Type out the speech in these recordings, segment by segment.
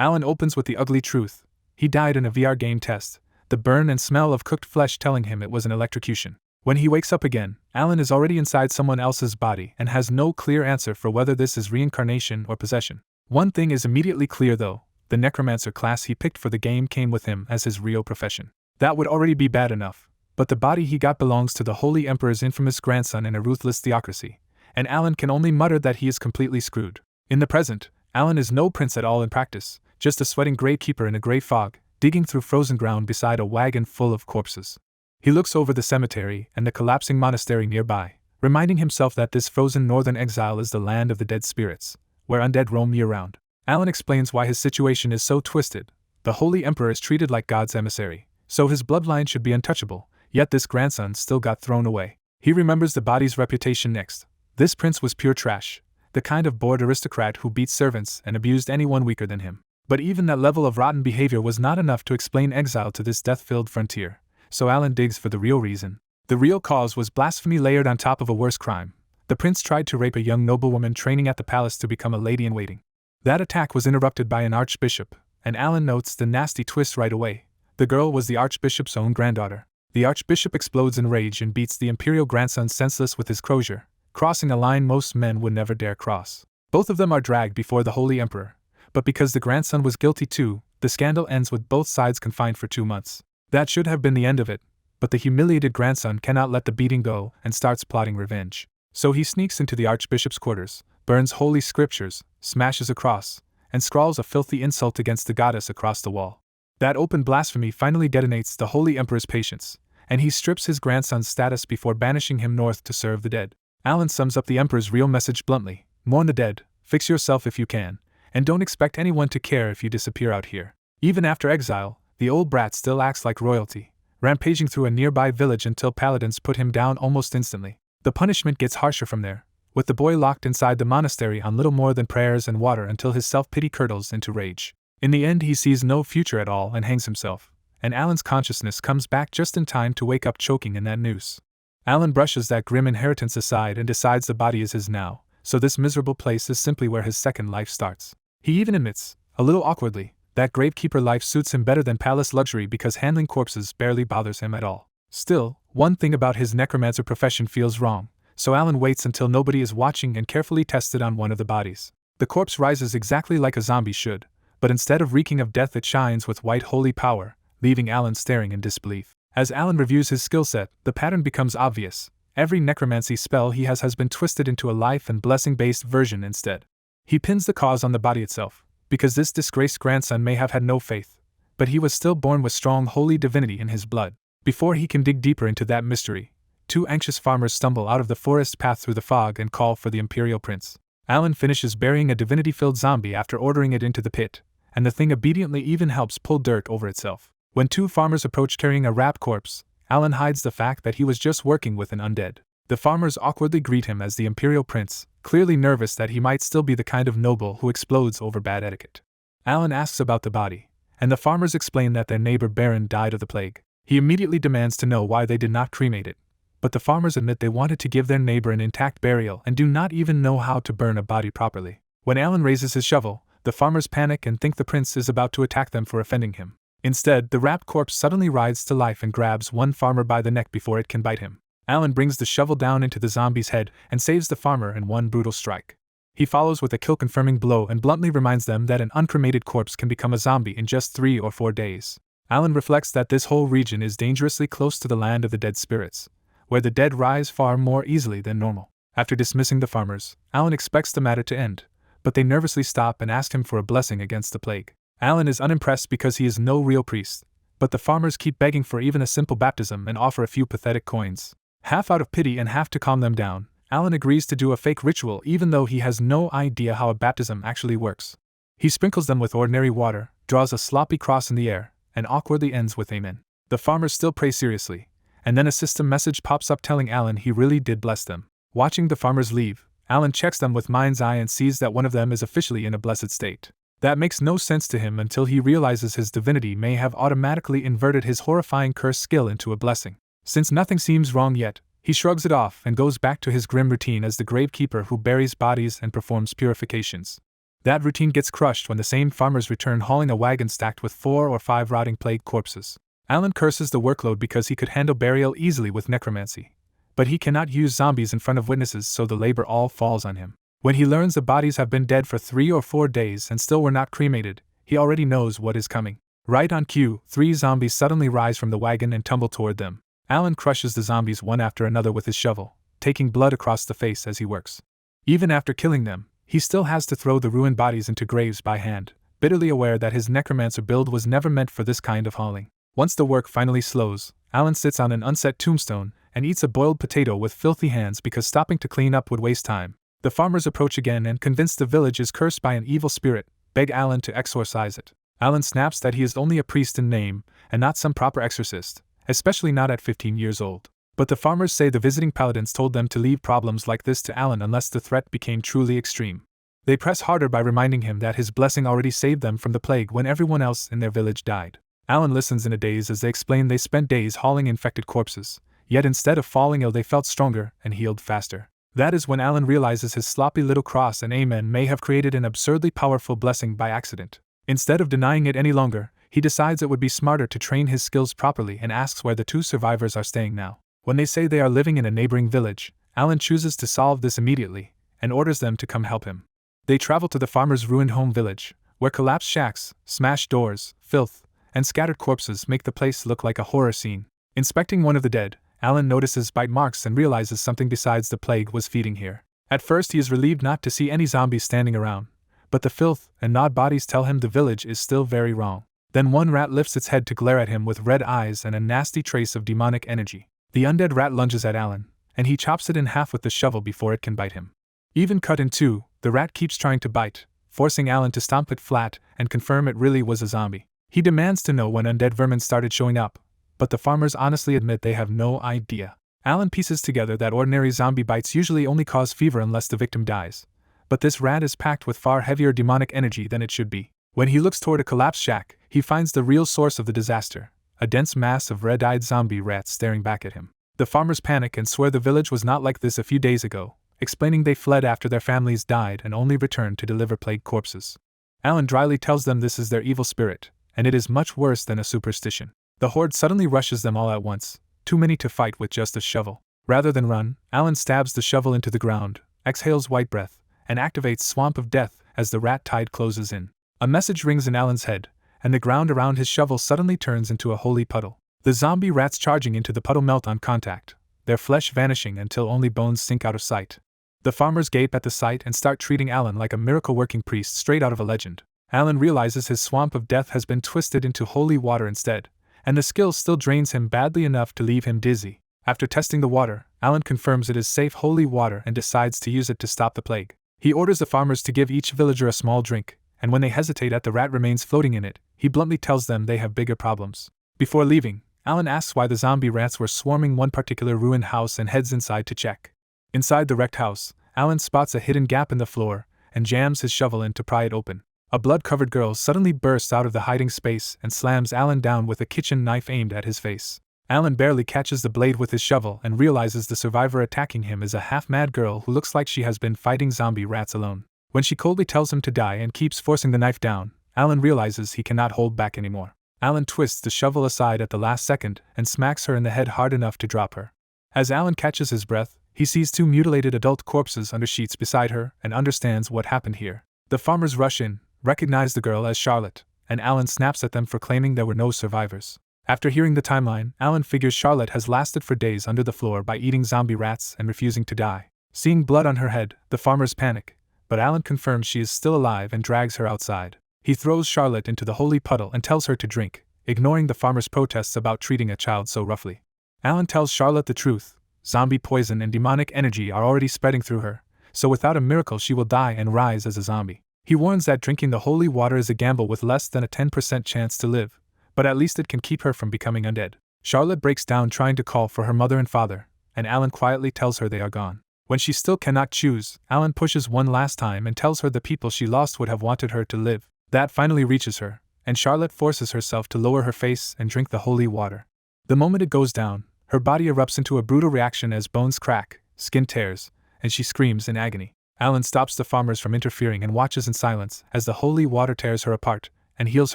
Alan opens with the ugly truth. He died in a VR game test, the burn and smell of cooked flesh telling him it was an electrocution. When he wakes up again, Alan is already inside someone else's body and has no clear answer for whether this is reincarnation or possession. One thing is immediately clear though, the necromancer class he picked for the game came with him as his real profession. That would already be bad enough, but the body he got belongs to the Holy Emperor's infamous grandson in a ruthless theocracy, and Alan can only mutter that he is completely screwed. In the present, Alan is no prince at all in practice, just a sweating gravekeeper in a grey fog, digging through frozen ground beside a wagon full of corpses. He looks over the cemetery and the collapsing monastery nearby, reminding himself that this frozen northern exile is the land of the dead spirits, where undead roam year-round. Alan explains why his situation is so twisted. The Holy Emperor is treated like God's emissary, so his bloodline should be untouchable, yet this grandson still got thrown away. He remembers the body's reputation next. This prince was pure trash, the kind of bored aristocrat who beat servants and abused anyone weaker than him. But even that level of rotten behavior was not enough to explain exile to this death-filled frontier, so Alan digs for the real reason. The real cause was blasphemy layered on top of a worse crime. The prince tried to rape a young noblewoman training at the palace to become a lady-in-waiting. That attack was interrupted by an archbishop, and Alan notes the nasty twist right away. The girl was the archbishop's own granddaughter. The archbishop explodes in rage and beats the imperial grandson senseless with his crozier, crossing a line most men would never dare cross. Both of them are dragged before the Holy Emperor, but because the grandson was guilty too, the scandal ends with both sides confined for 2 months. That should have been the end of it, but the humiliated grandson cannot let the beating go and starts plotting revenge. So he sneaks into the archbishop's quarters, burns holy scriptures, smashes a cross, and scrawls a filthy insult against the goddess across the wall. That open blasphemy finally detonates the Holy Emperor's patience, and he strips his grandson's status before banishing him north to serve the dead. Alan sums up the Emperor's real message bluntly: mourn the dead, fix yourself if you can, and don't expect anyone to care if you disappear out here. Even after exile, the old brat still acts like royalty, rampaging through a nearby village until paladins put him down almost instantly. The punishment gets harsher from there, with the boy locked inside the monastery on little more than prayers and water until his self-pity curdles into rage. In the end he sees no future at all and hangs himself, and Alan's consciousness comes back just in time to wake up choking in that noose. Alan brushes that grim inheritance aside and decides the body is his now, so this miserable place is simply where his second life starts. He even admits, a little awkwardly, that gravekeeper life suits him better than palace luxury because handling corpses barely bothers him at all. Still, one thing about his necromancer profession feels wrong, so Alan waits until nobody is watching and carefully tests it on one of the bodies. The corpse rises exactly like a zombie should, but instead of reeking of death it shines with white holy power, leaving Alan staring in disbelief. As Alan reviews his skill set, the pattern becomes obvious. Every necromancy spell he has been twisted into a life and blessing-based version instead. He pins the cause on the body itself, because this disgraced grandson may have had no faith, but he was still born with strong holy divinity in his blood. Before he can dig deeper into that mystery, 2 anxious farmers stumble out of the forest path through the fog and call for the imperial prince. Alan finishes burying a divinity-filled zombie after ordering it into the pit, and the thing obediently even helps pull dirt over itself. When 2 farmers approach carrying a wrapped corpse, Alan hides the fact that he was just working with an undead. The farmers awkwardly greet him as the imperial prince, clearly nervous that he might still be the kind of noble who explodes over bad etiquette. Alan asks about the body, and the farmers explain that their neighbor Baron died of the plague. He immediately demands to know why they did not cremate it, but the farmers admit they wanted to give their neighbor an intact burial and do not even know how to burn a body properly. When Alan raises his shovel, the farmers panic and think the prince is about to attack them for offending him. Instead, the wrapped corpse suddenly writhes to life and grabs one farmer by the neck before it can bite him. Alan brings the shovel down into the zombie's head and saves the farmer in one brutal strike. He follows with a kill-confirming blow and bluntly reminds them that an uncremated corpse can become a zombie in just 3 or 4 days. Alan reflects that this whole region is dangerously close to the land of the dead spirits, where the dead rise far more easily than normal. After dismissing the farmers, Alan expects the matter to end, but they nervously stop and ask him for a blessing against the plague. Alan is unimpressed because he is no real priest, but the farmers keep begging for even a simple baptism and offer a few pathetic coins. Half out of pity and half to calm them down, Alan agrees to do a fake ritual even though he has no idea how a baptism actually works. He sprinkles them with ordinary water, draws a sloppy cross in the air, and awkwardly ends with Amen. The farmers still pray seriously, and then a system message pops up telling Alan he really did bless them. Watching the farmers leave, Alan checks them with mind's eye and sees that one of them is officially in a blessed state. That makes no sense to him until he realizes his divinity may have automatically inverted his horrifying curse skill into a blessing. Since nothing seems wrong yet, he shrugs it off and goes back to his grim routine as the gravekeeper who buries bodies and performs purifications. That routine gets crushed when the same farmers return hauling a wagon stacked with 4 or 5 rotting plague corpses. Alan curses the workload because he could handle burial easily with necromancy. But he cannot use zombies in front of witnesses, so the labor all falls on him. When he learns the bodies have been dead for 3 or 4 days and still were not cremated, he already knows what is coming. Right on cue, 3 zombies suddenly rise from the wagon and tumble toward them. Alan crushes the zombies one after another with his shovel, taking blood across the face as he works. Even after killing them, he still has to throw the ruined bodies into graves by hand, bitterly aware that his necromancer build was never meant for this kind of hauling. Once the work finally slows, Alan sits on an unset tombstone and eats a boiled potato with filthy hands because stopping to clean up would waste time. The farmers approach again and, convinced the village is cursed by an evil spirit, beg Alan to exorcise it. Alan snaps that he is only a priest in name and not some proper exorcist, especially not at 15 years old. But the farmers say the visiting paladins told them to leave problems like this to Alan unless the threat became truly extreme. They press harder by reminding him that his blessing already saved them from the plague when everyone else in their village died. Alan listens in a daze as they explain they spent days hauling infected corpses, yet instead of falling ill they felt stronger and healed faster. That is when Alan realizes his sloppy little cross and amen may have created an absurdly powerful blessing by accident. Instead of denying it any longer, he decides it would be smarter to train his skills properly and asks where the 2 survivors are staying now. When they say they are living in a neighboring village, Alan chooses to solve this immediately and orders them to come help him. They travel to the farmer's ruined home village, where collapsed shacks, smashed doors, filth, and scattered corpses make the place look like a horror scene. Inspecting one of the dead, Alan notices bite marks and realizes something besides the plague was feeding here. At first he is relieved not to see any zombies standing around, but the filth and gnawed bodies tell him the village is still very wrong. Then one rat lifts its head to glare at him with red eyes and a nasty trace of demonic energy. The undead rat lunges at Alan, and he chops it in half with the shovel before it can bite him. Even cut in 2, the rat keeps trying to bite, forcing Alan to stomp it flat and confirm it really was a zombie. He demands to know when undead vermin started showing up, but the farmers honestly admit they have no idea. Alan pieces together that ordinary zombie bites usually only cause fever unless the victim dies, but this rat is packed with far heavier demonic energy than it should be. When he looks toward a collapsed shack, he finds the real source of the disaster, a dense mass of red-eyed zombie rats staring back at him. The farmers panic and swear the village was not like this a few days ago, explaining they fled after their families died and only returned to deliver plague corpses. Alan dryly tells them this is their evil spirit, and it is much worse than a superstition. The horde suddenly rushes them all at once, too many to fight with just a shovel. Rather than run, Alan stabs the shovel into the ground, exhales white breath, and activates Swamp of Death as the rat tide closes in. A message rings in Alan's head, and the ground around his shovel suddenly turns into a holy puddle. The zombie rats charging into the puddle melt on contact, their flesh vanishing until only bones sink out of sight. The farmers gape at the sight and start treating Alan like a miracle-working priest straight out of a legend. Alan realizes his Swamp of Death has been twisted into holy water instead, and the skill still drains him badly enough to leave him dizzy. After testing the water, Alan confirms it is safe holy water and decides to use it to stop the plague. He orders the farmers to give each villager a small drink, and when they hesitate at the rat remains floating in it, he bluntly tells them they have bigger problems. Before leaving, Alan asks why the zombie rats were swarming one particular ruined house and heads inside to check. Inside the wrecked house, Alan spots a hidden gap in the floor and jams his shovel in to pry it open. A blood-covered girl suddenly bursts out of the hiding space and slams Alan down with a kitchen knife aimed at his face. Alan barely catches the blade with his shovel and realizes the survivor attacking him is a half-mad girl who looks like she has been fighting zombie rats alone. When she coldly tells him to die and keeps forcing the knife down, Alan realizes he cannot hold back anymore. Alan twists the shovel aside at the last second and smacks her in the head hard enough to drop her. As Alan catches his breath, he sees 2 mutilated adult corpses under sheets beside her and understands what happened here. The farmers rush in, recognize the girl as Charlotte, and Alan snaps at them for claiming there were no survivors. After hearing the timeline, Alan figures Charlotte has lasted for days under the floor by eating zombie rats and refusing to die. Seeing blood on her head, the farmers panic, but Alan confirms she is still alive and drags her outside. He throws Charlotte into the holy puddle and tells her to drink, ignoring the farmers' protests about treating a child so roughly. Alan tells Charlotte the truth. Zombie poison and demonic energy are already spreading through her, so without a miracle she will die and rise as a zombie. He warns that drinking the holy water is a gamble with less than a 10% chance to live, but at least it can keep her from becoming undead. Charlotte breaks down trying to call for her mother and father, and Alan quietly tells her they are gone. When she still cannot choose, Alan pushes one last time and tells her the people she lost would have wanted her to live. That finally reaches her, and Charlotte forces herself to lower her face and drink the holy water. The moment it goes down, her body erupts into a brutal reaction as bones crack, skin tears, and she screams in agony. Alan stops the farmers from interfering and watches in silence as the holy water tears her apart and heals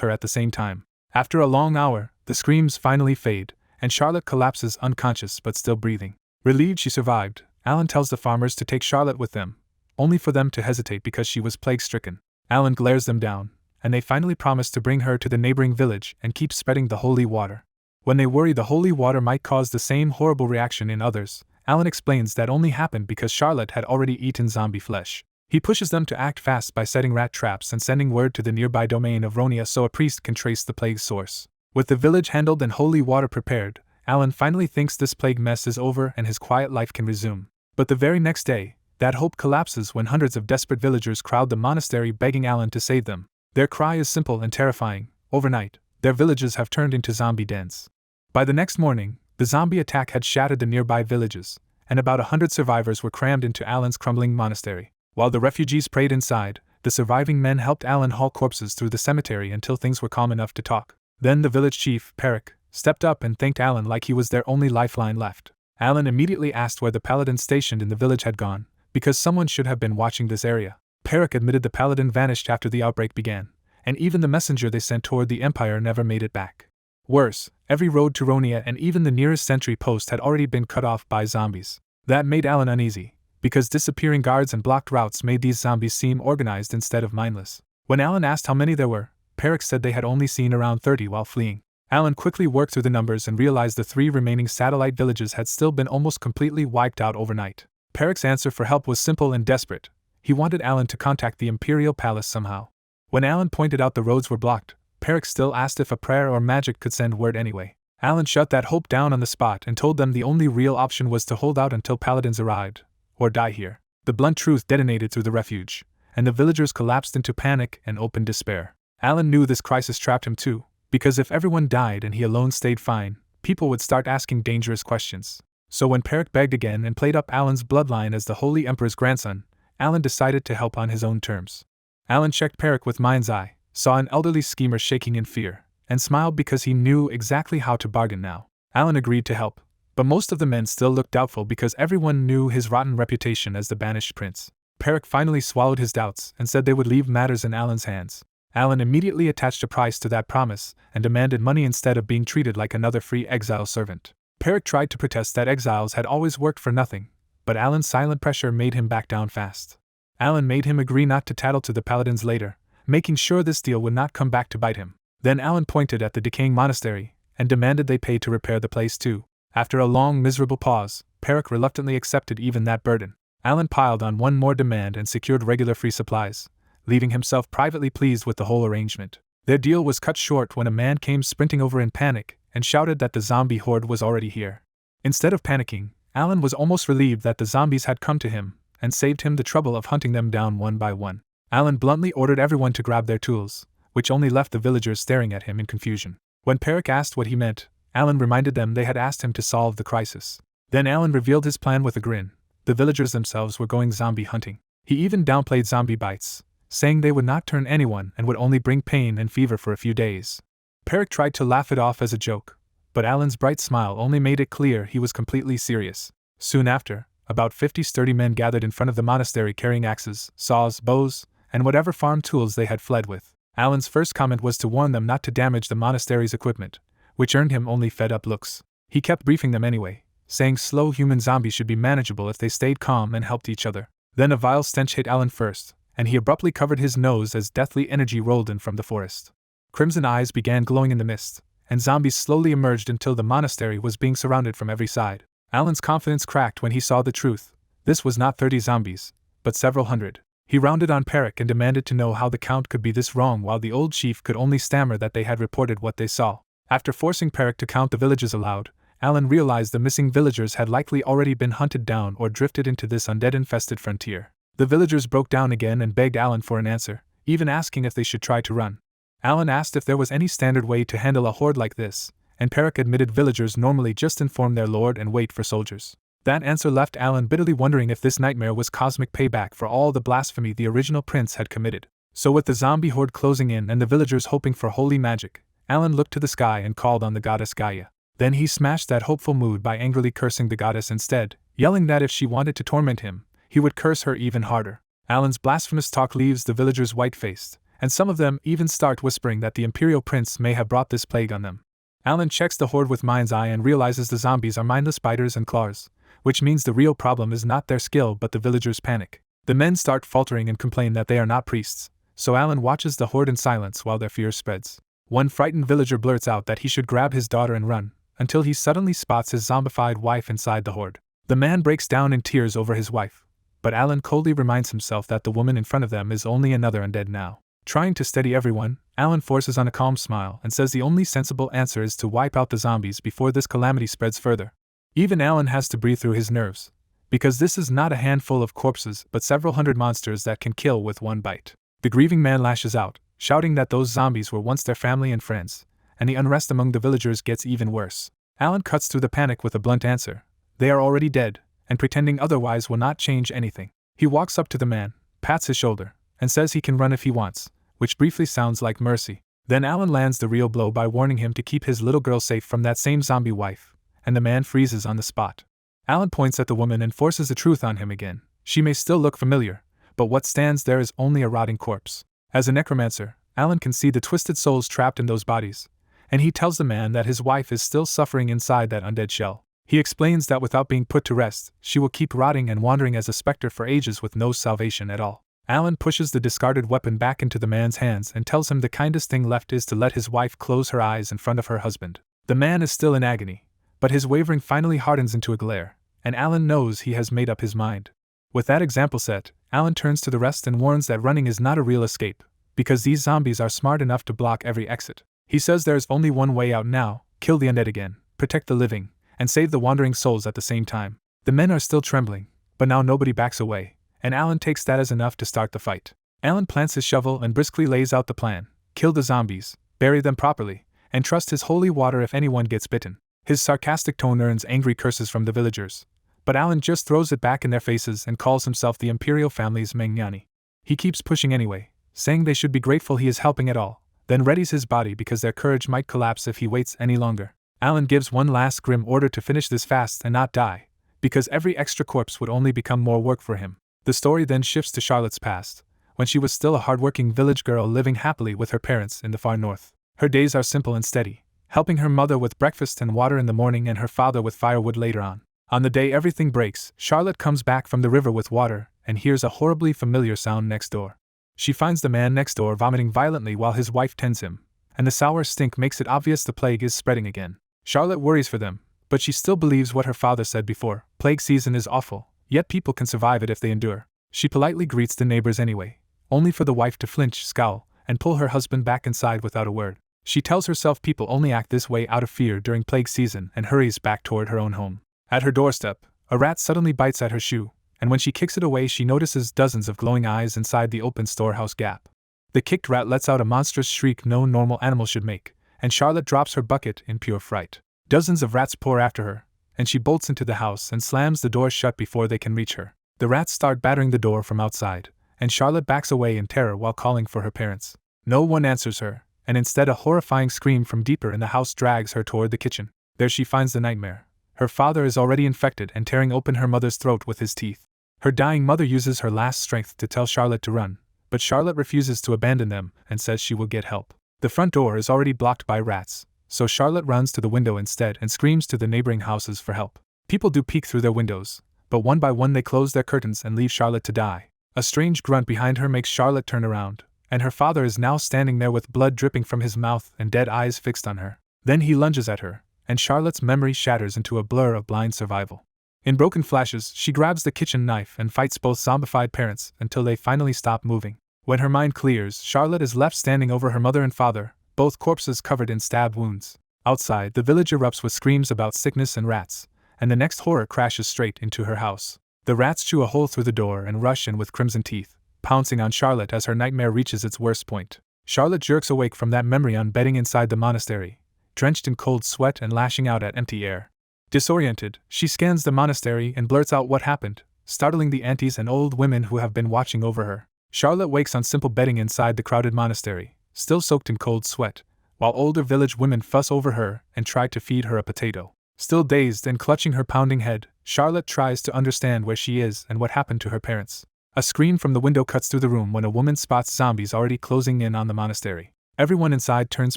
her at the same time. After a long hour, the screams finally fade, and Charlotte collapses unconscious but still breathing. Relieved she survived, Alan tells the farmers to take Charlotte with them, only for them to hesitate because she was plague-stricken. Alan glares them down, and they finally promise to bring her to the neighboring village and keep spreading the holy water. When they worry the holy water might cause the same horrible reaction in others, Alan explains that only happened because Charlotte had already eaten zombie flesh. He pushes them to act fast by setting rat traps and sending word to the nearby domain of Ronia so a priest can trace the plague's source. With the village handled and holy water prepared, Alan finally thinks this plague mess is over and his quiet life can resume. But the very next day, that hope collapses when hundreds of desperate villagers crowd the monastery begging Alan to save them. Their cry is simple and terrifying. Overnight, their villages have turned into zombie dens. By the next morning, the zombie attack had shattered the nearby villages, and about 100 survivors were crammed into Alan's crumbling monastery. While the refugees prayed inside, the surviving men helped Alan haul corpses through the cemetery until things were calm enough to talk. Then the village chief, Perik, stepped up and thanked Alan like he was their only lifeline left. Alan immediately asked where the paladin stationed in the village had gone, because someone should have been watching this area. Perik admitted the paladin vanished after the outbreak began, and even the messenger they sent toward the Empire never made it back. Worse, every road to Ronia and even the nearest sentry post had already been cut off by zombies. That made Alan uneasy, because disappearing guards and blocked routes made these zombies seem organized instead of mindless. When Alan asked how many there were, Perik said they had only seen around 30 while fleeing. Alan quickly worked through the numbers and realized the 3 remaining satellite villages had still been almost completely wiped out overnight. Perik's answer for help was simple and desperate. He wanted Alan to contact the Imperial Palace somehow. When Alan pointed out the roads were blocked, Perik still asked if a prayer or magic could send word anyway. Alan shut that hope down on the spot and told them the only real option was to hold out until paladins arrived, or die here. The blunt truth detonated through the refuge, and the villagers collapsed into panic and open despair. Alan knew this crisis trapped him too, because if everyone died and he alone stayed fine, people would start asking dangerous questions. So when Perik begged again and played up Alan's bloodline as the Holy Emperor's grandson, Alan decided to help on his own terms. Alan checked Perik with mind's eye, saw an elderly schemer shaking in fear, and smiled because he knew exactly how to bargain now. Alan agreed to help, but most of the men still looked doubtful because everyone knew his rotten reputation as the banished prince. Perik finally swallowed his doubts and said they would leave matters in Alan's hands. Alan immediately attached a price to that promise and demanded money instead of being treated like another free exile servant. Perik tried to protest that exiles had always worked for nothing, but Alan's silent pressure made him back down fast. Alan made him agree not to tattle to the paladins later, making sure this deal would not come back to bite him. Then Alan pointed at the decaying monastery and demanded they pay to repair the place too. After a long, miserable pause, Perik reluctantly accepted even that burden. Alan piled on one more demand and secured regular free supplies, leaving himself privately pleased with the whole arrangement. Their deal was cut short when a man came sprinting over in panic and shouted that the zombie horde was already here. Instead of panicking, Alan was almost relieved that the zombies had come to him and saved him the trouble of hunting them down one by one. Alan bluntly ordered everyone to grab their tools, which only left the villagers staring at him in confusion. When Perik asked what he meant, Alan reminded them they had asked him to solve the crisis. Then Alan revealed his plan with a grin. The villagers themselves were going zombie hunting. He even downplayed zombie bites, saying they would not turn anyone and would only bring pain and fever for a few days. Perik tried to laugh it off as a joke, but Alan's bright smile only made it clear he was completely serious. Soon after, about 50 sturdy men gathered in front of the monastery carrying axes, saws, bows, and whatever farm tools they had fled with. Alan's first comment was to warn them not to damage the monastery's equipment, which earned him only fed-up looks. He kept briefing them anyway, saying slow human zombies should be manageable if they stayed calm and helped each other. Then a vile stench hit Alan first, and he abruptly covered his nose as deathly energy rolled in from the forest. Crimson eyes began glowing in the mist, and zombies slowly emerged until the monastery was being surrounded from every side. Alan's confidence cracked when he saw the truth. This was not 30 zombies, but several hundred. He rounded on Perik and demanded to know how the count could be this wrong while the old chief could only stammer that they had reported what they saw. After forcing Perik to count the villages aloud, Alan realized the missing villagers had likely already been hunted down or drifted into this undead-infested frontier. The villagers broke down again and begged Alan for an answer, even asking if they should try to run. Alan asked if there was any standard way to handle a horde like this, and Perik admitted villagers normally just inform their lord and wait for soldiers. That answer left Alan bitterly wondering if this nightmare was cosmic payback for all the blasphemy the original prince had committed. So with the zombie horde closing in and the villagers hoping for holy magic, Alan looked to the sky and called on the goddess Gaia. Then he smashed that hopeful mood by angrily cursing the goddess instead, yelling that if she wanted to torment him, he would curse her even harder. Alan's blasphemous talk leaves the villagers white-faced, and some of them even start whispering that the Imperial Prince may have brought this plague on them. Alan checks the horde with mind's eye and realizes the zombies are mindless biters and claws, which means the real problem is not their skill but the villagers' panic. The men start faltering and complain that they are not priests, so Alan watches the horde in silence while their fear spreads. One frightened villager blurts out that he should grab his daughter and run, until he suddenly spots his zombified wife inside the horde. The man breaks down in tears over his wife, but Alan coldly reminds himself that the woman in front of them is only another undead now. Trying to steady everyone, Alan forces on a calm smile and says the only sensible answer is to wipe out the zombies before this calamity spreads further. Even Alan has to breathe through his nerves, because this is not a handful of corpses but several hundred monsters that can kill with one bite. The grieving man lashes out, shouting that those zombies were once their family and friends, and the unrest among the villagers gets even worse. Alan cuts through the panic with a blunt answer. They are already dead, and pretending otherwise will not change anything. He walks up to the man, pats his shoulder, and says he can run if he wants, which briefly sounds like mercy. Then Alan lands the real blow by warning him to keep his little girl safe from that same zombie wife, and the man freezes on the spot. Alan points at the woman and forces the truth on him again. She may still look familiar, but what stands there is only a rotting corpse. As a necromancer, Alan can see the twisted souls trapped in those bodies, and he tells the man that his wife is still suffering inside that undead shell. He explains that without being put to rest, she will keep rotting and wandering as a specter for ages with no salvation at all. Alan pushes the discarded weapon back into the man's hands and tells him the kindest thing left is to let his wife close her eyes in front of her husband. The man is still in agony, but his wavering finally hardens into a glare, and Alan knows he has made up his mind. With that example set, Alan turns to the rest and warns that running is not a real escape, because these zombies are smart enough to block every exit. He says there is only one way out now: kill the undead again, protect the living, and save the wandering souls at the same time. The men are still trembling, but now nobody backs away, and Alan takes that as enough to start the fight. Alan plants his shovel and briskly lays out the plan: kill the zombies, bury them properly, and trust his holy water if anyone gets bitten. His sarcastic tone earns angry curses from the villagers, but Alan just throws it back in their faces and calls himself the Imperial family's Manhwa. He keeps pushing anyway, saying they should be grateful he is helping at all, then readies his body because their courage might collapse if he waits any longer. Alan gives one last grim order to finish this fast and not die, because every extra corpse would only become more work for him. The story then shifts to Charlotte's past, when she was still a hardworking village girl living happily with her parents in the far north. Her days are simple and steady, helping her mother with breakfast and water in the morning and her father with firewood later on. On the day everything breaks, Charlotte comes back from the river with water and hears a horribly familiar sound next door. She finds the man next door vomiting violently while his wife tends him, and the sour stink makes it obvious the plague is spreading again. Charlotte worries for them, but she still believes what her father said before: plague season is awful, yet people can survive it if they endure. She politely greets the neighbors anyway, only for the wife to flinch, scowl, and pull her husband back inside without a word. She tells herself people only act this way out of fear during plague season and hurries back toward her own home. At her doorstep, a rat suddenly bites at her shoe, and when she kicks it away she notices dozens of glowing eyes inside the open storehouse gap. The kicked rat lets out a monstrous shriek no normal animal should make, and Charlotte drops her bucket in pure fright. Dozens of rats pour after her, and she bolts into the house and slams the door shut before they can reach her. The rats start battering the door from outside, and Charlotte backs away in terror while calling for her parents. No one answers her, and instead a horrifying scream from deeper in the house drags her toward the kitchen. There she finds the nightmare. Her father is already infected and tearing open her mother's throat with his teeth. Her dying mother uses her last strength to tell Charlotte to run, but Charlotte refuses to abandon them and says she will get help. The front door is already blocked by rats, so Charlotte runs to the window instead and screams to the neighboring houses for help. People do peek through their windows, but one by one they close their curtains and leave Charlotte to die. A strange grunt behind her makes Charlotte turn around, and her father is now standing there with blood dripping from his mouth and dead eyes fixed on her. Then he lunges at her, and Charlotte's memory shatters into a blur of blind survival. In broken flashes, she grabs the kitchen knife and fights both zombified parents until they finally stop moving. When her mind clears, Charlotte is left standing over her mother and father, both corpses covered in stab wounds. Outside, the village erupts with screams about sickness and rats, and the next horror crashes straight into her house. The rats chew a hole through the door and rush in with crimson teeth, pouncing on Charlotte as her nightmare reaches its worst point. Charlotte jerks awake from that memory on bedding inside the monastery, drenched in cold sweat and lashing out at empty air. Disoriented, she scans the monastery and blurts out what happened, startling the aunties and old women who have been watching over her. Charlotte wakes on simple bedding inside the crowded monastery, still soaked in cold sweat, while older village women fuss over her and try to feed her a potato. Still dazed and clutching her pounding head, Charlotte tries to understand where she is and what happened to her parents. A scream from the window cuts through the room when a woman spots zombies already closing in on the monastery. Everyone inside turns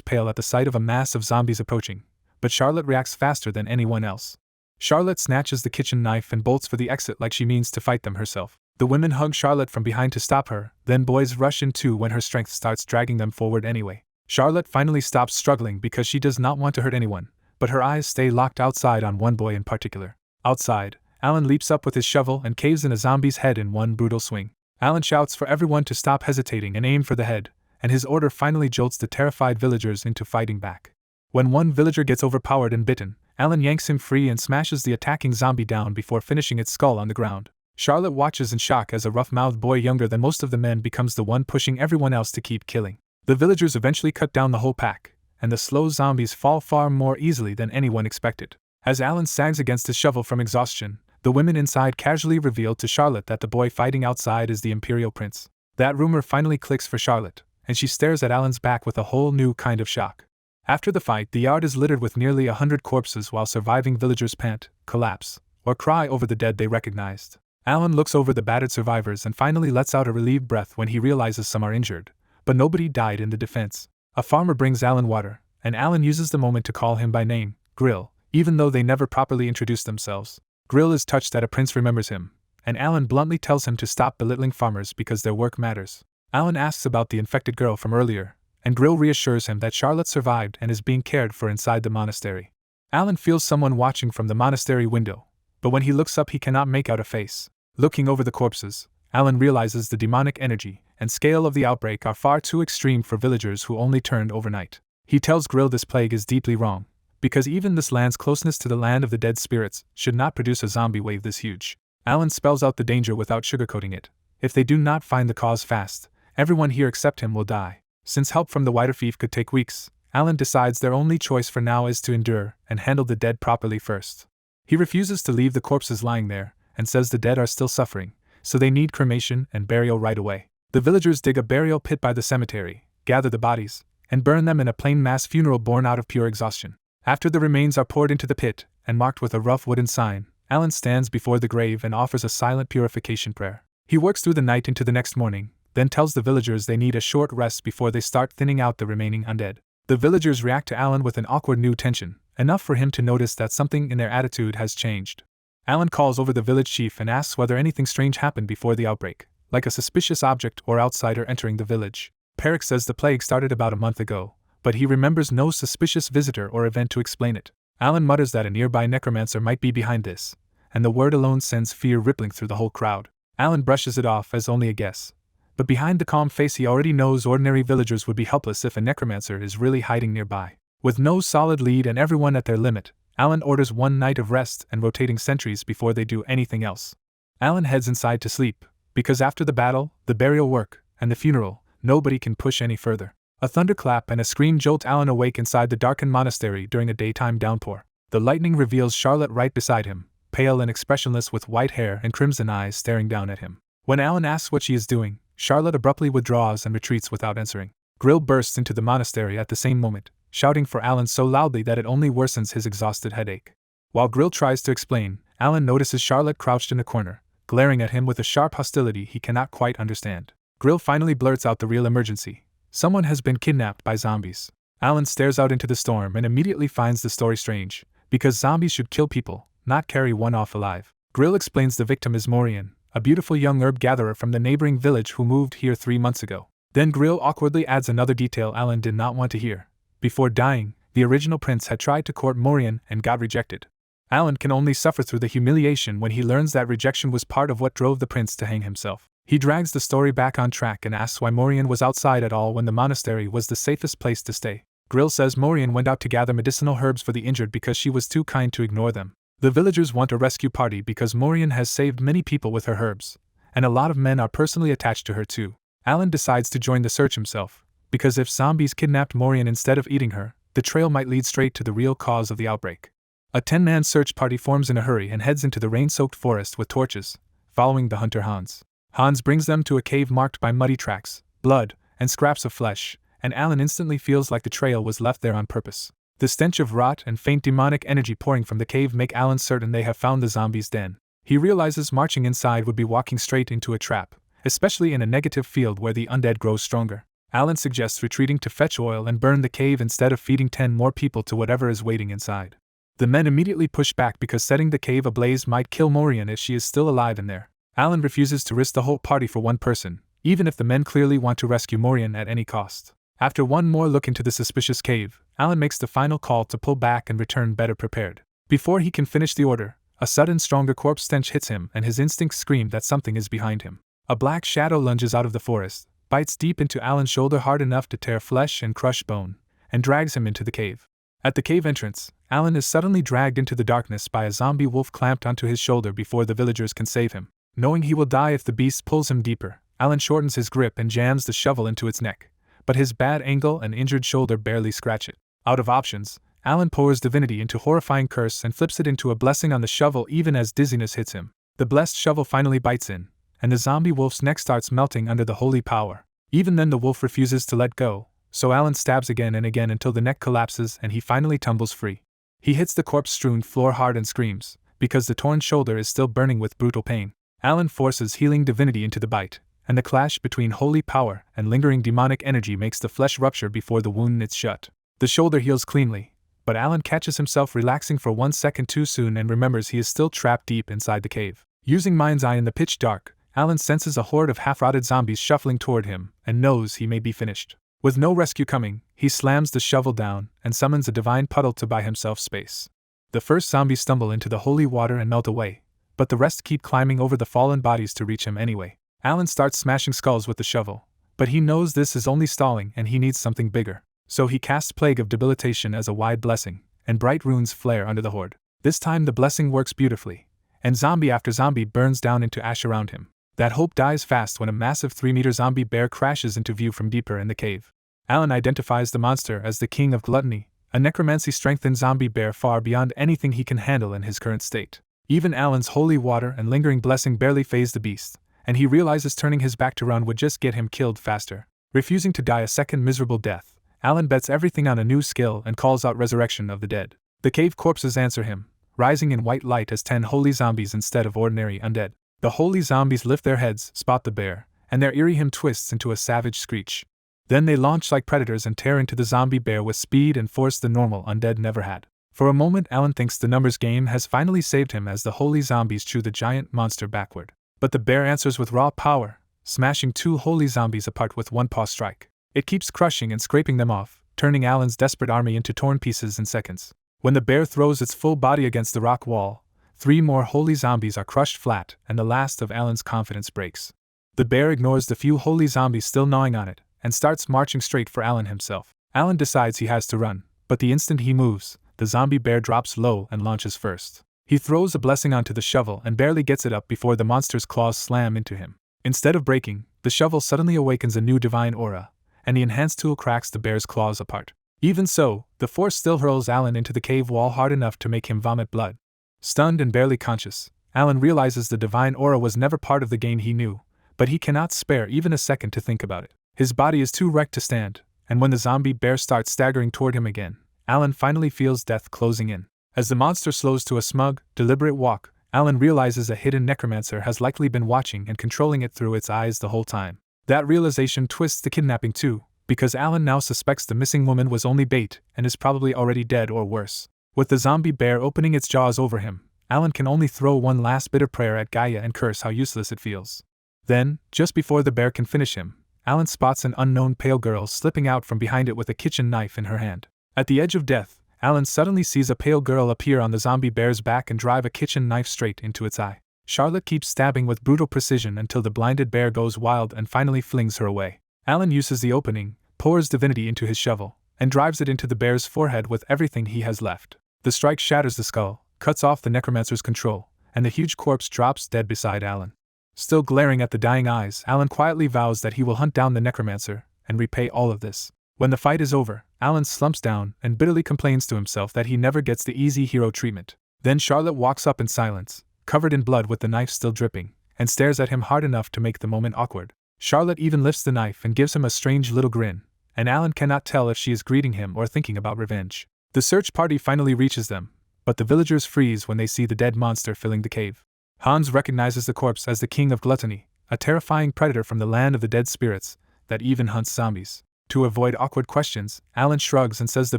pale at the sight of a mass of zombies approaching, but Charlotte reacts faster than anyone else. Charlotte snatches the kitchen knife and bolts for the exit like she means to fight them herself. The women hug Charlotte from behind to stop her, then boys rush in too when her strength starts dragging them forward anyway. Charlotte finally stops struggling because she does not want to hurt anyone, but her eyes stay locked outside on one boy in particular. Outside, Alan leaps up with his shovel and caves in a zombie's head in one brutal swing. Alan shouts for everyone to stop hesitating and aim for the head, and his order finally jolts the terrified villagers into fighting back. When one villager gets overpowered and bitten, Alan yanks him free and smashes the attacking zombie down before finishing its skull on the ground. Charlotte watches in shock as a rough-mouthed boy younger than most of the men becomes the one pushing everyone else to keep killing. The villagers eventually cut down the whole pack, and the slow zombies fall far more easily than anyone expected. As Alan sags against his shovel from exhaustion, the women inside casually reveal to Charlotte that the boy fighting outside is the Imperial Prince. That rumor finally clicks for Charlotte, and she stares at Alan's back with a whole new kind of shock. After the fight, the yard is littered with nearly 100 corpses while surviving villagers pant, collapse, or cry over the dead they recognized. Alan looks over the battered survivors and finally lets out a relieved breath when he realizes some are injured, but nobody died in the defense. A farmer brings Alan water, and Alan uses the moment to call him by name, Grill, even though they never properly introduced themselves. Grill is touched that a prince remembers him, and Alan bluntly tells him to stop belittling farmers because their work matters. Alan asks about the infected girl from earlier, and Grill reassures him that Charlotte survived and is being cared for inside the monastery. Alan feels someone watching from the monastery window, but when he looks up he cannot make out a face. Looking over the corpses, Alan realizes the demonic energy and scale of the outbreak are far too extreme for villagers who only turned overnight. He tells Grill this plague is deeply wrong, because even this land's closeness to the land of the dead spirits should not produce a zombie wave this huge. Alan spells out the danger without sugarcoating it. If they do not find the cause fast, everyone here except him will die. Since help from the wider fief could take weeks, Alan decides their only choice for now is to endure and handle the dead properly first. He refuses to leave the corpses lying there, and says the dead are still suffering, so they need cremation and burial right away. The villagers dig a burial pit by the cemetery, gather the bodies, and burn them in a plain mass funeral born out of pure exhaustion. After the remains are poured into the pit, and marked with a rough wooden sign, Alan stands before the grave and offers a silent purification prayer. He works through the night into the next morning, then tells the villagers they need a short rest before they start thinning out the remaining undead. The villagers react to Alan with an awkward new tension, enough for him to notice that something in their attitude has changed. Alan calls over the village chief and asks whether anything strange happened before the outbreak, like a suspicious object or outsider entering the village. Perrick says the plague started about a month ago, but he remembers no suspicious visitor or event to explain it. Alan mutters that a nearby necromancer might be behind this, and the word alone sends fear rippling through the whole crowd. Alan brushes it off as only a guess, but behind the calm face he already knows ordinary villagers would be helpless if a necromancer is really hiding nearby. With no solid lead and everyone at their limit, Alan orders one night of rest and rotating sentries before they do anything else. Alan heads inside to sleep, because after the battle, the burial work, and the funeral, nobody can push any further. A thunderclap and a scream jolt Alan awake inside the darkened monastery during a daytime downpour. The lightning reveals Charlotte right beside him, pale and expressionless with white hair and crimson eyes staring down at him. When Alan asks what she is doing, Charlotte abruptly withdraws and retreats without answering. Grill bursts into the monastery at the same moment, shouting for Alan so loudly that it only worsens his exhausted headache. While Grill tries to explain, Alan notices Charlotte crouched in a corner, glaring at him with a sharp hostility he cannot quite understand. Grill finally blurts out the real emergency. Someone has been kidnapped by zombies. Alan stares out into the storm and immediately finds the story strange, because zombies should kill people, not carry one off alive. Grill explains the victim is Morian, a beautiful young herb gatherer from the neighboring village who moved here 3 months ago. Then Grill awkwardly adds another detail Alan did not want to hear. Before dying, the original prince had tried to court Morian and got rejected. Alan can only suffer through the humiliation when he learns that rejection was part of what drove the prince to hang himself. He drags the story back on track and asks why Morian was outside at all when the monastery was the safest place to stay. Grill says Morian went out to gather medicinal herbs for the injured because she was too kind to ignore them. The villagers want a rescue party because Morian has saved many people with her herbs, and a lot of men are personally attached to her too. Alan decides to join the search himself, because if zombies kidnapped Morian instead of eating her, the trail might lead straight to the real cause of the outbreak. A 10-man search party forms in a hurry and heads into the rain-soaked forest with torches, following the hunter Hans. Hans brings them to a cave marked by muddy tracks, blood, and scraps of flesh, and Alan instantly feels like the trail was left there on purpose. The stench of rot and faint demonic energy pouring from the cave make Alan certain they have found the zombies' den. He realizes marching inside would be walking straight into a trap, especially in a negative field where the undead grows stronger. Alan suggests retreating to fetch oil and burn the cave instead of feeding 10 more people to whatever is waiting inside. The men immediately push back because setting the cave ablaze might kill Morian if she is still alive in there. Alan refuses to risk the whole party for one person, even if the men clearly want to rescue Morian at any cost. After one more look into the suspicious cave, Alan makes the final call to pull back and return better prepared. Before he can finish the order, a sudden stronger corpse stench hits him and his instincts scream that something is behind him. A black shadow lunges out of the forest, bites deep into Alan's shoulder hard enough to tear flesh and crush bone, and drags him into the cave. At the cave entrance, Alan is suddenly dragged into the darkness by a zombie wolf clamped onto his shoulder before the villagers can save him. Knowing he will die if the beast pulls him deeper, Alan shortens his grip and jams the shovel into its neck, but his bad angle and injured shoulder barely scratch it. Out of options, Alan pours divinity into horrifying curse and flips it into a blessing on the shovel even as dizziness hits him. The blessed shovel finally bites in, and the zombie wolf's neck starts melting under the holy power. Even then the wolf refuses to let go, so Alan stabs again and again until the neck collapses and he finally tumbles free. He hits the corpse-strewn floor hard and screams, because the torn shoulder is still burning with brutal pain. Alan forces healing divinity into the bite, and the clash between holy power and lingering demonic energy makes the flesh rupture before the wound knits shut. The shoulder heals cleanly, but Alan catches himself relaxing for 1 second too soon and remembers he is still trapped deep inside the cave. Using mind's eye in the pitch dark, Alan senses a horde of half-rotted zombies shuffling toward him and knows he may be finished. With no rescue coming, he slams the shovel down and summons a divine puddle to buy himself space. The first zombies stumble into the holy water and melt away, but the rest keep climbing over the fallen bodies to reach him anyway. Alan starts smashing skulls with the shovel, but he knows this is only stalling and he needs something bigger. So he casts Plague of Debilitation as a wide blessing, and bright runes flare under the horde. This time the blessing works beautifully, and zombie after zombie burns down into ash around him. That hope dies fast when a massive 3-meter zombie bear crashes into view from deeper in the cave. Alan identifies the monster as the King of Gluttony, a necromancy-strengthened zombie bear far beyond anything he can handle in his current state. Even Alan's holy water and lingering blessing barely faze the beast, and he realizes turning his back to run would just get him killed faster. Refusing to die a second miserable death, Alan bets everything on a new skill and calls out Resurrection of the Dead. The cave corpses answer him, rising in white light as 10 holy zombies instead of ordinary undead. The holy zombies lift their heads, spot the bear, and their eerie hymn twists into a savage screech. Then they launch like predators and tear into the zombie bear with speed and force the normal undead never had. For a moment Alan thinks the numbers game has finally saved him as the holy zombies chew the giant monster backward. But the bear answers with raw power, smashing 2 holy zombies apart with one paw strike. It keeps crushing and scraping them off, turning Alan's desperate army into torn pieces in seconds. When the bear throws its full body against the rock wall, 3 more holy zombies are crushed flat and the last of Alan's confidence breaks. The bear ignores the few holy zombies still gnawing on it, and starts marching straight for Alan himself. Alan decides he has to run, but the instant he moves, the zombie bear drops low and launches first. He throws a blessing onto the shovel and barely gets it up before the monster's claws slam into him. Instead of breaking, the shovel suddenly awakens a new divine aura, and the enhanced tool cracks the bear's claws apart. Even so, the force still hurls Alan into the cave wall hard enough to make him vomit blood. Stunned and barely conscious, Alan realizes the divine aura was never part of the game he knew, but he cannot spare even a second to think about it. His body is too wrecked to stand, and when the zombie bear starts staggering toward him again, Alan finally feels death closing in. As the monster slows to a smug, deliberate walk, Alan realizes a hidden necromancer has likely been watching and controlling it through its eyes the whole time. That realization twists the kidnapping too, because Alan now suspects the missing woman was only bait and is probably already dead or worse. With the zombie bear opening its jaws over him, Alan can only throw one last bitter prayer at Gaia and curse how useless it feels. Then, just before the bear can finish him, Alan spots an unknown pale girl slipping out from behind it with a kitchen knife in her hand. At the edge of death, Alan suddenly sees a pale girl appear on the zombie bear's back and drive a kitchen knife straight into its eye. Charlotte keeps stabbing with brutal precision until the blinded bear goes wild and finally flings her away. Alan uses the opening, pours divinity into his shovel, and drives it into the bear's forehead with everything he has left. The strike shatters the skull, cuts off the necromancer's control, and the huge corpse drops dead beside Alan. Still glaring at the dying eyes, Alan quietly vows that he will hunt down the necromancer and repay all of this. When the fight is over, Alan slumps down and bitterly complains to himself that he never gets the easy hero treatment. Then Charlotte walks up in silence, covered in blood with the knife still dripping, and stares at him hard enough to make the moment awkward. Charlotte even lifts the knife and gives him a strange little grin, and Alan cannot tell if she is greeting him or thinking about revenge. The search party finally reaches them, but the villagers freeze when they see the dead monster filling the cave. Hans recognizes the corpse as the King of Gluttony, a terrifying predator from the land of the dead spirits that even hunts zombies. To avoid awkward questions, Alan shrugs and says the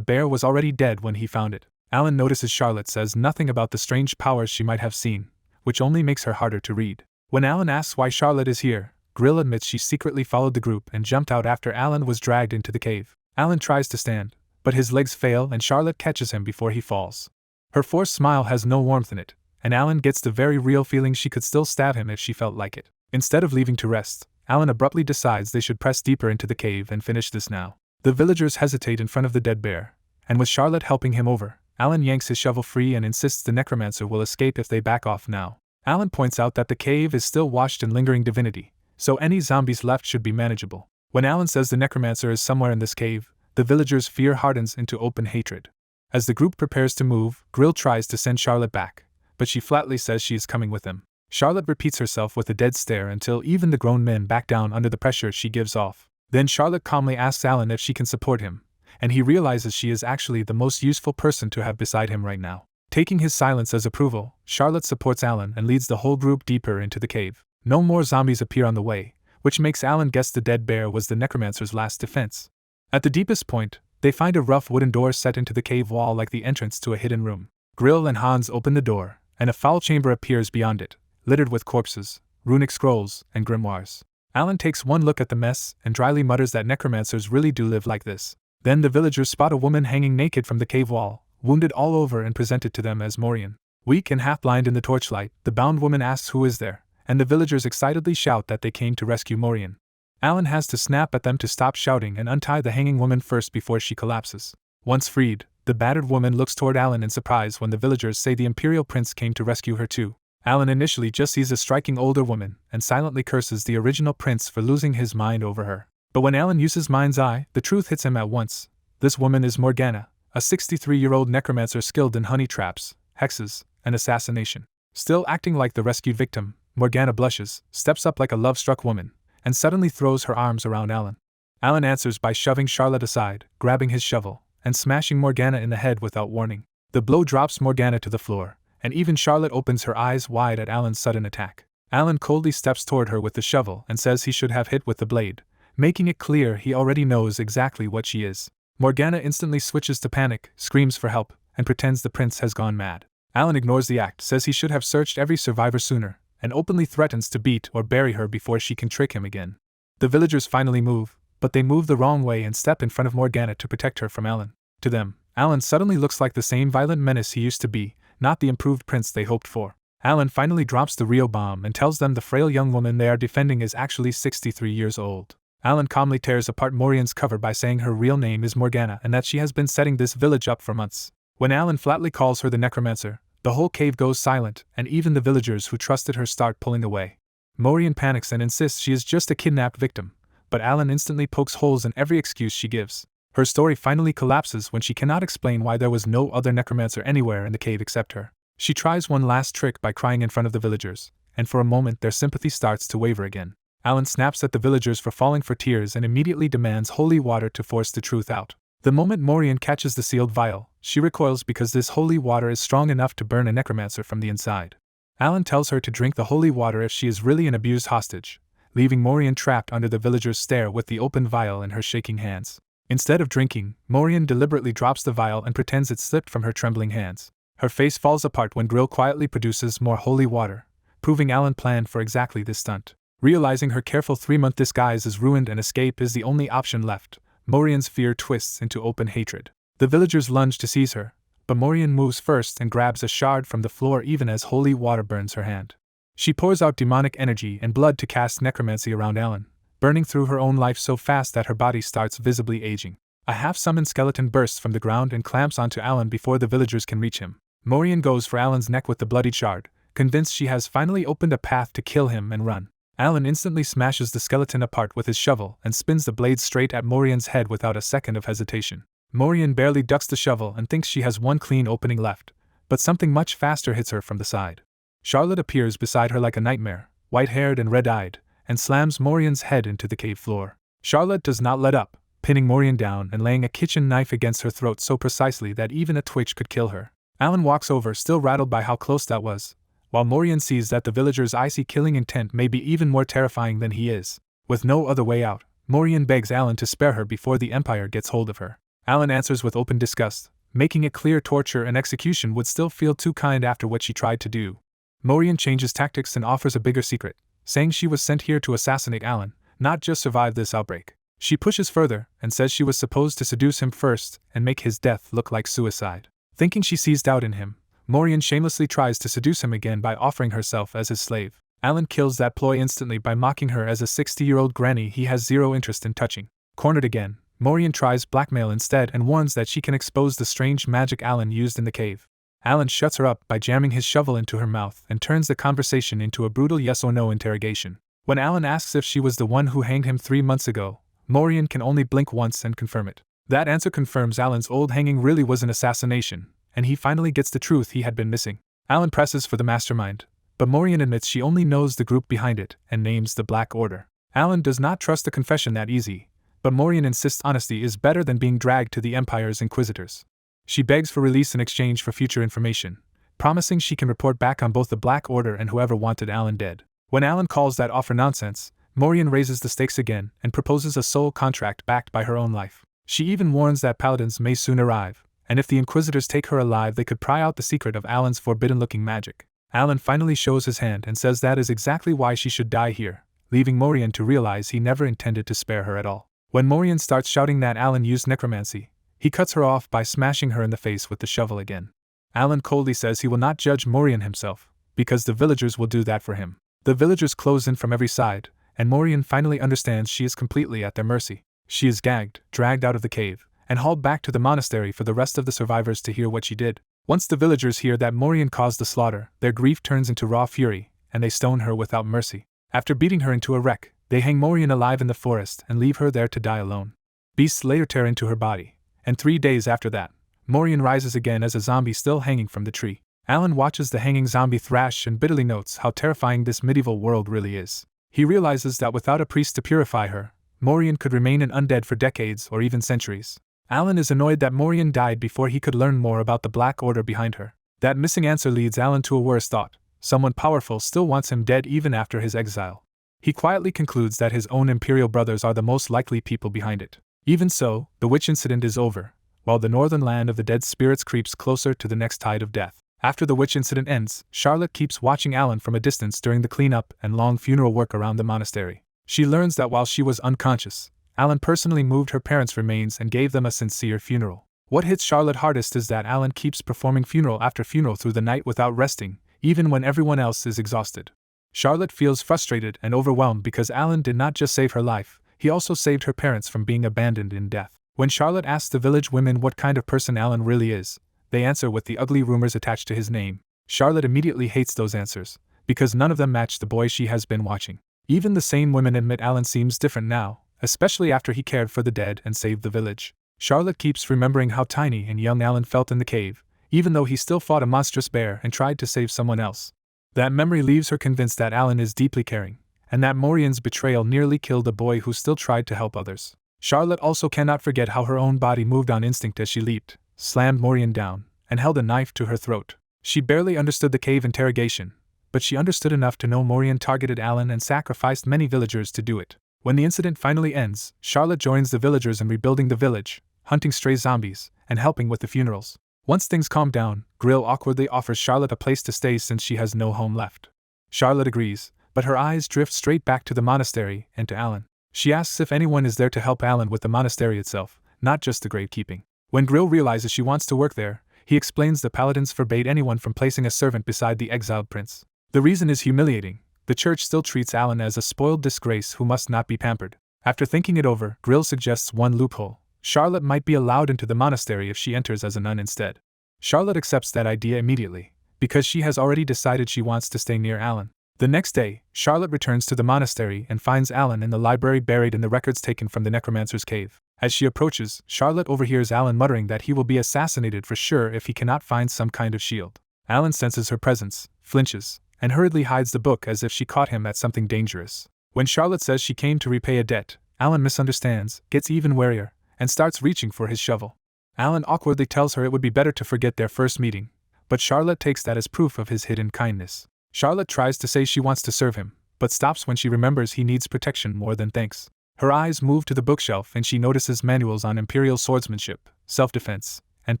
bear was already dead when he found it. Alan notices Charlotte says nothing about the strange powers she might have seen, which only makes her harder to read. When Alan asks why Charlotte is here, Grill admits she secretly followed the group and jumped out after Alan was dragged into the cave. Alan tries to stand, but his legs fail and Charlotte catches him before he falls. Her forced smile has no warmth in it, and Alan gets the very real feeling she could still stab him if she felt like it. Instead of leaving to rest, Alan abruptly decides they should press deeper into the cave and finish this now. The villagers hesitate in front of the dead bear, and with Charlotte helping him over, Alan yanks his shovel free and insists the necromancer will escape if they back off now. Alan points out that the cave is still washed in lingering divinity, so any zombies left should be manageable. When Alan says the necromancer is somewhere in this cave, the villagers' fear hardens into open hatred. As the group prepares to move, Grill tries to send Charlotte back, but she flatly says she is coming with him. Charlotte repeats herself with a dead stare until even the grown men back down under the pressure she gives off. Then Charlotte calmly asks Alan if she can support him, and he realizes she is actually the most useful person to have beside him right now. Taking his silence as approval, Charlotte supports Alan and leads the whole group deeper into the cave. No more zombies appear on the way, which makes Alan guess the dead bear was the necromancer's last defense. At the deepest point, they find a rough wooden door set into the cave wall like the entrance to a hidden room. Grill and Hans open the door, and a foul chamber appears beyond it, littered with corpses, runic scrolls, and grimoires. Alan takes one look at the mess and dryly mutters that necromancers really do live like this. Then the villagers spot a woman hanging naked from the cave wall, wounded all over and presented to them as Morian. Weak and half-blind in the torchlight, the bound woman asks who is there, and the villagers excitedly shout that they came to rescue Morian. Alan has to snap at them to stop shouting and untie the hanging woman first before she collapses. Once freed, the battered woman looks toward Alan in surprise when the villagers say the Imperial Prince came to rescue her too. Alan initially just sees a striking older woman and silently curses the original prince for losing his mind over her. But when Alan uses mind's eye, the truth hits him at once. This woman is Morgana, a 63-year-old necromancer skilled in honey traps, hexes, and assassination. Still acting like the rescued victim, Morgana blushes, steps up like a love-struck woman, and suddenly throws her arms around Alan. Alan answers by shoving Charlotte aside, grabbing his shovel, and smashing Morgana in the head without warning. The blow drops Morgana to the floor, and even Charlotte opens her eyes wide at Alan's sudden attack. Alan coldly steps toward her with the shovel and says he should have hit with the blade, making it clear he already knows exactly what she is. Morgana instantly switches to panic, screams for help, and pretends the prince has gone mad. Alan ignores the act, says he should have searched every survivor sooner, and openly threatens to beat or bury her before she can trick him again. The villagers finally move, but they move the wrong way and step in front of Morgana to protect her from Alan. To them, Alan suddenly looks like the same violent menace he used to be, not the improved prince they hoped for. Alan finally drops the real bomb and tells them the frail young woman they are defending is actually 63 years old. Alan calmly tears apart Morian's cover by saying her real name is Morgana and that she has been setting this village up for months. When Alan flatly calls her the necromancer, the whole cave goes silent, and even the villagers who trusted her start pulling away. Morian panics and insists she is just a kidnapped victim, but Alan instantly pokes holes in every excuse she gives. Her story finally collapses when she cannot explain why there was no other necromancer anywhere in the cave except her. She tries one last trick by crying in front of the villagers, and for a moment their sympathy starts to waver again. Alan snaps at the villagers for falling for tears and immediately demands holy water to force the truth out. The moment Morian catches the sealed vial, she recoils because this holy water is strong enough to burn a necromancer from the inside. Alan tells her to drink the holy water if she is really an abused hostage, leaving Morian trapped under the villagers' stare with the open vial in her shaking hands. Instead of drinking, Morian deliberately drops the vial and pretends it slipped from her trembling hands. Her face falls apart when Grill quietly produces more holy water, proving Alan planned for exactly this stunt. Realizing her careful 3-month disguise is ruined and escape is the only option left, Morian's fear twists into open hatred. The villagers lunge to seize her, but Morian moves first and grabs a shard from the floor even as holy water burns her hand. She pours out demonic energy and blood to cast necromancy around Alan, burning through her own life so fast that her body starts visibly aging. A half-summoned skeleton bursts from the ground and clamps onto Alan before the villagers can reach him. Morian goes for Alan's neck with the bloodied shard, convinced she has finally opened a path to kill him and run. Alan instantly smashes the skeleton apart with his shovel and spins the blade straight at Morian's head without a second of hesitation. Morian barely ducks the shovel and thinks she has one clean opening left, but something much faster hits her from the side. Charlotte appears beside her like a nightmare, white-haired and red-eyed, and slams Morian's head into the cave floor. Charlotte does not let up, pinning Morian down and laying a kitchen knife against her throat so precisely that even a twitch could kill her. Alan walks over, still rattled by how close that was, while Morian sees that the villager's icy killing intent may be even more terrifying than he is. With no other way out, Morian begs Alan to spare her before the Empire gets hold of her. Alan answers with open disgust, making it clear torture and execution would still feel too kind after what she tried to do. Morian changes tactics and offers a bigger secret, saying she was sent here to assassinate Alan, not just survive this outbreak. She pushes further and says she was supposed to seduce him first and make his death look like suicide. Thinking she sees doubt in him, Morian shamelessly tries to seduce him again by offering herself as his slave. Alan kills that ploy instantly by mocking her as a 60-year-old granny he has zero interest in touching. Cornered again, Morian tries blackmail instead and warns that she can expose the strange magic Alan used in the cave. Alan shuts her up by jamming his shovel into her mouth and turns the conversation into a brutal yes or no interrogation. When Alan asks if she was the one who hanged him 3 months ago, Morian can only blink once and confirm it. That answer confirms Alan's old hanging really was an assassination, and he finally gets the truth he had been missing. Alan presses for the mastermind, but Morian admits she only knows the group behind it and names the Black Order. Alan does not trust the confession that easy, but Morian insists honesty is better than being dragged to the Empire's inquisitors. She begs for release in exchange for future information, promising she can report back on both the Black Order and whoever wanted Alan dead. When Alan calls that offer nonsense, Morian raises the stakes again and proposes a soul contract backed by her own life. She even warns that paladins may soon arrive, and if the Inquisitors take her alive they could pry out the secret of Alan's forbidden-looking magic. Alan finally shows his hand and says that is exactly why she should die here, leaving Morian to realize he never intended to spare her at all. When Morian starts shouting that Alan used necromancy, he cuts her off by smashing her in the face with the shovel again. Alan coldly says he will not judge Morian himself, because the villagers will do that for him. The villagers close in from every side, and Morian finally understands she is completely at their mercy. She is gagged, dragged out of the cave, and hauled back to the monastery for the rest of the survivors to hear what she did. Once the villagers hear that Morian caused the slaughter, their grief turns into raw fury, and they stone her without mercy. After beating her into a wreck, they hang Morian alive in the forest and leave her there to die alone. Beasts later tear into her body, and 3 days after that, Morian rises again as a zombie still hanging from the tree. Alan watches the hanging zombie thrash and bitterly notes how terrifying this medieval world really is. He realizes that without a priest to purify her, Morian could remain an undead for decades or even centuries. Alan is annoyed that Morian died before he could learn more about the Black Order behind her. That missing answer leads Alan to a worse thought. Someone powerful still wants him dead even after his exile. He quietly concludes that his own Imperial brothers are the most likely people behind it. Even so, the witch incident is over, while the northern land of the dead spirits creeps closer to the next tide of death. After the witch incident ends, Charlotte keeps watching Alan from a distance during the cleanup and long funeral work around the monastery. She learns that while she was unconscious, Alan personally moved her parents' remains and gave them a sincere funeral. What hits Charlotte hardest is that Alan keeps performing funeral after funeral through the night without resting, even when everyone else is exhausted. Charlotte feels frustrated and overwhelmed because Alan did not just save her life, he also saved her parents from being abandoned in death. When Charlotte asks the village women what kind of person Alan really is, they answer with the ugly rumors attached to his name. Charlotte immediately hates those answers, because none of them match the boy she has been watching. Even the same women admit Alan seems different now, especially after he cared for the dead and saved the village. Charlotte keeps remembering how tiny and young Alan felt in the cave, even though he still fought a monstrous bear and tried to save someone else. That memory leaves her convinced that Alan is deeply caring, and that Morian's betrayal nearly killed a boy who still tried to help others. Charlotte also cannot forget how her own body moved on instinct as she leaped, slammed Morian down, and held a knife to her throat. She barely understood the cave interrogation, but she understood enough to know Morian targeted Alan and sacrificed many villagers to do it. When the incident finally ends, Charlotte joins the villagers in rebuilding the village, hunting stray zombies, and helping with the funerals. Once things calm down, Grill awkwardly offers Charlotte a place to stay since she has no home left. Charlotte agrees, but her eyes drift straight back to the monastery and to Alan. She asks if anyone is there to help Alan with the monastery itself, not just the gravekeeping. When Grill realizes she wants to work there, he explains the paladins forbade anyone from placing a servant beside the exiled prince. The reason is humiliating. The church still treats Alan as a spoiled disgrace who must not be pampered. After thinking it over, Grill suggests one loophole. Charlotte might be allowed into the monastery if she enters as a nun instead. Charlotte accepts that idea immediately, because she has already decided she wants to stay near Alan. The next day, Charlotte returns to the monastery and finds Alan in the library buried in the records taken from the necromancer's cave. As she approaches, Charlotte overhears Alan muttering that he will be assassinated for sure if he cannot find some kind of shield. Alan senses her presence, flinches, and hurriedly hides the book as if she caught him at something dangerous. When Charlotte says she came to repay a debt, Alan misunderstands, gets even warier, and starts reaching for his shovel. Alan awkwardly tells her it would be better to forget their first meeting, but Charlotte takes that as proof of his hidden kindness. Charlotte tries to say she wants to serve him, but stops when she remembers he needs protection more than thanks. Her eyes move to the bookshelf and she notices manuals on imperial swordsmanship, self-defense, and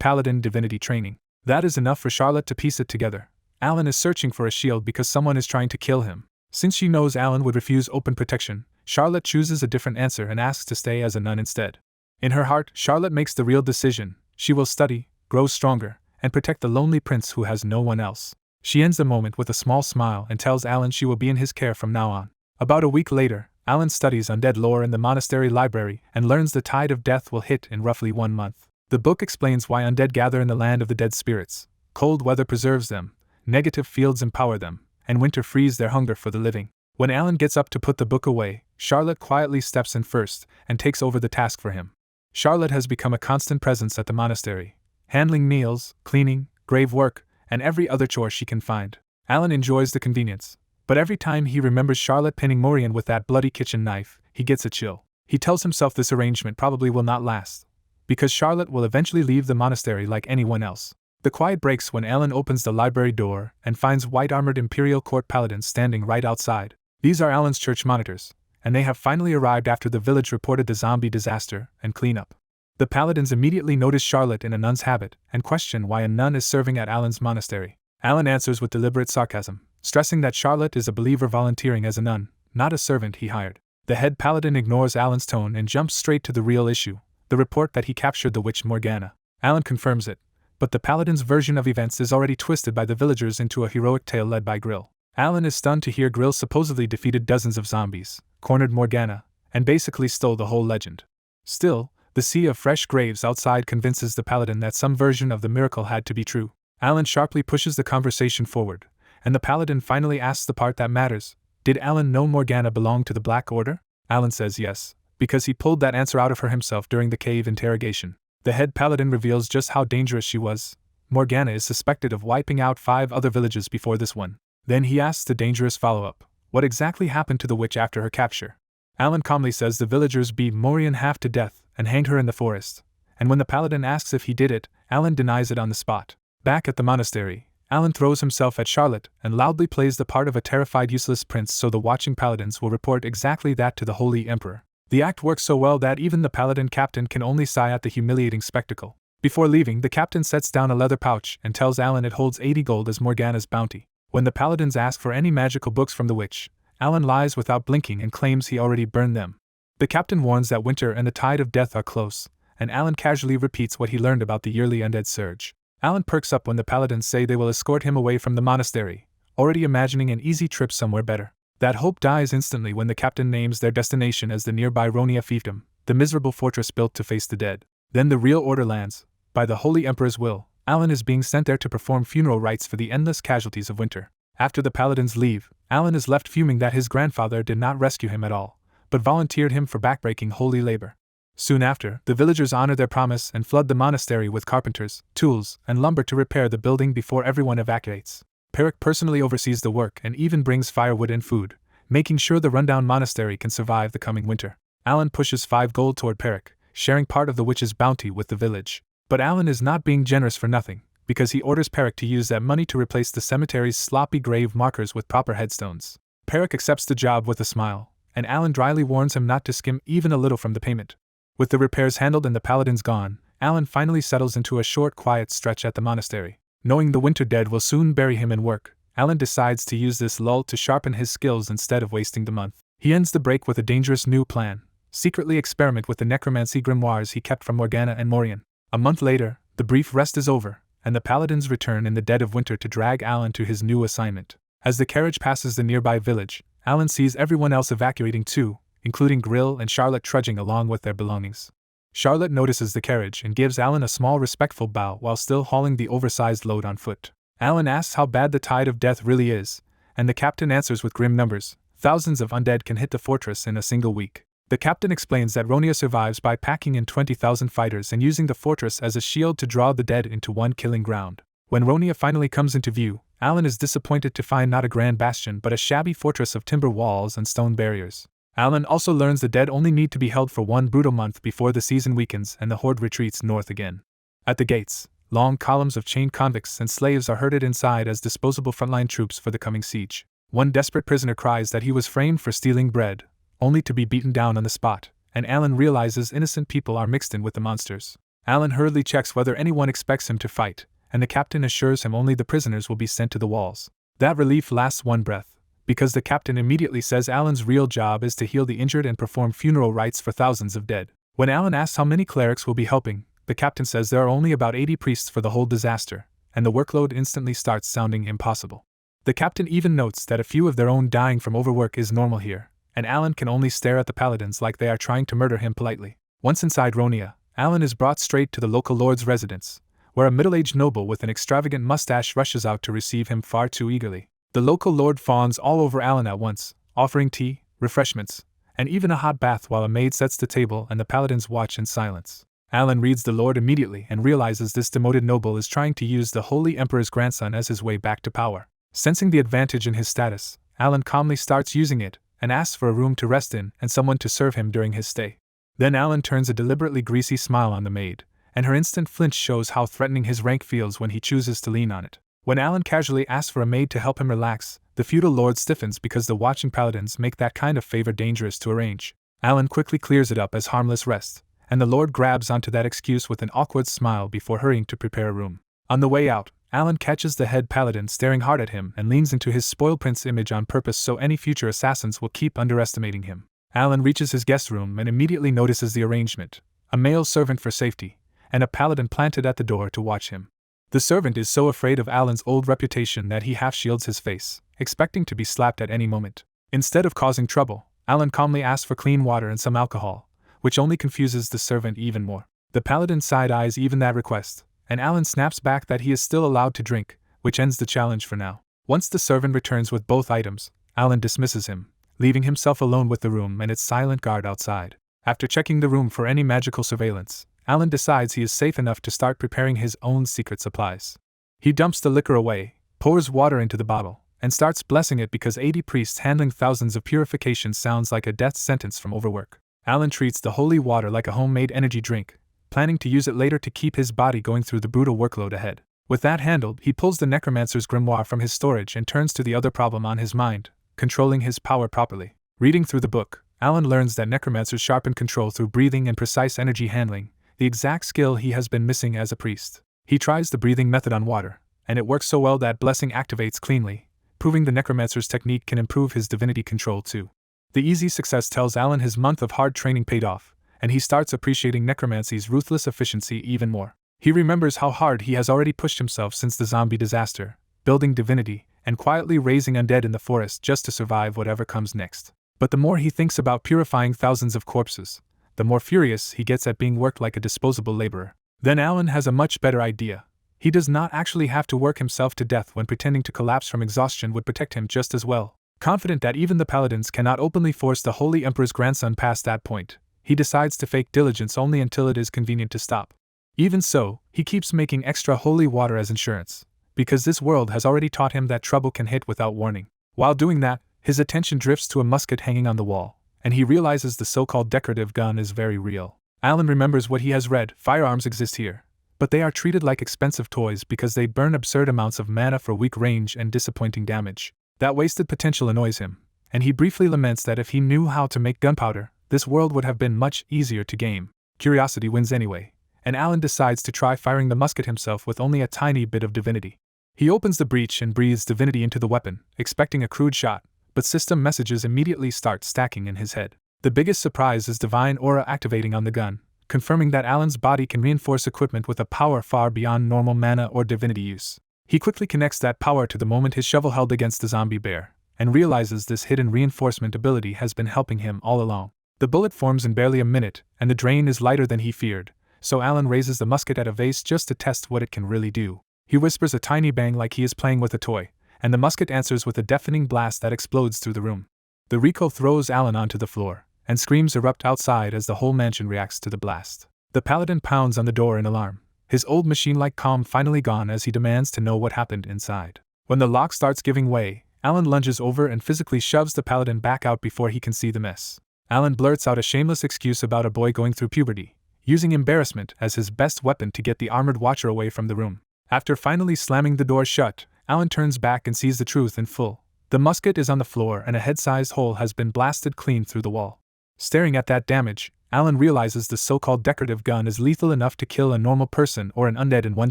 paladin divinity training. That is enough for Charlotte to piece it together. Alan is searching for a shield because someone is trying to kill him. Since she knows Alan would refuse open protection, Charlotte chooses a different answer and asks to stay as a nun instead. In her heart, Charlotte makes the real decision. She will study, grow stronger, and protect the lonely prince who has no one else. She ends the moment with a small smile and tells Alan she will be in his care from now on. About a week later, Alan studies undead lore in the monastery library and learns the tide of death will hit in roughly 1 month. The book explains why undead gather in the land of the dead spirits. Cold weather preserves them, negative fields empower them, and winter frees their hunger for the living. When Alan gets up to put the book away, Charlotte quietly steps in first and takes over the task for him. Charlotte has become a constant presence at the monastery, handling meals, cleaning, grave work, and every other chore she can find. Alan enjoys the convenience, but every time he remembers Charlotte pinning Morian with that bloody kitchen knife, he gets a chill. He tells himself this arrangement probably will not last, because Charlotte will eventually leave the monastery like anyone else. The quiet breaks when Alan opens the library door and finds white-armored Imperial Court paladins standing right outside. These are Alan's church monitors, and they have finally arrived after the village reported the zombie disaster and cleanup. The paladins immediately notice Charlotte in a nun's habit and question why a nun is serving at Alan's monastery. Alan answers with deliberate sarcasm, stressing that Charlotte is a believer volunteering as a nun, not a servant he hired. The head paladin ignores Alan's tone and jumps straight to the real issue, the report that he captured the witch Morgana. Alan confirms it, but the paladin's version of events is already twisted by the villagers into a heroic tale led by Grill. Alan is stunned to hear Grill supposedly defeated dozens of zombies, cornered Morgana, and basically stole the whole legend. Still, the sea of fresh graves outside convinces the paladin that some version of the miracle had to be true. Alan sharply pushes the conversation forward, and the paladin finally asks the part that matters. Did Alan know Morgana belonged to the Black Order? Alan says yes, because he pulled that answer out of her himself during the cave interrogation. The head paladin reveals just how dangerous she was. Morgana is suspected of wiping out 5 other villages before this one. Then he asks the dangerous follow-up. What exactly happened to the witch after her capture? Alan calmly says the villagers beat Morian half to death and hanged her in the forest. And when the paladin asks if he did it, Alan denies it on the spot. Back at the monastery, Alan throws himself at Charlotte and loudly plays the part of a terrified useless prince so the watching paladins will report exactly that to the Holy Emperor. The act works so well that even the paladin captain can only sigh at the humiliating spectacle. Before leaving, the captain sets down a leather pouch and tells Alan it holds 80 gold as Morgana's bounty. When the paladins ask for any magical books from the witch, Alan lies without blinking and claims he already burned them. The captain warns that winter and the tide of death are close, and Alan casually repeats what he learned about the yearly undead surge. Alan perks up when the paladins say they will escort him away from the monastery, already imagining an easy trip somewhere better. That hope dies instantly when the captain names their destination as the nearby Ronia fiefdom, the miserable fortress built to face the dead. Then the real order lands. By the Holy Emperor's will, Alan is being sent there to perform funeral rites for the endless casualties of winter. After the paladins leave, Alan is left fuming that his grandfather did not rescue him at all, but volunteered him for backbreaking holy labor. Soon after, the villagers honor their promise and flood the monastery with carpenters, tools, and lumber to repair the building before everyone evacuates. Perrick personally oversees the work and even brings firewood and food, making sure the rundown monastery can survive the coming winter. Alan pushes 5 gold toward Perrick, sharing part of the witch's bounty with the village. But Alan is not being generous for nothing, because he orders Perrick to use that money to replace the cemetery's sloppy grave markers with proper headstones. Perrick accepts the job with a smile, and Alan dryly warns him not to skim even a little from the payment. With the repairs handled and the paladins gone, Alan finally settles into a short, quiet stretch at the monastery. Knowing the winter dead will soon bury him in work, Alan decides to use this lull to sharpen his skills instead of wasting the month. He ends the break with a dangerous new plan: secretly experiment with the necromancy grimoires he kept from Morgana and Morian. A month later, the brief rest is over, and the paladins return in the dead of winter to drag Alan to his new assignment. As the carriage passes the nearby village, Alan sees everyone else evacuating too, including Grill and Charlotte trudging along with their belongings. Charlotte notices the carriage and gives Alan a small respectful bow while still hauling the oversized load on foot. Alan asks how bad the tide of death really is, and the captain answers with grim numbers. Thousands of undead can hit the fortress in a single week. The captain explains that Ronia survives by packing in 20,000 fighters and using the fortress as a shield to draw the dead into one killing ground. When Ronia finally comes into view, Alan is disappointed to find not a grand bastion but a shabby fortress of timber walls and stone barriers. Alan also learns the dead only need to be held for one brutal month before the season weakens and the horde retreats north again. At the gates, Long columns of chained convicts and slaves are herded inside as disposable frontline troops for the coming siege. One desperate prisoner cries that he was framed for stealing bread, only to be beaten down on the spot, and Alan realizes innocent people are mixed in with the monsters. Alan hurriedly checks whether anyone expects him to fight, and the captain assures him only the prisoners will be sent to the walls. That relief lasts one breath, because the captain immediately says Alan's real job is to heal the injured and perform funeral rites for thousands of dead. When Alan asks how many clerics will be helping, the captain says there are only about 80 priests for the whole disaster, and the workload instantly starts sounding impossible. The captain even notes that a few of their own dying from overwork is normal here, and Alan can only stare at the paladins like they are trying to murder him politely. Once inside Ronia, Alan is brought straight to the local lord's residence, where a middle-aged noble with an extravagant mustache rushes out to receive him far too eagerly. The local lord fawns all over Alan at once, offering tea, refreshments, and even a hot bath while a maid sets the table and the paladins watch in silence. Alan reads the lord immediately and realizes this demoted noble is trying to use the Holy Emperor's grandson as his way back to power. Sensing the advantage in his status, Alan calmly starts using it and asks for a room to rest in and someone to serve him during his stay. Then Alan turns a deliberately greasy smile on the maid, and her instant flinch shows how threatening his rank feels when he chooses to lean on it. When Alan casually asks for a maid to help him relax, the feudal lord stiffens because the watching paladins make that kind of favor dangerous to arrange. Alan quickly clears it up as harmless rest, and the lord grabs onto that excuse with an awkward smile before hurrying to prepare a room. On the way out, Alan catches the head paladin staring hard at him and leans into his spoiled prince image on purpose so any future assassins will keep underestimating him. Alan reaches his guest room and immediately notices the arrangement: a male servant for safety, and a paladin planted at the door to watch him. The servant is so afraid of Alan's old reputation that he half shields his face, expecting to be slapped at any moment. Instead of causing trouble, Alan calmly asks for clean water and some alcohol, which only confuses the servant even more. The paladin side-eyes even that request, and Alan snaps back that he is still allowed to drink, which ends the challenge for now. Once the servant returns with both items, Alan dismisses him, leaving himself alone with the room and its silent guard outside. After checking the room for any magical surveillance, Alan decides he is safe enough to start preparing his own secret supplies. He dumps the liquor away, pours water into the bottle, and starts blessing it because 80 priests handling thousands of purifications sounds like a death sentence from overwork. Alan treats the holy water like a homemade energy drink, planning to use it later to keep his body going through the brutal workload ahead. With that handled, he pulls the necromancer's grimoire from his storage and turns to the other problem on his mind: controlling his power properly. Reading through the book, Alan learns that necromancers sharpen control through breathing and precise energy handling, the exact skill he has been missing as a priest. He tries the breathing method on water, and it works so well that blessing activates cleanly, proving the necromancer's technique can improve his divinity control too. The easy success tells Alan his month of hard training paid off, and he starts appreciating necromancy's ruthless efficiency even more. He remembers how hard he has already pushed himself since the zombie disaster, building divinity, and quietly raising undead in the forest just to survive whatever comes next. But the more he thinks about purifying thousands of corpses, the more furious he gets at being worked like a disposable laborer. Then Alan has a much better idea. He does not actually have to work himself to death when pretending to collapse from exhaustion would protect him just as well. Confident that even the paladins cannot openly force the Holy Emperor's grandson past that point, he decides to fake diligence only until it is convenient to stop. Even so, he keeps making extra holy water as insurance, because this world has already taught him that trouble can hit without warning. While doing that, his attention drifts to a musket hanging on the wall, and he realizes the so-called decorative gun is very real. Alan remembers what he has read: firearms exist here, but they are treated like expensive toys because they burn absurd amounts of mana for weak range and disappointing damage. That wasted potential annoys him, and he briefly laments that if he knew how to make gunpowder, this world would have been much easier to game. Curiosity wins anyway, and Alan decides to try firing the musket himself with only a tiny bit of divinity. He opens the breech and breathes divinity into the weapon, expecting a crude shot, but system messages immediately start stacking in his head. The biggest surprise is divine aura activating on the gun, confirming that Alan's body can reinforce equipment with a power far beyond normal mana or divinity use. He quickly connects that power to the moment his shovel held against the zombie bear, and realizes this hidden reinforcement ability has been helping him all along. The bullet forms in barely a minute, and the drain is lighter than he feared, so Alan raises the musket at a vase just to test what it can really do. He whispers a tiny bang like he is playing with a toy, and the musket answers with a deafening blast that explodes through the room. The recoil throws Alan onto the floor, and screams erupt outside as the whole mansion reacts to the blast. The paladin pounds on the door in alarm, his old machine-like calm finally gone as he demands to know what happened inside. When the lock starts giving way, Alan lunges over and physically shoves the paladin back out before he can see the mess. Alan blurts out a shameless excuse about a boy going through puberty, using embarrassment as his best weapon to get the armored watcher away from the room. After finally slamming the door shut, Alan turns back and sees the truth in full. The musket is on the floor and a head-sized hole has been blasted clean through the wall. Staring at that damage, Alan realizes the so-called decorative gun is lethal enough to kill a normal person or an undead in one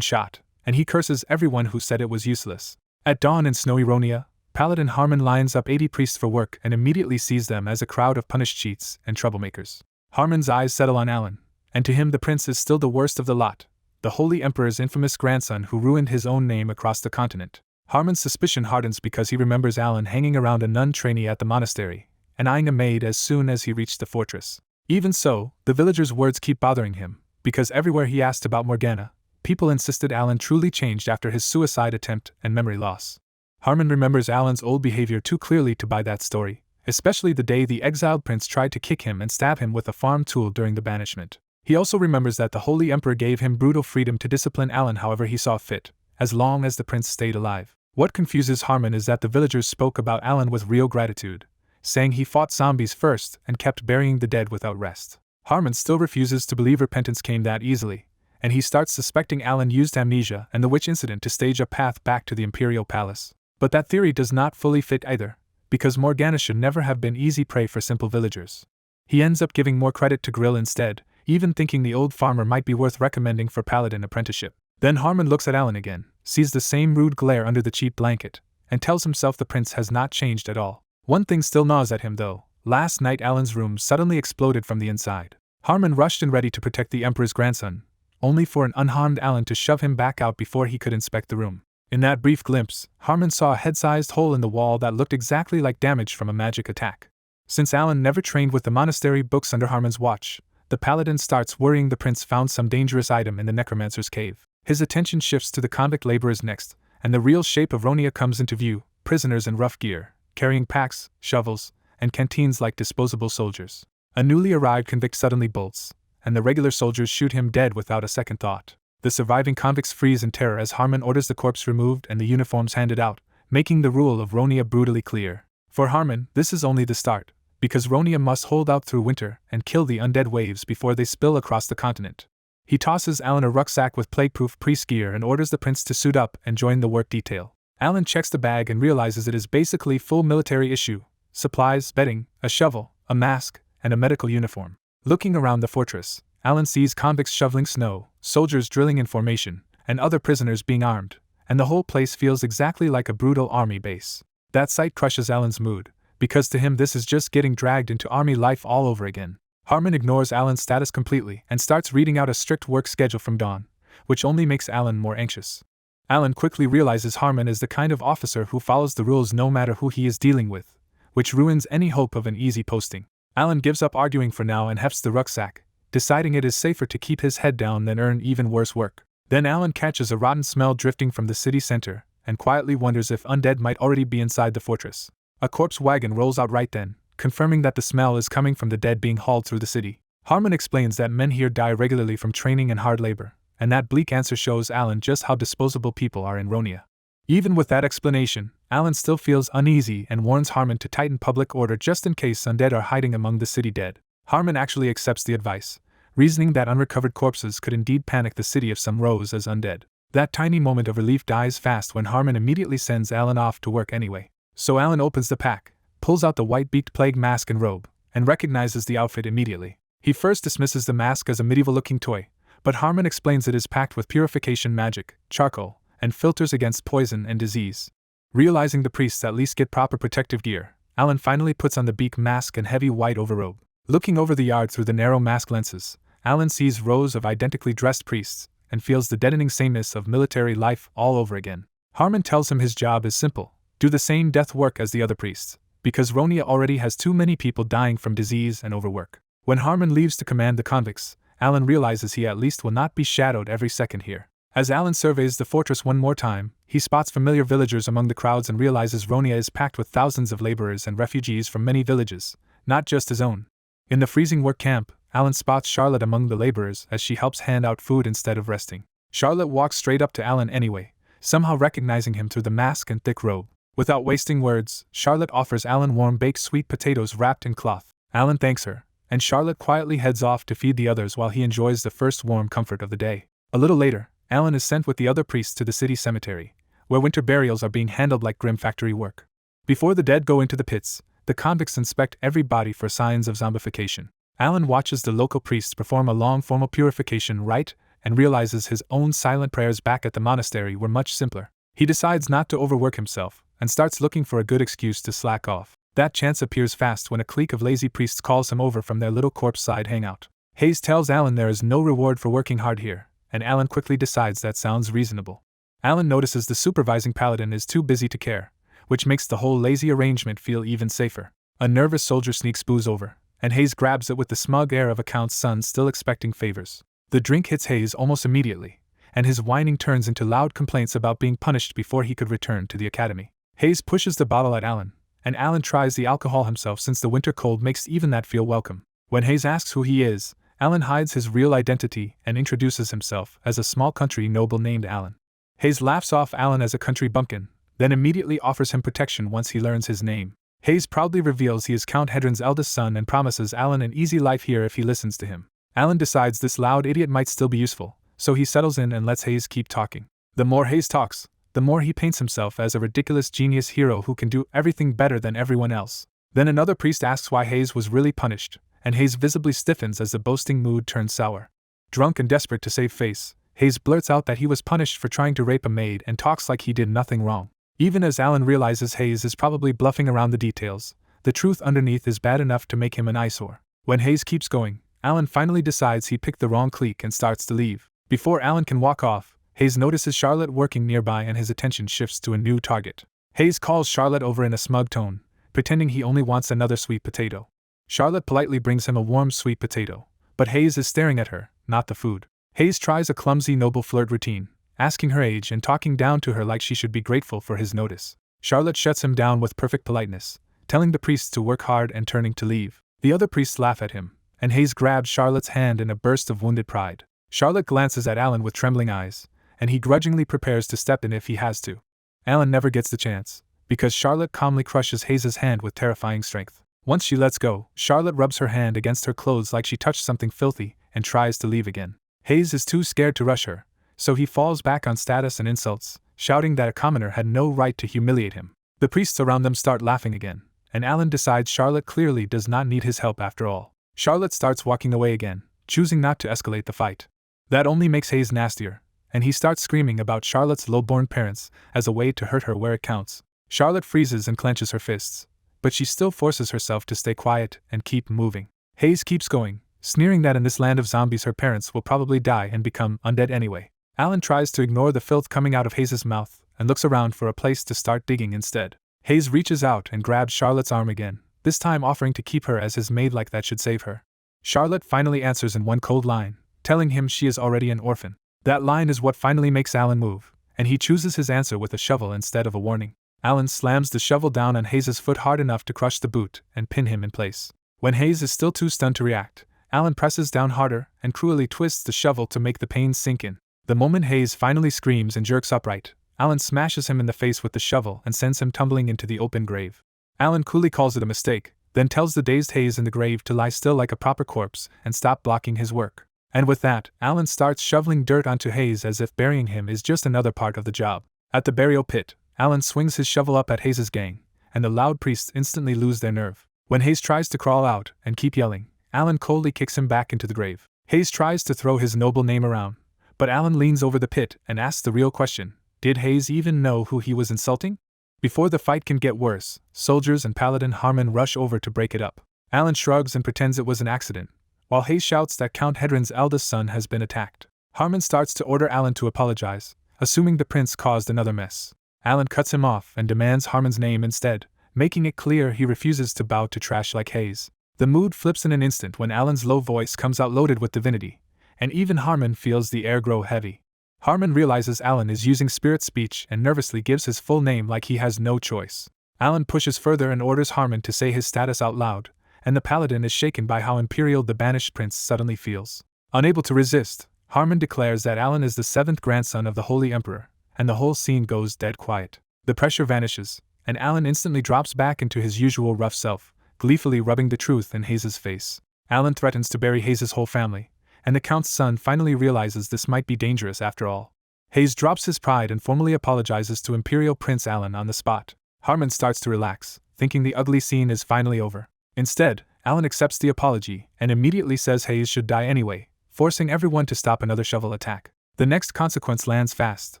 shot, and he curses everyone who said it was useless. At dawn in snowy Ronia, Paladin Harmon lines up 80 priests for work and immediately sees them as a crowd of punished cheats and troublemakers. Harmon's eyes settle on Alan, and to him the prince is still the worst of the lot, the Holy Emperor's infamous grandson who ruined his own name across the continent. Harmon's suspicion hardens because he remembers Alan hanging around a nun trainee at the monastery, and eyeing a maid as soon as he reached the fortress. Even so, the villagers' words keep bothering him, because everywhere he asked about Morgana, people insisted Alan truly changed after his suicide attempt and memory loss. Harmon remembers Alan's old behavior too clearly to buy that story, especially the day the exiled prince tried to kick him and stab him with a farm tool during the banishment. He also remembers that the Holy Emperor gave him brutal freedom to discipline Alan however he saw fit, as long as the prince stayed alive. What confuses Harmon is that the villagers spoke about Alan with real gratitude, saying he fought zombies first and kept burying the dead without rest. Harmon still refuses to believe repentance came that easily, and he starts suspecting Alan used amnesia and the witch incident to stage a path back to the Imperial Palace. But that theory does not fully fit either, because Morgana should never have been easy prey for simple villagers. He ends up giving more credit to Grill instead, even thinking the old farmer might be worth recommending for paladin apprenticeship. Then Harmon looks at Alan again, sees the same rude glare under the cheap blanket, and tells himself the prince has not changed at all. One thing still gnaws at him though. Last night Alan's room suddenly exploded from the inside. Harmon rushed in ready to protect the Emperor's grandson, only for an unharmed Alan to shove him back out before he could inspect the room. In that brief glimpse, Harmon saw a head-sized hole in the wall that looked exactly like damage from a magic attack. Since Alan never trained with the monastery books under Harmon's watch, the paladin starts worrying the prince found some dangerous item in the necromancer's cave. His attention shifts to the convict laborers next, and the real shape of Ronia comes into view, prisoners in rough gear, carrying packs, shovels, and canteens like disposable soldiers. A newly arrived convict suddenly bolts, and the regular soldiers shoot him dead without a second thought. The surviving convicts freeze in terror as Harmon orders the corpse removed and the uniforms handed out, making the rule of Ronia brutally clear. For Harmon, this is only the start, because Ronia must hold out through winter and kill the undead waves before they spill across the continent. He tosses Alan a rucksack with plague-proof priest gear and orders the prince to suit up and join the work detail. Alan checks the bag and realizes it is basically full military issue: supplies, bedding, a shovel, a mask, and a medical uniform. Looking around the fortress, Alan sees convicts shoveling snow, soldiers drilling in formation, and other prisoners being armed, and the whole place feels exactly like a brutal army base. That sight crushes Alan's mood, because to him this is just getting dragged into army life all over again. Harmon ignores Alan's status completely and starts reading out a strict work schedule from Dawn, which only makes Alan more anxious. Alan quickly realizes Harmon is the kind of officer who follows the rules no matter who he is dealing with, which ruins any hope of an easy posting. Alan gives up arguing for now and hefts the rucksack, deciding it is safer to keep his head down than earn even worse work. Then Alan catches a rotten smell drifting from the city center, and quietly wonders if undead might already be inside the fortress. A corpse wagon rolls out right then, confirming that the smell is coming from the dead being hauled through the city. Harmon explains that men here die regularly from training and hard labor, and that bleak answer shows Alan just how disposable people are in Ronia. Even with that explanation, Alan still feels uneasy and warns Harmon to tighten public order just in case undead are hiding among the city dead. Harmon actually accepts the advice, reasoning that unrecovered corpses could indeed panic the city if some rose as undead. That tiny moment of relief dies fast when Harmon immediately sends Alan off to work anyway. So Alan opens the pack, pulls out the white-beaked plague mask and robe, and recognizes the outfit immediately. He first dismisses the mask as a medieval-looking toy, but Harmon explains it is packed with purification magic, charcoal, and filters against poison and disease. Realizing the priests at least get proper protective gear, Alan finally puts on the beak mask and heavy white overrobe. Looking over the yard through the narrow mask lenses, Alan sees rows of identically dressed priests, and feels the deadening sameness of military life all over again. Harmon tells him his job is simple: do the same death work as the other priests, because Ronia already has too many people dying from disease and overwork. When Harmon leaves to command the convicts, Alan realizes he at least will not be shadowed every second here. As Alan surveys the fortress one more time, he spots familiar villagers among the crowds and realizes Ronia is packed with thousands of laborers and refugees from many villages, not just his own. In the freezing work camp, Alan spots Charlotte among the laborers as she helps hand out food instead of resting. Charlotte walks straight up to Alan anyway, somehow recognizing him through the mask and thick robe. Without wasting words, Charlotte offers Alan warm baked sweet potatoes wrapped in cloth. Alan thanks her, and Charlotte quietly heads off to feed the others while he enjoys the first warm comfort of the day. A little later, Alan is sent with the other priests to the city cemetery, where winter burials are being handled like grim factory work. Before the dead go into the pits, the convicts inspect every body for signs of zombification. Alan watches the local priests perform a long formal purification rite and realizes his own silent prayers back at the monastery were much simpler. He decides not to overwork himself and starts looking for a good excuse to slack off. That chance appears fast when a clique of lazy priests calls him over from their little corpse-side hangout. Hayes tells Alan there is no reward for working hard here, and Alan quickly decides that sounds reasonable. Alan notices the supervising paladin is too busy to care, which makes the whole lazy arrangement feel even safer. A nervous soldier sneaks booze over, and Hayes grabs it with the smug air of a count's son still expecting favors. The drink hits Hayes almost immediately, and his whining turns into loud complaints about being punished before he could return to the academy. Hayes pushes the bottle at Alan, and Alan tries the alcohol himself since the winter cold makes even that feel welcome. When Hayes asks who he is, Alan hides his real identity and introduces himself as a small country noble named Alan. Hayes laughs off Alan as a country bumpkin, then immediately offers him protection once he learns his name. Hayes proudly reveals he is Count Hedron's eldest son and promises Alan an easy life here if he listens to him. Alan decides this loud idiot might still be useful, so he settles in and lets Hayes keep talking. The more Hayes talks, the more he paints himself as a ridiculous genius hero who can do everything better than everyone else. Then another priest asks why Hayes was really punished, and Hayes visibly stiffens as the boasting mood turns sour. Drunk and desperate to save face, Hayes blurts out that he was punished for trying to rape a maid and talks like he did nothing wrong. Even as Alan realizes Hayes is probably bluffing around the details, the truth underneath is bad enough to make him an eyesore. When Hayes keeps going, Alan finally decides he picked the wrong clique and starts to leave. Before Alan can walk off, Hayes notices Charlotte working nearby and his attention shifts to a new target. Hayes calls Charlotte over in a smug tone, pretending he only wants another sweet potato. Charlotte politely brings him a warm sweet potato, but Hayes is staring at her, not the food. Hayes tries a clumsy noble flirt routine, asking her age and talking down to her like she should be grateful for his notice. Charlotte shuts him down with perfect politeness, telling the priests to work hard and turning to leave. The other priests laugh at him, and Hayes grabs Charlotte's hand in a burst of wounded pride. Charlotte glances at Alan with trembling eyes, and he grudgingly prepares to step in if he has to. Alan never gets the chance, because Charlotte calmly crushes Hayes' hand with terrifying strength. Once she lets go, Charlotte rubs her hand against her clothes like she touched something filthy and tries to leave again. Hayes is too scared to rush her, so he falls back on status and insults, shouting that a commoner had no right to humiliate him. The priests around them start laughing again, and Alan decides Charlotte clearly does not need his help after all. Charlotte starts walking away again, choosing not to escalate the fight. That only makes Hayes nastier, and he starts screaming about Charlotte's low-born parents as a way to hurt her where it counts. Charlotte freezes and clenches her fists, but she still forces herself to stay quiet and keep moving. Hayes keeps going, sneering that in this land of zombies her parents will probably die and become undead anyway. Alan tries to ignore the filth coming out of Hayes' mouth and looks around for a place to start digging instead. Hayes reaches out and grabs Charlotte's arm again, this time offering to keep her as his maid like that should save her. Charlotte finally answers in one cold line, telling him she is already an orphan. That line is what finally makes Alan move, and he chooses his answer with a shovel instead of a warning. Alan slams the shovel down on Hayes' foot hard enough to crush the boot and pin him in place. When Hayes is still too stunned to react, Alan presses down harder and cruelly twists the shovel to make the pain sink in. The moment Hayes finally screams and jerks upright, Alan smashes him in the face with the shovel and sends him tumbling into the open grave. Alan coolly calls it a mistake, then tells the dazed Hayes in the grave to lie still like a proper corpse and stop blocking his work. And with that, Alan starts shoveling dirt onto Hayes as if burying him is just another part of the job. At the burial pit, Alan swings his shovel up at Hayes' gang, and the loud priests instantly lose their nerve. When Hayes tries to crawl out and keep yelling, Alan coldly kicks him back into the grave. Hayes tries to throw his noble name around, but Alan leans over the pit and asks the real question: did Hayes even know who he was insulting? Before the fight can get worse, soldiers and Paladin Harmon rush over to break it up. Alan shrugs and pretends it was an accident, while Hayes shouts that Count Hedron's eldest son has been attacked. Harmon starts to order Alan to apologize, assuming the prince caused another mess. Alan cuts him off and demands Harmon's name instead, making it clear he refuses to bow to trash like Hayes. The mood flips in an instant when Alan's low voice comes out loaded with divinity, and even Harmon feels the air grow heavy. Harmon realizes Alan is using spirit speech and nervously gives his full name like he has no choice. Alan pushes further and orders Harmon to say his status out loud, and the paladin is shaken by how imperial the banished prince suddenly feels. Unable to resist, Harmon declares that Alan is the 7th grandson of the Holy Emperor, and the whole scene goes dead quiet. The pressure vanishes, and Alan instantly drops back into his usual rough self, gleefully rubbing the truth in Hayes' face. Alan threatens to bury Hayes' whole family, and the Count's son finally realizes this might be dangerous after all. Hayes drops his pride and formally apologizes to Imperial Prince Alan on the spot. Harmon starts to relax, thinking the ugly scene is finally over. Instead, Alan accepts the apology and immediately says Hayes should die anyway, forcing everyone to stop another shovel attack. The next consequence lands fast.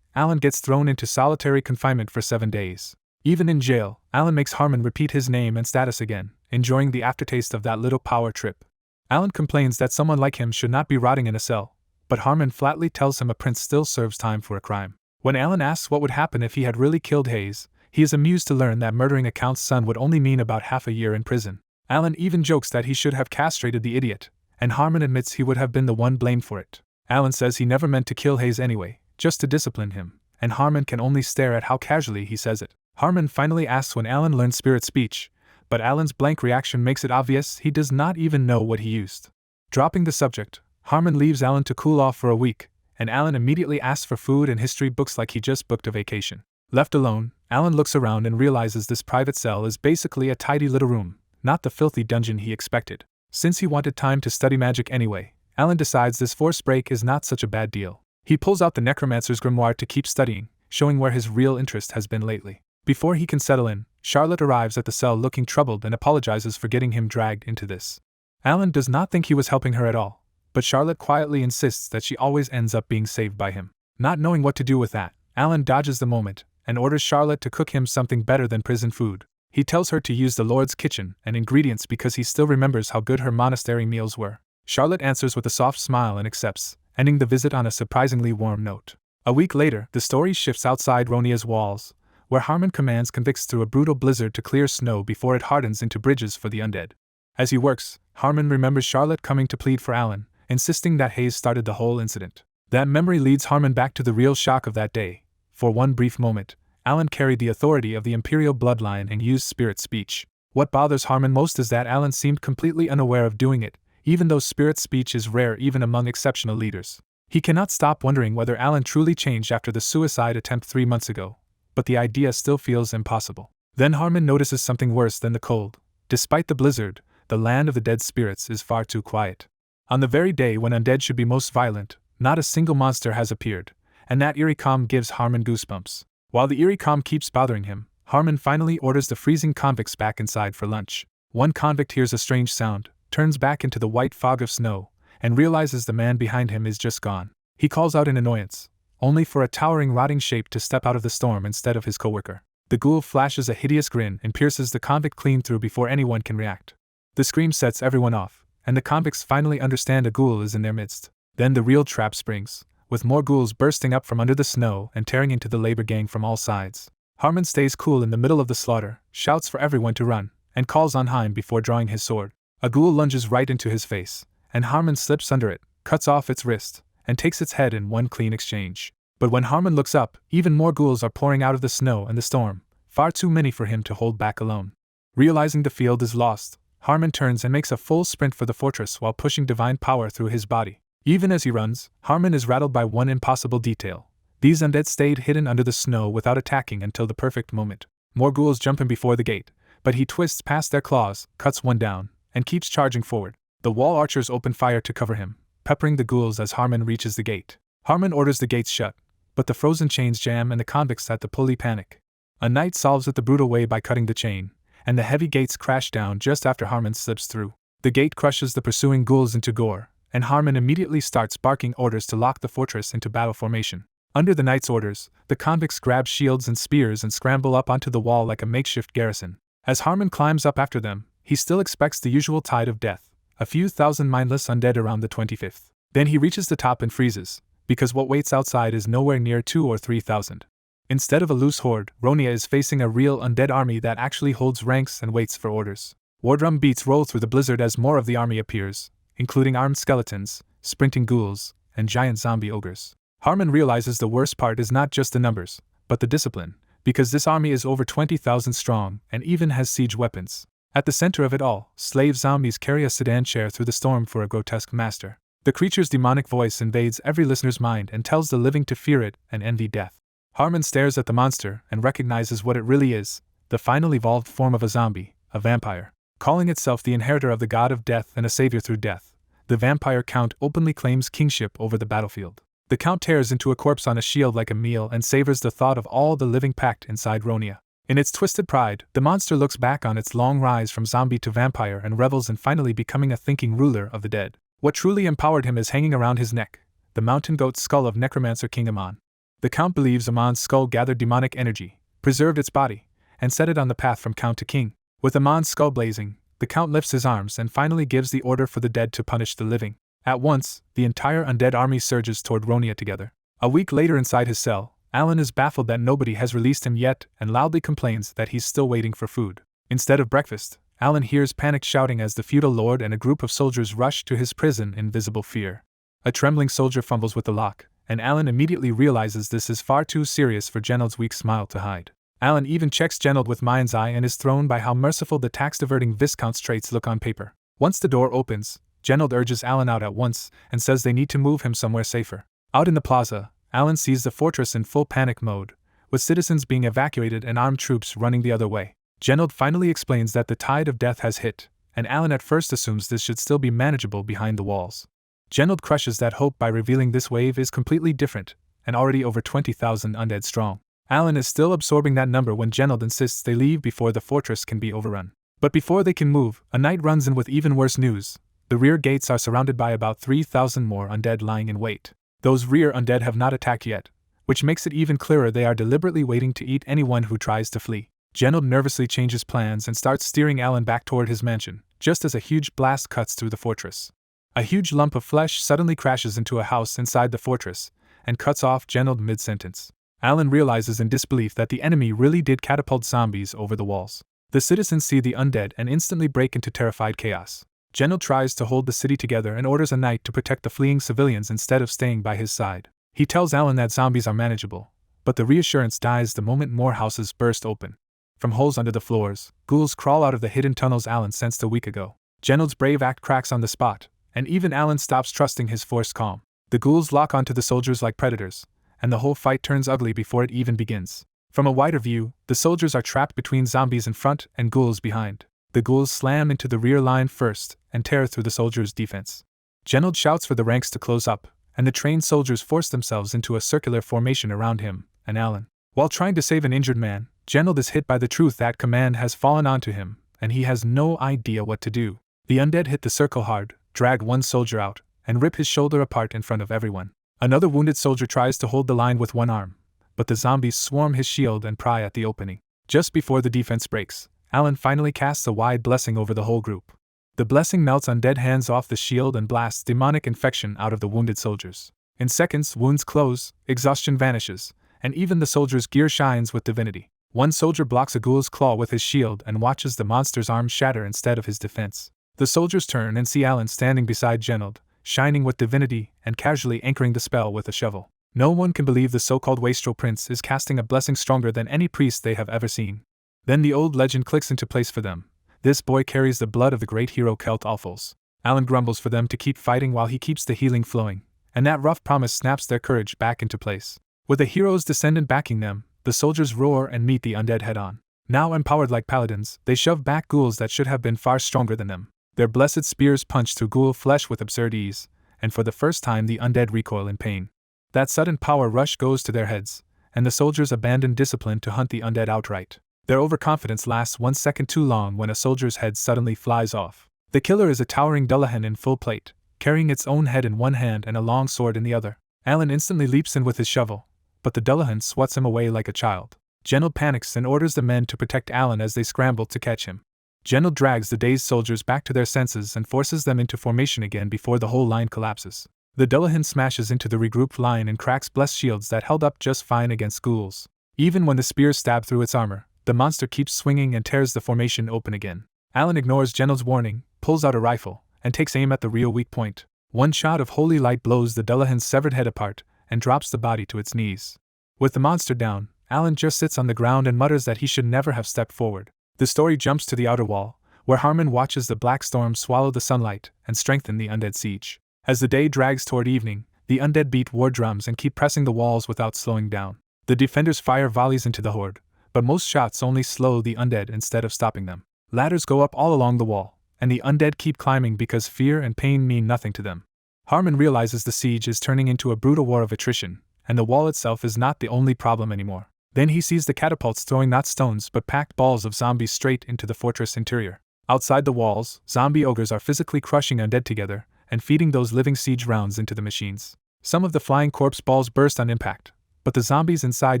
Alan gets thrown into solitary confinement for 7 days. Even in jail, Alan makes Harmon repeat his name and status again, enjoying the aftertaste of that little power trip. Alan complains that someone like him should not be rotting in a cell, but Harmon flatly tells him a prince still serves time for a crime. When Alan asks what would happen if he had really killed Hayes, he is amused to learn that murdering a Count's son would only mean about half a year in prison. Alan even jokes that he should have castrated the idiot, and Harmon admits he would have been the one blamed for it. Alan says he never meant to kill Hayes anyway, just to discipline him, and Harmon can only stare at how casually he says it. Harmon finally asks when Alan learned spirit speech, but Alan's blank reaction makes it obvious he does not even know what he used. Dropping the subject, Harmon leaves Alan to cool off for a week, and Alan immediately asks for food and history books like he just booked a vacation. Left alone, Alan looks around and realizes this private cell is basically a tidy little room, not the filthy dungeon he expected. Since he wanted time to study magic anyway, Alan decides this forced break is not such a bad deal. He pulls out the necromancer's grimoire to keep studying, showing where his real interest has been lately. Before he can settle in, Charlotte arrives at the cell looking troubled and apologizes for getting him dragged into this. Alan does not think he was helping her at all, but Charlotte quietly insists that she always ends up being saved by him. Not knowing what to do with that, Alan dodges the moment and orders Charlotte to cook him something better than prison food. He tells her to use the Lord's kitchen and ingredients because he still remembers how good her monastery meals were. Charlotte answers with a soft smile and accepts, ending the visit on a surprisingly warm note. A week later, the story shifts outside Ronia's walls, where Harmon commands convicts through a brutal blizzard to clear snow before it hardens into bridges for the undead. As he works, Harmon remembers Charlotte coming to plead for Alan, insisting that Hayes started the whole incident. That memory leads Harmon back to the real shock of that day. For one brief moment, Alan carried the authority of the imperial bloodline and used spirit speech. What bothers Harmon most is that Alan seemed completely unaware of doing it, even though spirit speech is rare even among exceptional leaders. He cannot stop wondering whether Alan truly changed after the suicide attempt 3 months ago, but the idea still feels impossible. Then Harmon notices something worse than the cold. Despite the blizzard, the land of the dead spirits is far too quiet. On the very day when undead should be most violent, not a single monster has appeared, and that eerie calm gives Harmon goosebumps. While the eerie calm keeps bothering him, Harmon finally orders the freezing convicts back inside for lunch. One convict hears a strange sound, turns back into the white fog of snow, and realizes the man behind him is just gone. He calls out in annoyance, only for a towering rotting shape to step out of the storm instead of his coworker. The ghoul flashes a hideous grin and pierces the convict clean through before anyone can react. The scream sets everyone off, and the convicts finally understand a ghoul is in their midst. Then the real trap springs, with more ghouls bursting up from under the snow and tearing into the labor gang from all sides. Harmon stays cool in the middle of the slaughter, shouts for everyone to run, and calls on Heim before drawing his sword. A ghoul lunges right into his face, and Harmon slips under it, cuts off its wrist, and takes its head in one clean exchange. But when Harmon looks up, even more ghouls are pouring out of the snow and the storm, far too many for him to hold back alone. Realizing the field is lost, Harmon turns and makes a full sprint for the fortress while pushing divine power through his body. Even as he runs, Harmon is rattled by one impossible detail. These undead stayed hidden under the snow without attacking until the perfect moment. More ghouls jump in before the gate, but he twists past their claws, cuts one down, and keeps charging forward. The wall archers open fire to cover him, peppering the ghouls as Harmon reaches the gate. Harmon orders the gates shut, but the frozen chains jam and the convicts at the pulley panic. A knight solves it the brutal way by cutting the chain, and the heavy gates crash down just after Harmon slips through. The gate crushes the pursuing ghouls into gore, and Harmon immediately starts barking orders to lock the fortress into battle formation. Under the knight's orders, the convicts grab shields and spears and scramble up onto the wall like a makeshift garrison. As Harmon climbs up after them, he still expects the usual tide of death, a few thousand mindless undead around the 25th. Then he reaches the top and freezes, because what waits outside is nowhere near 2,000 or 3,000. Instead of a loose horde, Ronia is facing a real undead army that actually holds ranks and waits for orders. War drum beats roll through the blizzard as more of the army appears, including armed skeletons, sprinting ghouls, and giant zombie ogres. Harmon realizes the worst part is not just the numbers, but the discipline, because this army is over 20,000 strong and even has siege weapons. At the center of it all, slave zombies carry a sedan chair through the storm for a grotesque master. The creature's demonic voice invades every listener's mind and tells the living to fear it and envy death. Harmon stares at the monster and recognizes what it really is, the final evolved form of a zombie, a vampire. Calling itself the inheritor of the god of death and a savior through death, the vampire count openly claims kingship over the battlefield. The count tears into a corpse on a shield like a meal and savors the thought of all the living packed inside Ronia. In its twisted pride, the monster looks back on its long rise from zombie to vampire and revels in finally becoming a thinking ruler of the dead. What truly empowered him is hanging around his neck, the mountain goat skull of necromancer King Amon. The count believes Amon's skull gathered demonic energy, preserved its body, and set it on the path from count to king. With Amon's skull blazing, the count lifts his arms and finally gives the order for the dead to punish the living. At once, the entire undead army surges toward Ronia together. A week later inside his cell, Alan is baffled that nobody has released him yet and loudly complains that he's still waiting for food. Instead of breakfast, Alan hears panic shouting as the feudal lord and a group of soldiers rush to his prison in visible fear. A trembling soldier fumbles with the lock, and Alan immediately realizes this is far too serious for Genold's weak smile to hide. Alan even checks Genold with mind's eye and is thrown by how merciful the tax-diverting Viscount's traits look on paper. Once the door opens, Genold urges Alan out at once and says they need to move him somewhere safer. Out in the plaza, Alan sees the fortress in full panic mode, with citizens being evacuated and armed troops running the other way. Genold finally explains that the tide of death has hit, and Alan at first assumes this should still be manageable behind the walls. Genold crushes that hope by revealing this wave is completely different, and already over 20,000 undead strong. Alan is still absorbing that number when Genold insists they leave before the fortress can be overrun. But before they can move, a knight runs in with even worse news. The rear gates are surrounded by about 3,000 more undead lying in wait. Those rear undead have not attacked yet, which makes it even clearer they are deliberately waiting to eat anyone who tries to flee. Genold nervously changes plans and starts steering Alan back toward his mansion, just as a huge blast cuts through the fortress. A huge lump of flesh suddenly crashes into a house inside the fortress and cuts off Genold mid-sentence. Alan realizes in disbelief that the enemy really did catapult zombies over the walls. The citizens see the undead and instantly break into terrified chaos. Genold tries to hold the city together and orders a knight to protect the fleeing civilians instead of staying by his side. He tells Alan that zombies are manageable, but the reassurance dies the moment more houses burst open. From holes under the floors, ghouls crawl out of the hidden tunnels Alan sensed a week ago. Genold's brave act cracks on the spot, and even Alan stops trusting his forced calm. The ghouls lock onto the soldiers like predators, and the whole fight turns ugly before it even begins. From a wider view, the soldiers are trapped between zombies in front and ghouls behind. The ghouls slam into the rear line first and tear through the soldiers' defense. Genold shouts for the ranks to close up, and the trained soldiers force themselves into a circular formation around him and Alan. While trying to save an injured man, Genold is hit by the truth that command has fallen onto him, and he has no idea what to do. The undead hit the circle hard, drag one soldier out, and rip his shoulder apart in front of everyone. Another wounded soldier tries to hold the line with one arm, but the zombies swarm his shield and pry at the opening. Just before the defense breaks, Alan finally casts a wide blessing over the whole group. The blessing melts undead hands off the shield and blasts demonic infection out of the wounded soldiers. In seconds, wounds close, exhaustion vanishes, and even the soldier's gear shines with divinity. One soldier blocks a ghoul's claw with his shield and watches the monster's arm shatter instead of his defense. The soldiers turn and see Alan standing beside Genold, shining with divinity and casually anchoring the spell with a shovel. No one can believe the so-called Wastrel Prince is casting a blessing stronger than any priest they have ever seen. Then the old legend clicks into place for them. This boy carries the blood of the great hero Celt Alphals. Alan grumbles for them to keep fighting while he keeps the healing flowing, and that rough promise snaps their courage back into place. With the hero's descendant backing them, the soldiers roar and meet the undead head-on. Now empowered like paladins, they shove back ghouls that should have been far stronger than them. Their blessed spears punch through ghoul flesh with absurd ease, and for the first time the undead recoil in pain. That sudden power rush goes to their heads, and the soldiers abandon discipline to hunt the undead outright. Their overconfidence lasts 1 second too long when a soldier's head suddenly flies off. The killer is a towering Dullahan in full plate, carrying its own head in one hand and a long sword in the other. Alan instantly leaps in with his shovel, but the Dullahan swats him away like a child. Genold panics and orders the men to protect Alan as they scramble to catch him. Genold drags the dazed soldiers back to their senses and forces them into formation again before the whole line collapses. The Dullahan smashes into the regrouped line and cracks blessed shields that held up just fine against ghouls. Even when the spears stab through its armor, the monster keeps swinging and tears the formation open again. Alan ignores Genold's warning, pulls out a rifle, and takes aim at the real weak point. One shot of holy light blows the Dullahan's severed head apart and drops the body to its knees. With the monster down, Alan just sits on the ground and mutters that he should never have stepped forward. The story jumps to the outer wall, where Harmon watches the black storm swallow the sunlight and strengthen the undead siege. As the day drags toward evening, the undead beat war drums and keep pressing the walls without slowing down. The defenders fire volleys into the horde, but most shots only slow the undead instead of stopping them. Ladders go up all along the wall, and the undead keep climbing because fear and pain mean nothing to them. Harmon realizes the siege is turning into a brutal war of attrition, and the wall itself is not the only problem anymore. Then he sees the catapults throwing not stones but packed balls of zombies straight into the fortress interior. Outside the walls, zombie ogres are physically crushing undead together and feeding those living siege rounds into the machines. Some of the flying corpse balls burst on impact, but the zombies inside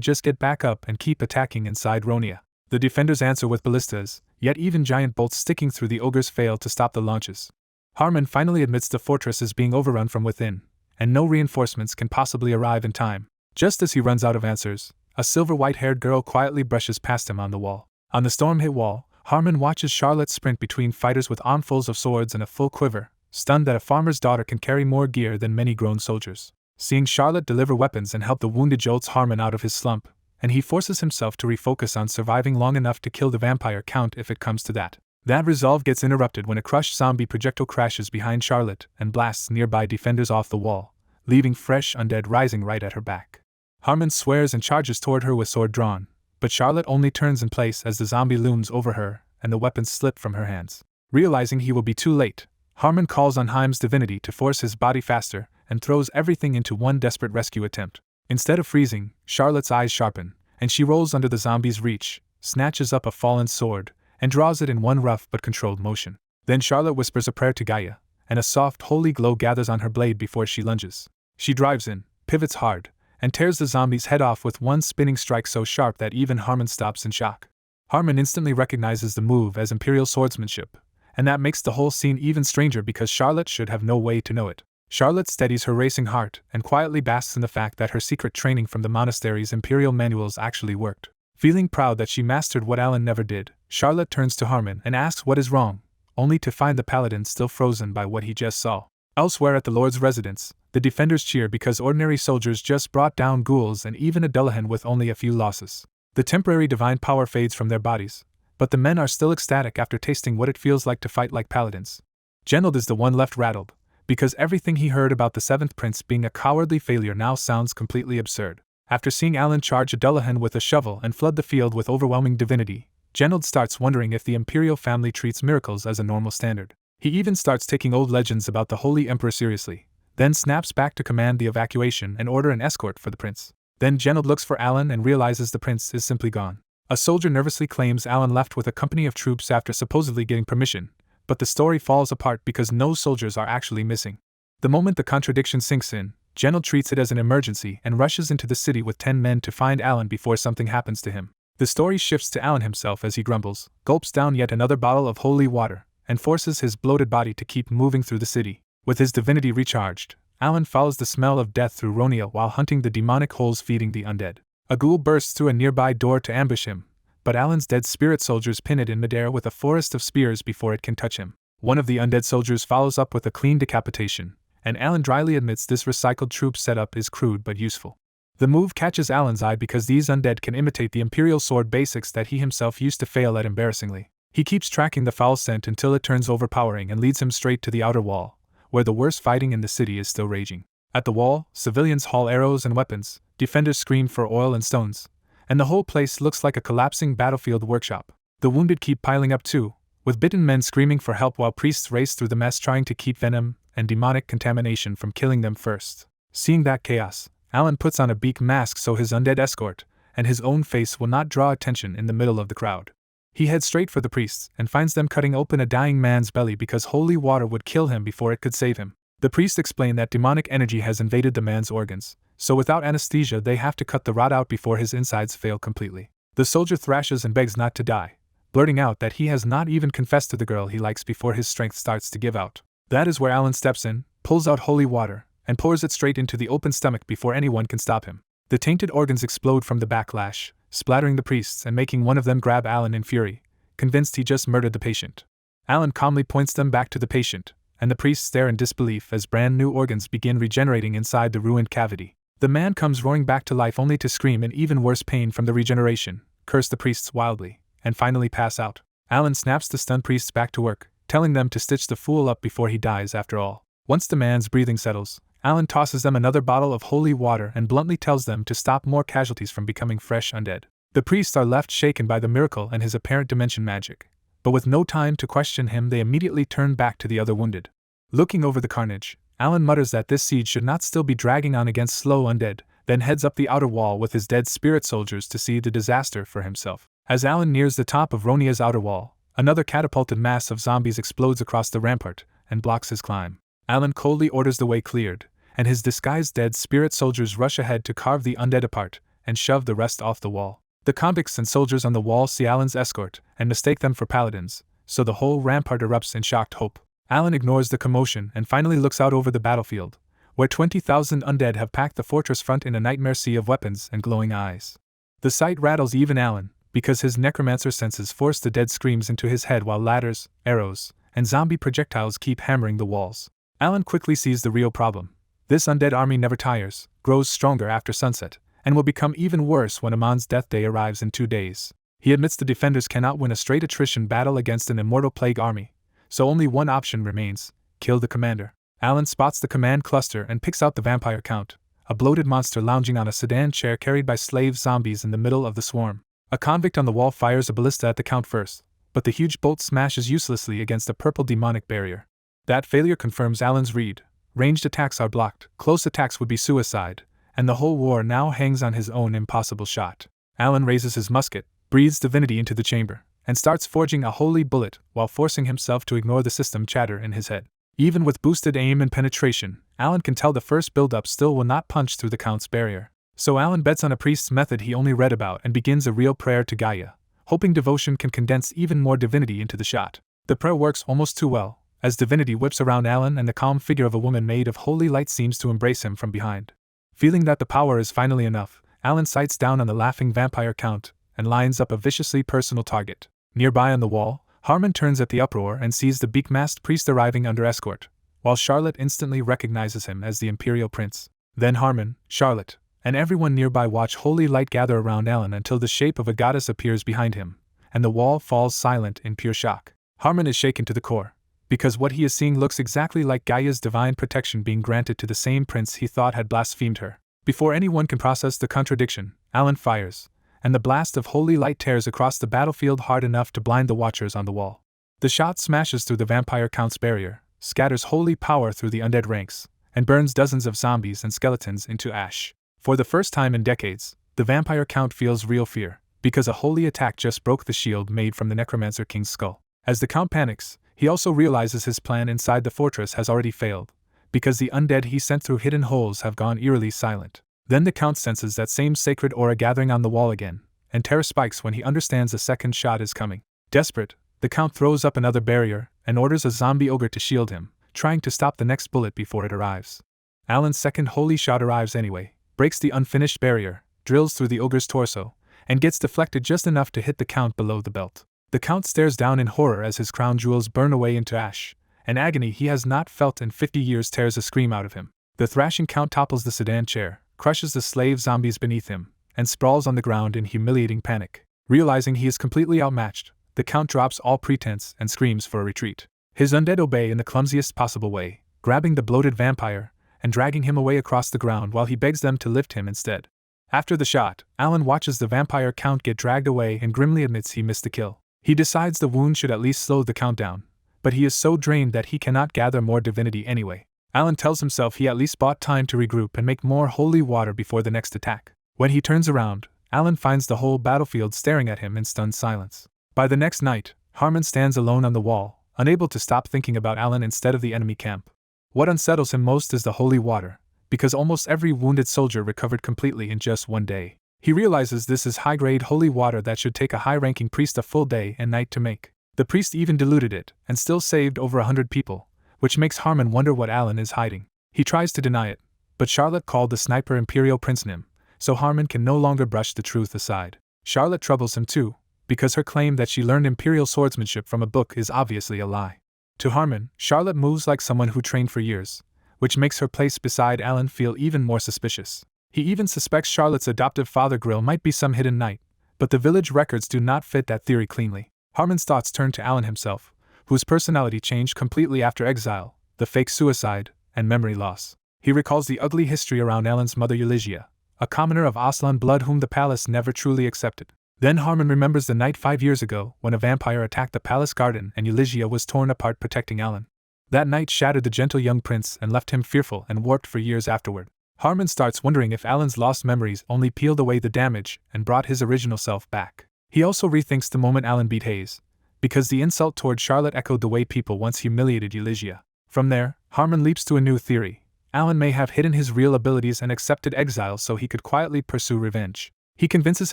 just get back up and keep attacking inside Ronia. The defenders answer with ballistas, yet even giant bolts sticking through the ogres fail to stop the launches. Harmon finally admits the fortress is being overrun from within, and no reinforcements can possibly arrive in time. Just as he runs out of answers, a silver white-haired girl quietly brushes past him on the wall. On the storm-hit wall, Harmon watches Charlotte sprint between fighters with armfuls of swords and a full quiver, stunned that a farmer's daughter can carry more gear than many grown soldiers. Seeing Charlotte deliver weapons and help the wounded jolts Harmon out of his slump, and he forces himself to refocus on surviving long enough to kill the vampire count if it comes to that. That resolve gets interrupted when a crushed zombie projectile crashes behind Charlotte and blasts nearby defenders off the wall, leaving fresh undead rising right at her back. Harmon swears and charges toward her with sword drawn, but Charlotte only turns in place as the zombie looms over her and the weapons slip from her hands. Realizing he will be too late, Harmon calls on Heim's divinity to force his body faster and throws everything into one desperate rescue attempt. Instead of freezing, Charlotte's eyes sharpen, and she rolls under the zombie's reach, snatches up a fallen sword, and draws it in one rough but controlled motion. Then Charlotte whispers a prayer to Gaia, and a soft holy glow gathers on her blade before she lunges. She drives in, pivots hard, and tears the zombie's head off with one spinning strike so sharp that even Harmon stops in shock. Harmon instantly recognizes the move as Imperial swordsmanship, and that makes the whole scene even stranger because Charlotte should have no way to know it. Charlotte steadies her racing heart and quietly basks in the fact that her secret training from the monastery's Imperial manuals actually worked. Feeling proud that she mastered what Alan never did, Charlotte turns to Harmon and asks what is wrong, only to find the paladin still frozen by what he just saw. Elsewhere at the Lord's residence, the defenders cheer because ordinary soldiers just brought down ghouls and even a Dullahan with only a few losses. The temporary divine power fades from their bodies, but the men are still ecstatic after tasting what it feels like to fight like paladins. Genold is the one left rattled, because everything he heard about the Seventh Prince being a cowardly failure now sounds completely absurd. After seeing Alan charge a Dullahan with a shovel and flood the field with overwhelming divinity, Genold starts wondering if the Imperial family treats miracles as a normal standard. He even starts taking old legends about the Holy Emperor seriously, then snaps back to command the evacuation and order an escort for the prince. Then Genold looks for Alan and realizes the prince is simply gone. A soldier nervously claims Alan left with a company of troops after supposedly getting permission, but the story falls apart because no soldiers are actually missing. The moment the contradiction sinks in, Genold treats it as an emergency and rushes into the city with 10 men to find Alan before something happens to him. The story shifts to Alan himself as he grumbles, gulps down yet another bottle of holy water, and forces his bloated body to keep moving through the city. With his divinity recharged, Alan follows the smell of death through Ronia while hunting the demonic holes feeding the undead. A ghoul bursts through a nearby door to ambush him, but Alan's dead spirit soldiers pin it in midair with a forest of spears before it can touch him. One of the undead soldiers follows up with a clean decapitation, and Alan dryly admits this recycled troop setup is crude but useful. The move catches Alan's eye because these undead can imitate the Imperial sword basics that he himself used to fail at embarrassingly. He keeps tracking the foul scent until it turns overpowering and leads him straight to the outer wall, where the worst fighting in the city is still raging. At the wall, civilians haul arrows and weapons, defenders scream for oil and stones, and the whole place looks like a collapsing battlefield workshop. The wounded keep piling up too, with bitten men screaming for help while priests race through the mess trying to keep venom and demonic contamination from killing them first. Seeing that chaos, Alan puts on a beak mask so his undead escort and his own face will not draw attention in the middle of the crowd. He heads straight for the priests and finds them cutting open a dying man's belly because holy water would kill him before it could save him. The priests explain that demonic energy has invaded the man's organs, so without anesthesia they have to cut the rot out before his insides fail completely. The soldier thrashes and begs not to die, blurting out that he has not even confessed to the girl he likes before his strength starts to give out. That is where Alan steps in, pulls out holy water, and pours it straight into the open stomach before anyone can stop him. The tainted organs explode from the backlash, splattering the priests and making one of them grab Alan in fury, convinced he just murdered the patient. Alan calmly points them back to the patient, and the priests stare in disbelief as brand new organs begin regenerating inside the ruined cavity. The man comes roaring back to life only to scream in even worse pain from the regeneration, curse the priests wildly, and finally pass out. Alan snaps the stunned priests back to work, telling them to stitch the fool up before he dies after all. Once the man's breathing settles, Alan tosses them another bottle of holy water and bluntly tells them to stop more casualties from becoming fresh undead. The priests are left shaken by the miracle and his apparent dimension magic, but with no time to question him, they immediately turn back to the other wounded. Looking over the carnage, Alan mutters that this siege should not still be dragging on against slow undead, then heads up the outer wall with his dead spirit soldiers to see the disaster for himself. As Alan nears the top of Ronia's outer wall, another catapulted mass of zombies explodes across the rampart and blocks his climb. Alan coldly orders the way cleared, and his disguised dead spirit soldiers rush ahead to carve the undead apart and shove the rest off the wall. The convicts and soldiers on the wall see Alan's escort and mistake them for paladins, so the whole rampart erupts in shocked hope. Alan ignores the commotion and finally looks out over the battlefield, where 20,000 undead have packed the fortress front in a nightmare sea of weapons and glowing eyes. The sight rattles even Alan, because his necromancer senses force the dead screams into his head while ladders, arrows, and zombie projectiles keep hammering the walls. Alan quickly sees the real problem. This undead army never tires, grows stronger after sunset, and will become even worse when Amon's death day arrives in 2 days. He admits the defenders cannot win a straight attrition battle against an immortal plague army, so only one option remains: kill the commander. Alan spots the command cluster and picks out the vampire count, a bloated monster lounging on a sedan chair carried by slave zombies in the middle of the swarm. A convict on the wall fires a ballista at the count first, but the huge bolt smashes uselessly against a purple demonic barrier. That failure confirms Alan's read: ranged attacks are blocked, close attacks would be suicide, and the whole war now hangs on his own impossible shot. Alan raises his musket, breathes divinity into the chamber, and starts forging a holy bullet while forcing himself to ignore the system chatter in his head. Even with boosted aim and penetration, Alan can tell the first build-up still will not punch through the count's barrier. So Alan bets on a priest's method he only read about and begins a real prayer to Gaia, hoping devotion can condense even more divinity into the shot. The prayer works almost too well, as divinity whips around Alan and the calm figure of a woman made of holy light seems to embrace him from behind. Feeling that the power is finally enough, Alan sights down on the laughing vampire count and lines up a viciously personal target. Nearby on the wall, Harmon turns at the uproar and sees the beak-masked priest arriving under escort, while Charlotte instantly recognizes him as the Imperial Prince. Then Harmon, Charlotte, and everyone nearby watch holy light gather around Alan until the shape of a goddess appears behind him, and the wall falls silent in pure shock. Harmon is shaken to the core, because what he is seeing looks exactly like Gaia's divine protection being granted to the same prince he thought had blasphemed her. Before anyone can process the contradiction, Alan fires, and the blast of holy light tears across the battlefield hard enough to blind the watchers on the wall. The shot smashes through the vampire count's barrier, scatters holy power through the undead ranks, and burns dozens of zombies and skeletons into ash. For the first time in decades, the vampire count feels real fear, because a holy attack just broke the shield made from the necromancer king's skull. As the count panics, he also realizes his plan inside the fortress has already failed, because the undead he sent through hidden holes have gone eerily silent. Then the count senses that same sacred aura gathering on the wall again, and terror spikes when he understands a second shot is coming. Desperate, the count throws up another barrier and orders a zombie ogre to shield him, trying to stop the next bullet before it arrives. Alan's second holy shot arrives anyway, breaks the unfinished barrier, drills through the ogre's torso, and gets deflected just enough to hit the count below the belt. The count stares down in horror as his crown jewels burn away into ash. An agony he has not felt in 50 years tears a scream out of him. The thrashing count topples the sedan chair, crushes the slave zombies beneath him, and sprawls on the ground in humiliating panic. Realizing he is completely outmatched, the count drops all pretense and screams for a retreat. His undead obey in the clumsiest possible way, grabbing the bloated vampire and dragging him away across the ground while he begs them to lift him instead. After the shot, Alan watches the vampire count get dragged away and grimly admits he missed the kill. He decides the wound should at least slow the count down, but he is so drained that he cannot gather more divinity anyway. Alan tells himself he at least bought time to regroup and make more holy water before the next attack. When he turns around, Alan finds the whole battlefield staring at him in stunned silence. By the next night, Harmon stands alone on the wall, unable to stop thinking about Alan instead of the enemy camp. What unsettles him most is the holy water, because almost every wounded soldier recovered completely in just 1 day. He realizes this is high-grade holy water that should take a high-ranking priest a full day and night to make. The priest even diluted it, and still saved over 100 people, which makes Harmon wonder what Alan is hiding. He tries to deny it, but Charlotte called the sniper Imperial Prince Nim, so Harmon can no longer brush the truth aside. Charlotte troubles him too, because her claim that she learned Imperial swordsmanship from a book is obviously a lie. To Harmon, Charlotte moves like someone who trained for years, which makes her place beside Alan feel even more suspicious. He even suspects Charlotte's adoptive father Grill might be some hidden knight, but the village records do not fit that theory cleanly. Harmon's thoughts turn to Alan himself, whose personality changed completely after exile, the fake suicide, and memory loss. He recalls the ugly history around Alan's mother Euligia, a commoner of Aslan blood whom the palace never truly accepted. Then Harmon remembers the night 5 years ago when a vampire attacked the palace garden and Euligia was torn apart protecting Alan. That night shattered the gentle young prince and left him fearful and warped for years afterward. Harmon starts wondering if Alan's lost memories only peeled away the damage and brought his original self back. He also rethinks the moment Alan beat Hayes, because the insult toward Charlotte echoed the way people once humiliated Euligia. From there, Harmon leaps to a new theory. Alan may have hidden his real abilities and accepted exile so he could quietly pursue revenge. He convinces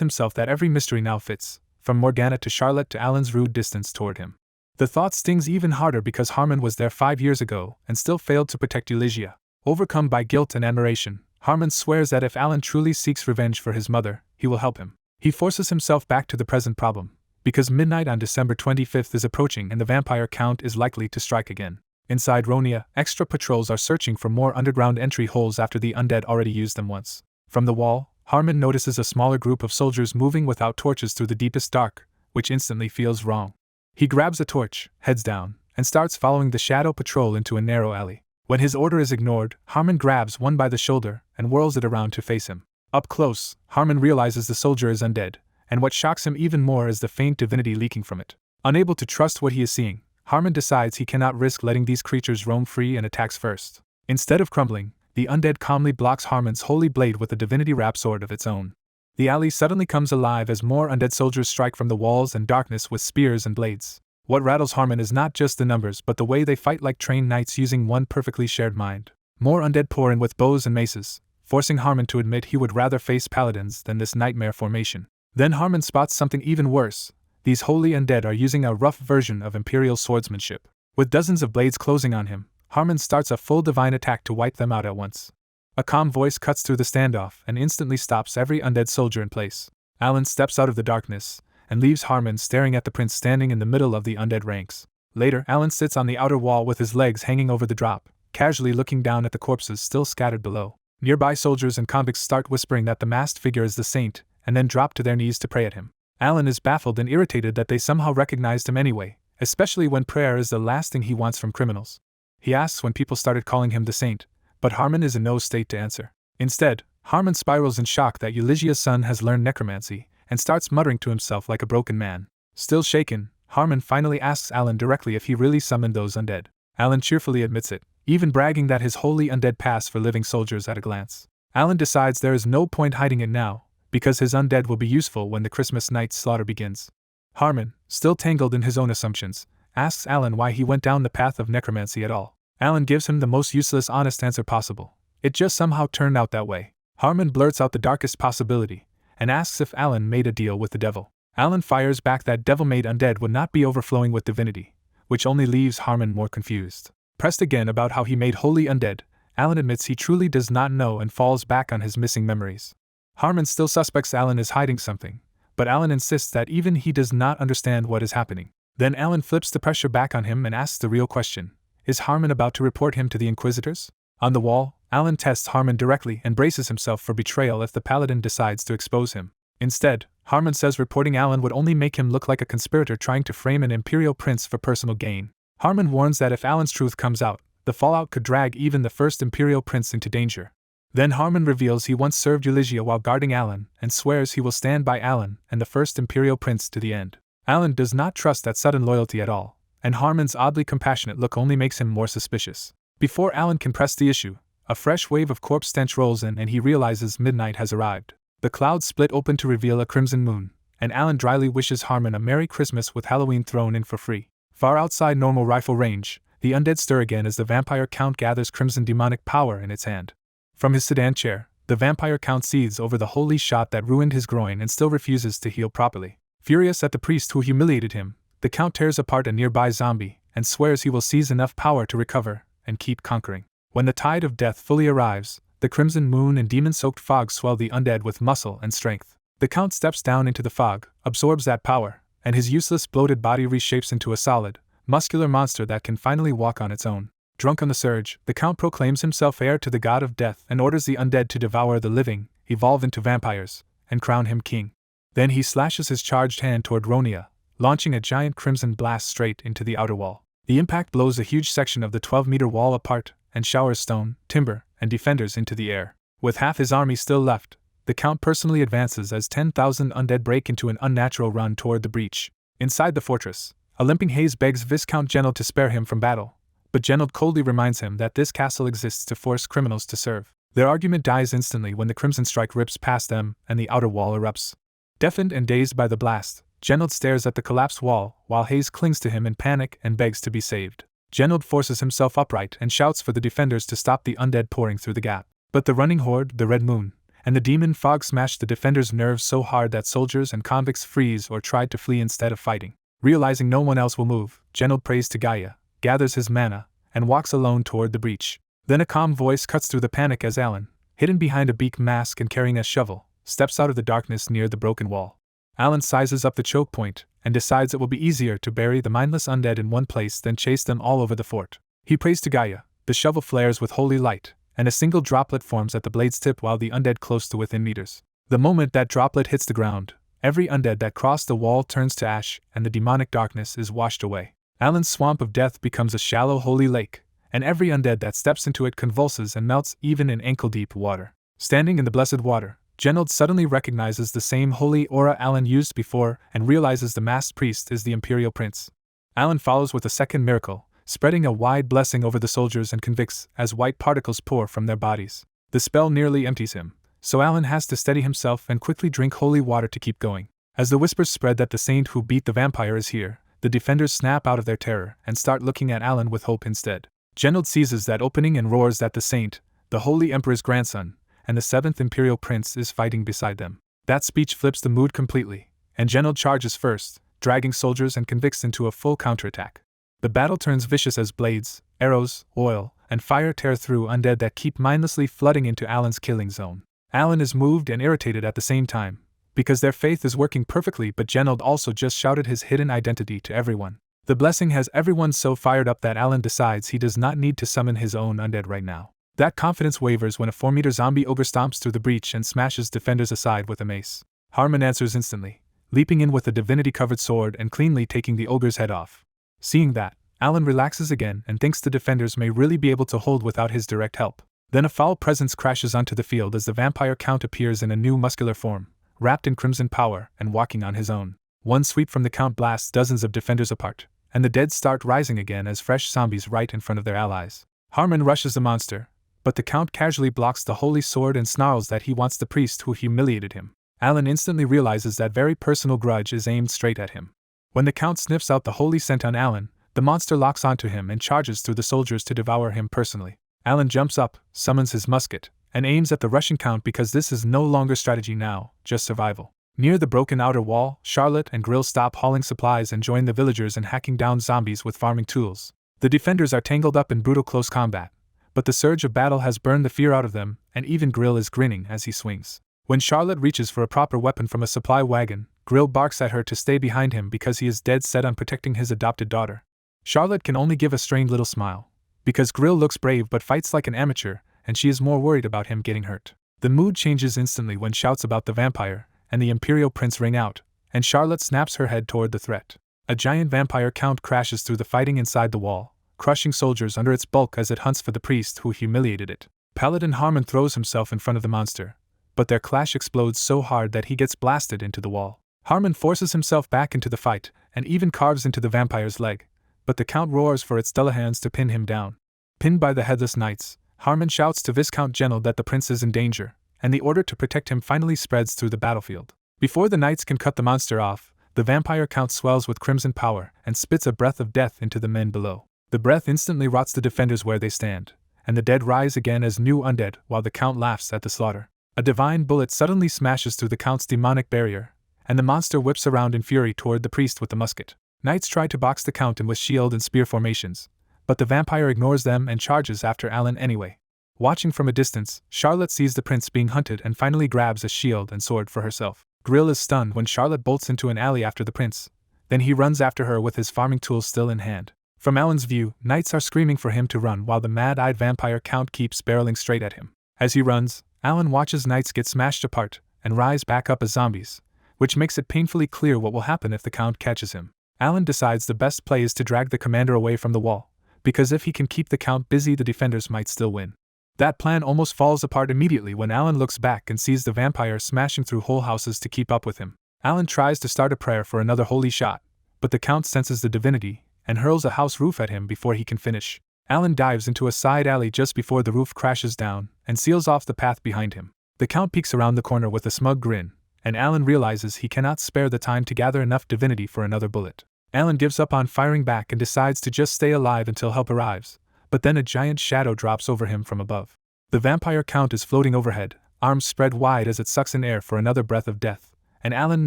himself that every mystery now fits, from Morgana to Charlotte to Alan's rude distance toward him. The thought stings even harder because Harmon was there 5 years ago and still failed to protect Euligia. Overcome by guilt and admiration, Harmon swears that if Alan truly seeks revenge for his mother, he will help him. He forces himself back to the present problem, because midnight on December 25th is approaching and the vampire count is likely to strike again. Inside Ronia, extra patrols are searching for more underground entry holes after the undead already used them once. From the wall, Harmon notices a smaller group of soldiers moving without torches through the deepest dark, which instantly feels wrong. He grabs a torch, heads down, and starts following the shadow patrol into a narrow alley. When his order is ignored, Harmon grabs one by the shoulder and whirls it around to face him. Up close, Harmon realizes the soldier is undead, and what shocks him even more is the faint divinity leaking from it. Unable to trust what he is seeing, Harmon decides he cannot risk letting these creatures roam free and attacks first. Instead of crumbling, the undead calmly blocks Harmon's holy blade with a divinity wrap sword of its own. The alley suddenly comes alive as more undead soldiers strike from the walls and darkness with spears and blades. What rattles Harmon is not just the numbers but the way they fight like trained knights using one perfectly shared mind. More undead pour in with bows and maces, forcing Harmon to admit he would rather face paladins than this nightmare formation. Then Harmon spots something even worse. These holy undead are using a rough version of imperial swordsmanship. With dozens of blades closing on him, Harmon starts a full divine attack to wipe them out at once. A calm voice cuts through the standoff and instantly stops every undead soldier in place. Alan steps out of the darkness and leaves Harmon staring at the prince standing in the middle of the undead ranks. Later, Alan sits on the outer wall with his legs hanging over the drop, casually looking down at the corpses still scattered below. Nearby soldiers and convicts start whispering that the masked figure is the saint, and then drop to their knees to pray at him. Alan is baffled and irritated that they somehow recognized him anyway, especially when prayer is the last thing he wants from criminals. He asks when people started calling him the saint, but Harmon is in no state to answer. Instead, Harmon spirals in shock that Euligia's son has learned necromancy, and starts muttering to himself like a broken man. Still shaken, Harmon finally asks Alan directly if he really summoned those undead. Alan cheerfully admits it, even bragging that his holy undead pass for living soldiers at a glance. Alan decides there is no point hiding it now, because his undead will be useful when the Christmas night slaughter begins. Harmon, still tangled in his own assumptions, asks Alan why he went down the path of necromancy at all. Alan gives him the most useless honest answer possible. It just somehow turned out that way. Harmon blurts out the darkest possibility, and asks if Alan made a deal with the devil. Alan fires back that devil-made undead would not be overflowing with divinity, which only leaves Harmon more confused. Pressed again about how he made holy undead, Alan admits he truly does not know and falls back on his missing memories. Harmon still suspects Alan is hiding something, but Alan insists that even he does not understand what is happening. Then Alan flips the pressure back on him and asks the real question. Is Harmon about to report him to the Inquisitors? On the wall, Alan tests Harmon directly and braces himself for betrayal if the paladin decides to expose him. Instead, Harmon says reporting Alan would only make him look like a conspirator trying to frame an imperial prince for personal gain. Harmon warns that if Alan's truth comes out, the fallout could drag even the first imperial prince into danger. Then Harmon reveals he once served Euligia while guarding Alan and swears he will stand by Alan and the first imperial prince to the end. Alan does not trust that sudden loyalty at all, and Harmon's oddly compassionate look only makes him more suspicious. Before Alan can press the issue, a fresh wave of corpse stench rolls in and he realizes midnight has arrived. The clouds split open to reveal a crimson moon, and Alan dryly wishes Harmon a Merry Christmas with Halloween thrown in for free. Far outside normal rifle range, the undead stir again as the vampire count gathers crimson demonic power in its hand. From his sedan chair, the vampire count seethes over the holy shot that ruined his groin and still refuses to heal properly. Furious at the priest who humiliated him, the count tears apart a nearby zombie and swears he will seize enough power to recover and keep conquering. When the tide of death fully arrives, the crimson moon and demon-soaked fog swell the undead with muscle and strength. The count steps down into the fog, absorbs that power, and his useless bloated body reshapes into a solid, muscular monster that can finally walk on its own. Drunk on the surge, the count proclaims himself heir to the god of death and orders the undead to devour the living, evolve into vampires, and crown him king. Then he slashes his charged hand toward Ronia, launching a giant crimson blast straight into the outer wall. The impact blows a huge section of the 12-meter wall apart and showers stone, timber, and defenders into the air. With half his army still left, the Count personally advances as 10,000 undead break into an unnatural run toward the breach. Inside the fortress, a limping Hayes begs Viscount Genold to spare him from battle, but Genold coldly reminds him that this castle exists to force criminals to serve. Their argument dies instantly when the Crimson Strike rips past them and the outer wall erupts. Deafened and dazed by the blast, Genold stares at the collapsed wall while Hayes clings to him in panic and begs to be saved. Genold forces himself upright and shouts for the defenders to stop the undead pouring through the gap. But the running horde, the Red Moon, and the demon fog smashed the defenders' nerves so hard that soldiers and convicts freeze or tried to flee instead of fighting. Realizing no one else will move, Genold prays to Gaia, gathers his mana, and walks alone toward the breach. Then a calm voice cuts through the panic as Alan, hidden behind a beak mask and carrying a shovel, steps out of the darkness near the broken wall. Alan sizes up the choke point and decides it will be easier to bury the mindless undead in one place than chase them all over the fort. He prays to Gaia, the shovel flares with holy light, and a single droplet forms at the blade's tip while the undead close to within meters. The moment that droplet hits the ground, every undead that crossed the wall turns to ash and the demonic darkness is washed away. Alan's swamp of death becomes a shallow holy lake, and every undead that steps into it convulses and melts even in ankle-deep water. Standing in the blessed water, Genold suddenly recognizes the same holy aura Alan used before and realizes the masked priest is the Imperial Prince. Alan follows with a second miracle, spreading a wide blessing over the soldiers and convicts as white particles pour from their bodies. The spell nearly empties him, so Alan has to steady himself and quickly drink holy water to keep going. As the whispers spread that the saint who beat the vampire is here, the defenders snap out of their terror and start looking at Alan with hope instead. Genold seizes that opening and roars that the saint, the Holy Emperor's grandson, and the 7th Imperial Prince is fighting beside them. That speech flips the mood completely, and Genold charges first, dragging soldiers and convicts into a full counterattack. The battle turns vicious as blades, arrows, oil, and fire tear through undead that keep mindlessly flooding into Alan's killing zone. Alan is moved and irritated at the same time, because their faith is working perfectly, but Genold also just shouted his hidden identity to everyone. The blessing has everyone so fired up that Alan decides he does not need to summon his own undead right now. That confidence wavers when a 4-meter zombie ogre stomps through the breach and smashes defenders aside with a mace. Harmon answers instantly, leaping in with a divinity-covered sword and cleanly taking the ogre's head off. Seeing that, Alan relaxes again and thinks the defenders may really be able to hold without his direct help. Then a foul presence crashes onto the field as the vampire Count appears in a new muscular form, wrapped in crimson power and walking on his own. One sweep from the Count blasts dozens of defenders apart, and the dead start rising again as fresh zombies right in front of their allies. Harmon rushes the monster, but the Count casually blocks the holy sword and snarls that he wants the priest who humiliated him. Alan instantly realizes that very personal grudge is aimed straight at him. When the Count sniffs out the holy scent on Alan, the monster locks onto him and charges through the soldiers to devour him personally. Alan jumps up, summons his musket, and aims at the Russian Count because this is no longer strategy now, just survival. Near the broken outer wall, Charlotte and Grill stop hauling supplies and join the villagers in hacking down zombies with farming tools. The defenders are tangled up in brutal close combat, but the surge of battle has burned the fear out of them, and even Grill is grinning as he swings. When Charlotte reaches for a proper weapon from a supply wagon, Grill barks at her to stay behind him because he is dead set on protecting his adopted daughter. Charlotte can only give a strained little smile, because Grill looks brave but fights like an amateur, and she is more worried about him getting hurt. The mood changes instantly when shouts about the vampire and the Imperial Prince ring out, and Charlotte snaps her head toward the threat. A giant vampire Count crashes through the fighting inside the wall, crushing soldiers under its bulk as it hunts for the priest who humiliated it. Paladin Harmon throws himself in front of the monster, but their clash explodes so hard that he gets blasted into the wall. Harmon forces himself back into the fight, and even carves into the vampire's leg, but the Count roars for its Dullahands to pin him down. Pinned by the headless knights, Harmon shouts to Viscount Genold that the prince is in danger, and the order to protect him finally spreads through the battlefield. Before the knights can cut the monster off, the vampire Count swells with crimson power and spits a breath of death into the men below. The breath instantly rots the defenders where they stand, and the dead rise again as new undead while the Count laughs at the slaughter. A divine bullet suddenly smashes through the Count's demonic barrier, and the monster whips around in fury toward the priest with the musket. Knights try to box the Count in with shield and spear formations, but the vampire ignores them and charges after Alan anyway. Watching from a distance, Charlotte sees the prince being hunted and finally grabs a shield and sword for herself. Grill is stunned when Charlotte bolts into an alley after the prince, then he runs after her with his farming tools still in hand. From Alan's view, knights are screaming for him to run while the mad-eyed vampire Count keeps barreling straight at him. As he runs, Alan watches knights get smashed apart and rise back up as zombies, which makes it painfully clear what will happen if the Count catches him. Alan decides the best play is to drag the commander away from the wall, because if he can keep the Count busy the defenders might still win. That plan almost falls apart immediately when Alan looks back and sees the vampire smashing through whole houses to keep up with him. Alan tries to start a prayer for another holy shot, but the Count senses the divinity and hurls a house roof at him before he can finish. Alan dives into a side alley just before the roof crashes down and seals off the path behind him. The Count peeks around the corner with a smug grin, and Alan realizes he cannot spare the time to gather enough divinity for another bullet. Alan gives up on firing back and decides to just stay alive until help arrives, but then a giant shadow drops over him from above. The vampire Count is floating overhead, arms spread wide as it sucks in air for another breath of death, and Alan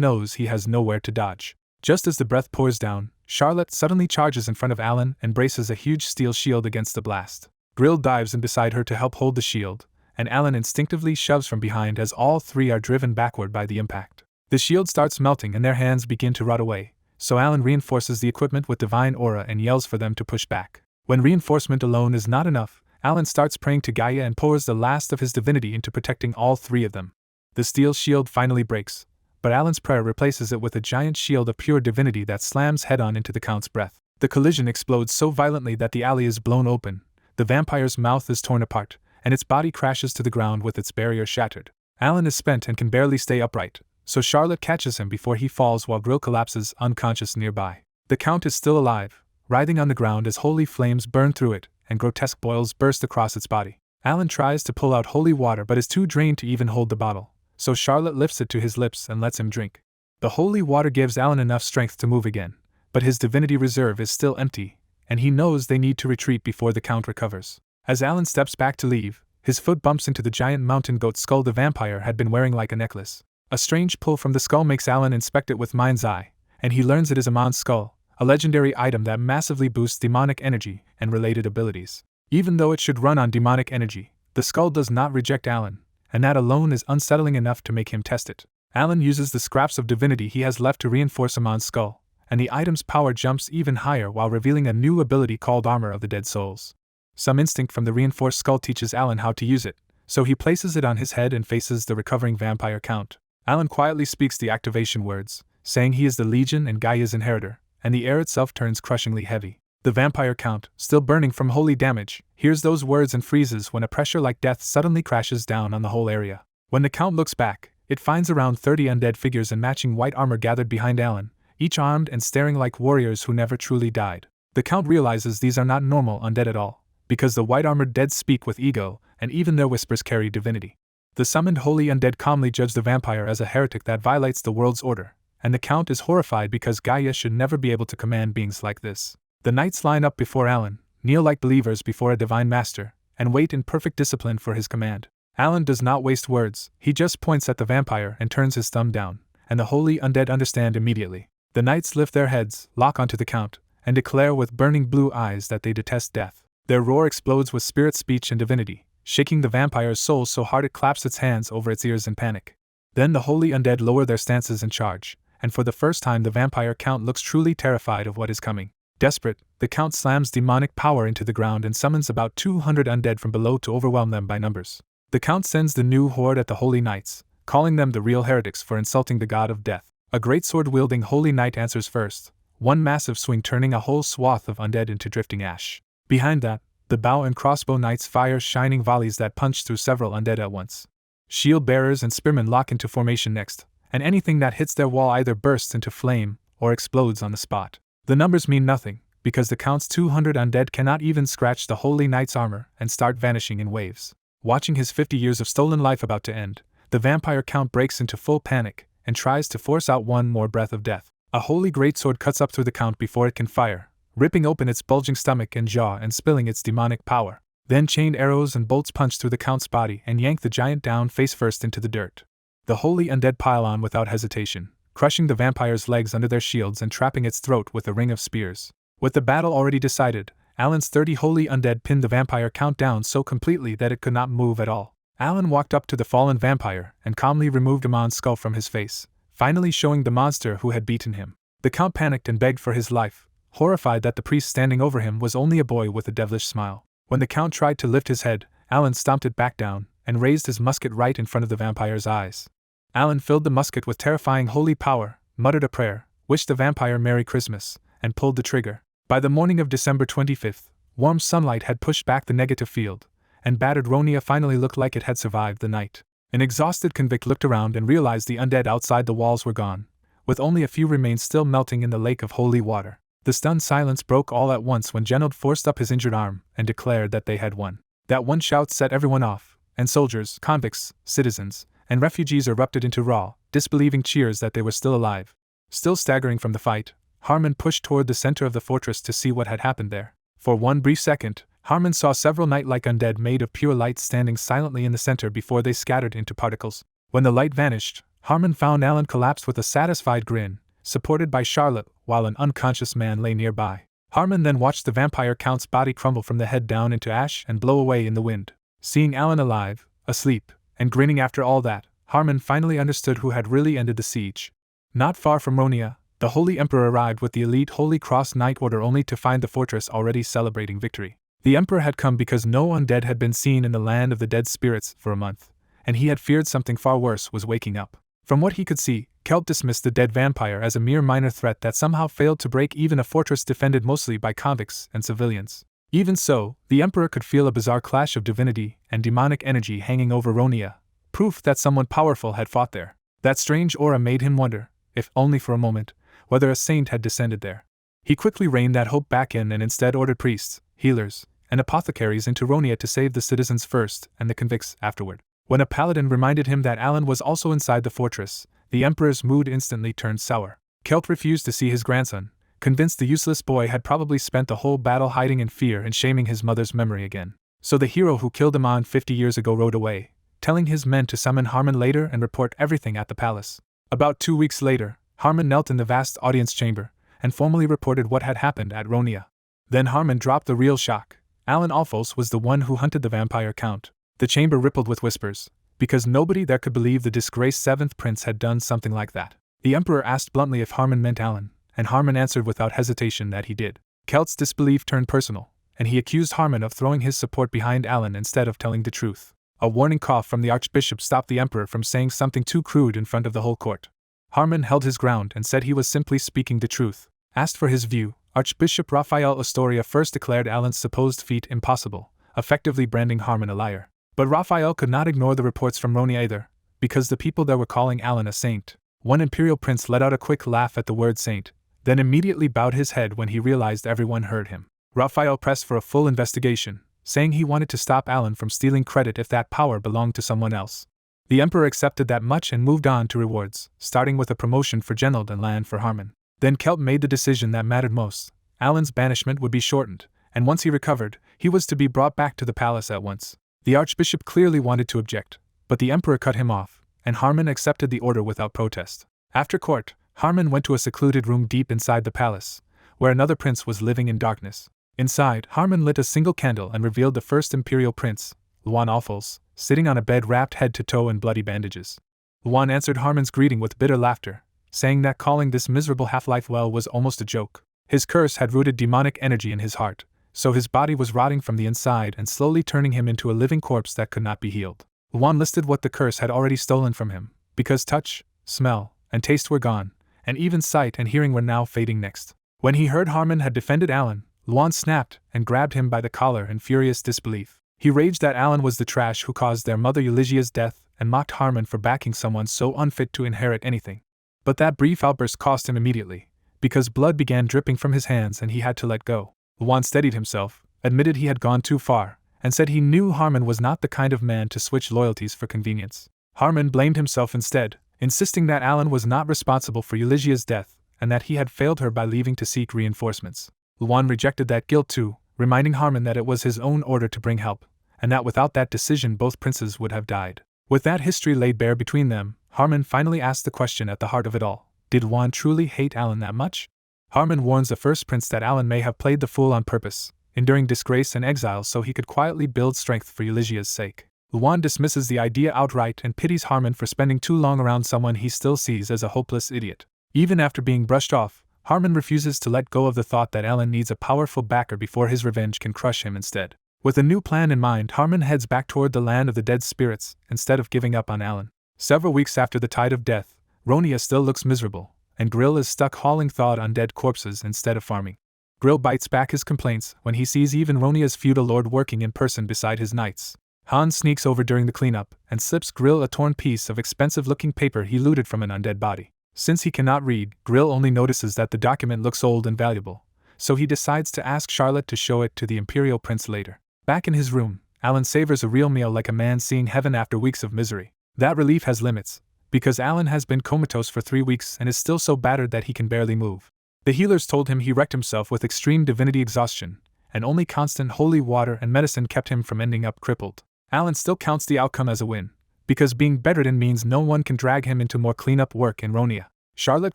knows he has nowhere to dodge. Just as the breath pours down, Charlotte suddenly charges in front of Alan and braces a huge steel shield against the blast. Grill dives in beside her to help hold the shield, and Alan instinctively shoves from behind as all three are driven backward by the impact. The shield starts melting and their hands begin to rot away, so Alan reinforces the equipment with divine aura and yells for them to push back. When reinforcement alone is not enough, Alan starts praying to Gaia and pours the last of his divinity into protecting all three of them. The steel shield finally breaks, but Alan's prayer replaces it with a giant shield of pure divinity that slams head-on into the Count's breath. The collision explodes so violently that the alley is blown open, the vampire's mouth is torn apart, and its body crashes to the ground with its barrier shattered. Alan is spent and can barely stay upright, so Charlotte catches him before he falls while Grill collapses unconscious nearby. The Count is still alive, writhing on the ground as holy flames burn through it, and grotesque boils burst across its body. Alan tries to pull out holy water but is too drained to even hold the bottle, so Charlotte lifts it to his lips and lets him drink. The holy water gives Alan enough strength to move again, but his divinity reserve is still empty, and he knows they need to retreat before the Count recovers. As Alan steps back to leave, his foot bumps into the giant mountain goat skull the vampire had been wearing like a necklace. A strange pull from the skull makes Alan inspect it with mind's eye, and he learns it is a Mon skull, a legendary item that massively boosts demonic energy and related abilities. Even though it should run on demonic energy, the skull does not reject Alan, and that alone is unsettling enough to make him test it. Alan uses the scraps of divinity he has left to reinforce a Mon skull, and the item's power jumps even higher while revealing a new ability called Armor of the Dead Souls. Some instinct from the reinforced skull teaches Alan how to use it, so he places it on his head and faces the recovering vampire Count. Alan quietly speaks the activation words, saying he is the Legion and Gaia's inheritor, and the air itself turns crushingly heavy. The vampire Count, still burning from holy damage, hears those words and freezes when a pressure like death suddenly crashes down on the whole area. When the Count looks back, it finds around 30 undead figures in matching white armor gathered behind Alan, each armed and staring like warriors who never truly died. The Count realizes these are not normal undead at all, because the white-armored dead speak with ego, and even their whispers carry divinity. The summoned holy undead calmly judge the vampire as a heretic that violates the world's order, and the Count is horrified because Gaia should never be able to command beings like this. The knights line up before Alan, kneel like believers before a divine master, and wait in perfect discipline for his command. Alan does not waste words, he just points at the vampire and turns his thumb down, and the holy undead understand immediately. The knights lift their heads, lock onto the Count, and declare with burning blue eyes that they detest death. Their roar explodes with spirit speech and divinity, shaking the vampire's soul so hard it claps its hands over its ears in panic. Then the holy undead lower their stances and charge, and for the first time the vampire Count looks truly terrified of what is coming. Desperate, the Count slams demonic power into the ground and summons about 200 undead from below to overwhelm them by numbers. The Count sends the new horde at the holy knights, calling them the real heretics for insulting the god of death. A great sword-wielding holy knight answers first, one massive swing turning a whole swath of undead into drifting ash. Behind that, the bow and crossbow knights fire shining volleys that punch through several undead at once. Shield bearers and spearmen lock into formation next, and anything that hits their wall either bursts into flame or explodes on the spot. The numbers mean nothing, because the Count's 200 undead cannot even scratch the holy knight's armor and start vanishing in waves. Watching his 50 years of stolen life about to end, the vampire Count breaks into full panic and tries to force out one more breath of death. A holy greatsword cuts up through the Count before it can fire, ripping open its bulging stomach and jaw and spilling its demonic power. Then chained arrows and bolts punch through the Count's body and yank the giant down face first into the dirt. The holy undead pile on without hesitation, crushing the vampire's legs under their shields and trapping its throat with a ring of spears. With the battle already decided, Alan's 30 holy undead pinned the vampire Count down so completely that it could not move at all. Alan walked up to the fallen vampire and calmly removed Amon's skull from his face, finally showing the monster who had beaten him. The Count panicked and begged for his life, horrified that the priest standing over him was only a boy with a devilish smile. When the Count tried to lift his head, Alan stomped it back down and raised his musket right in front of the vampire's eyes. Alan filled the musket with terrifying holy power, muttered a prayer, wished the vampire Merry Christmas, and pulled the trigger. By the morning of December 25th, warm sunlight had pushed back the negative field, and battered Ronia finally looked like it had survived the night. An exhausted convict looked around and realized the undead outside the walls were gone, with only a few remains still melting in the lake of holy water. The stunned silence broke all at once when Genold forced up his injured arm and declared that they had won. That one shout set everyone off, and soldiers, convicts, citizens, and refugees erupted into raw, disbelieving cheers that they were still alive. Still staggering from the fight, Harmon pushed toward the center of the fortress to see what had happened there. For one brief second, Harmon saw several night-like undead made of pure light standing silently in the center before they scattered into particles. When the light vanished, Harmon found Alan collapsed with a satisfied grin, supported by Charlotte, while an unconscious man lay nearby. Harmon then watched the vampire count's body crumble from the head down into ash and blow away in the wind. Seeing Alan alive, asleep, and grinning after all that, Harmon finally understood who had really ended the siege. Not far from Ronia, the Holy Emperor arrived with the elite Holy Cross Knight Order only to find the fortress already celebrating victory. The Emperor had come because no undead had been seen in the land of the dead spirits for a month, and he had feared something far worse was waking up. From what he could see, Kelp dismissed the dead vampire as a mere minor threat that somehow failed to break even a fortress defended mostly by convicts and civilians. Even so, the Emperor could feel a bizarre clash of divinity and demonic energy hanging over Ronia, proof that someone powerful had fought there. That strange aura made him wonder, if only for a moment, whether a saint had descended there. He quickly reined that hope back in and instead ordered priests, healers, and apothecaries into Ronia to save the citizens first and the convicts afterward. When a paladin reminded him that Alan was also inside the fortress, the Emperor's mood instantly turned sour. Kelt refused to see his grandson, convinced the useless boy had probably spent the whole battle hiding in fear and shaming his mother's memory again. So the hero who killed Amon 50 years ago rode away, telling his men to summon Harmon later and report everything at the palace. About 2 weeks later, Harmon knelt in the vast audience chamber and formally reported what had happened at Ronia. Then Harmon dropped the real shock. Alan Alphonse was the one who hunted the vampire count. The chamber rippled with whispers, because nobody there could believe the disgraced 7th prince had done something like that. The Emperor asked bluntly if Harmon meant Alan, and Harmon answered without hesitation that he did. Kelt's disbelief turned personal, and he accused Harmon of throwing his support behind Alan instead of telling the truth. A warning cough from the Archbishop stopped the Emperor from saying something too crude in front of the whole court. Harmon held his ground and said he was simply speaking the truth. Asked for his view, Archbishop Raphael Astoria first declared Alan's supposed feat impossible, effectively branding Harmon a liar. But Raphael could not ignore the reports from Ronia either, because the people there were calling Alan a saint. One imperial prince let out a quick laugh at the word saint, then immediately bowed his head when he realized everyone heard him. Raphael pressed for a full investigation, saying he wanted to stop Alan from stealing credit if that power belonged to someone else. The Emperor accepted that much and moved on to rewards, starting with a promotion for Genold and land for Harmon. Then Kelp made the decision that mattered most. Alan's banishment would be shortened, and once he recovered, he was to be brought back to the palace at once. The Archbishop clearly wanted to object, but the Emperor cut him off, and Harmon accepted the order without protest. After court, Harmon went to a secluded room deep inside the palace, where another prince was living in darkness. Inside, Harmon lit a single candle and revealed the first imperial prince, Luan Alphonse, sitting on a bed wrapped head to toe in bloody bandages. Luan answered Harmon's greeting with bitter laughter, saying that calling this miserable half-life well was almost a joke. His curse had rooted demonic energy in his heart, so his body was rotting from the inside and slowly turning him into a living corpse that could not be healed. Luan listed what the curse had already stolen from him, because touch, smell, and taste were gone, and even sight and hearing were now fading next. When he heard Harmon had defended Alan, Luan snapped and grabbed him by the collar in furious disbelief. He raged that Alan was the trash who caused their mother Eulygia's death and mocked Harmon for backing someone so unfit to inherit anything. But that brief outburst cost him immediately, because blood began dripping from his hands and he had to let go. Luan steadied himself, admitted he had gone too far, and said he knew Harmon was not the kind of man to switch loyalties for convenience. Harmon blamed himself instead, insisting that Alan was not responsible for Eulygia's death and that he had failed her by leaving to seek reinforcements. Luan rejected that guilt too, reminding Harmon that it was his own order to bring help, and that without that decision both princes would have died. With that history laid bare between them, Harmon finally asked the question at the heart of it all. Did Luan truly hate Alan that much? Harmon warns the first prince that Alan may have played the fool on purpose, enduring disgrace and exile so he could quietly build strength for Eulygia's sake. Luan dismisses the idea outright and pities Harmon for spending too long around someone he still sees as a hopeless idiot. Even after being brushed off, Harmon refuses to let go of the thought that Alan needs a powerful backer before his revenge can crush him instead. With a new plan in mind, Harmon heads back toward the land of the dead spirits instead of giving up on Alan. Several weeks after the tide of death, Ronia still looks miserable, and Grill is stuck hauling thawed undead corpses instead of farming. Grill bites back his complaints when he sees even Ronia's feudal lord working in person beside his knights. Han sneaks over during the cleanup and slips Grill a torn piece of expensive-looking paper he looted from an undead body. Since he cannot read, Grill only notices that the document looks old and valuable, so he decides to ask Charlotte to show it to the Imperial Prince later. Back in his room, Alan savors a real meal like a man seeing heaven after weeks of misery. That relief has limits, because Alan has been comatose for 3 weeks and is still so battered that he can barely move. The healers told him he wrecked himself with extreme divinity exhaustion, and only constant holy water and medicine kept him from ending up crippled. Alan still counts the outcome as a win, because being bedridden means no one can drag him into more cleanup work in Ronia. Charlotte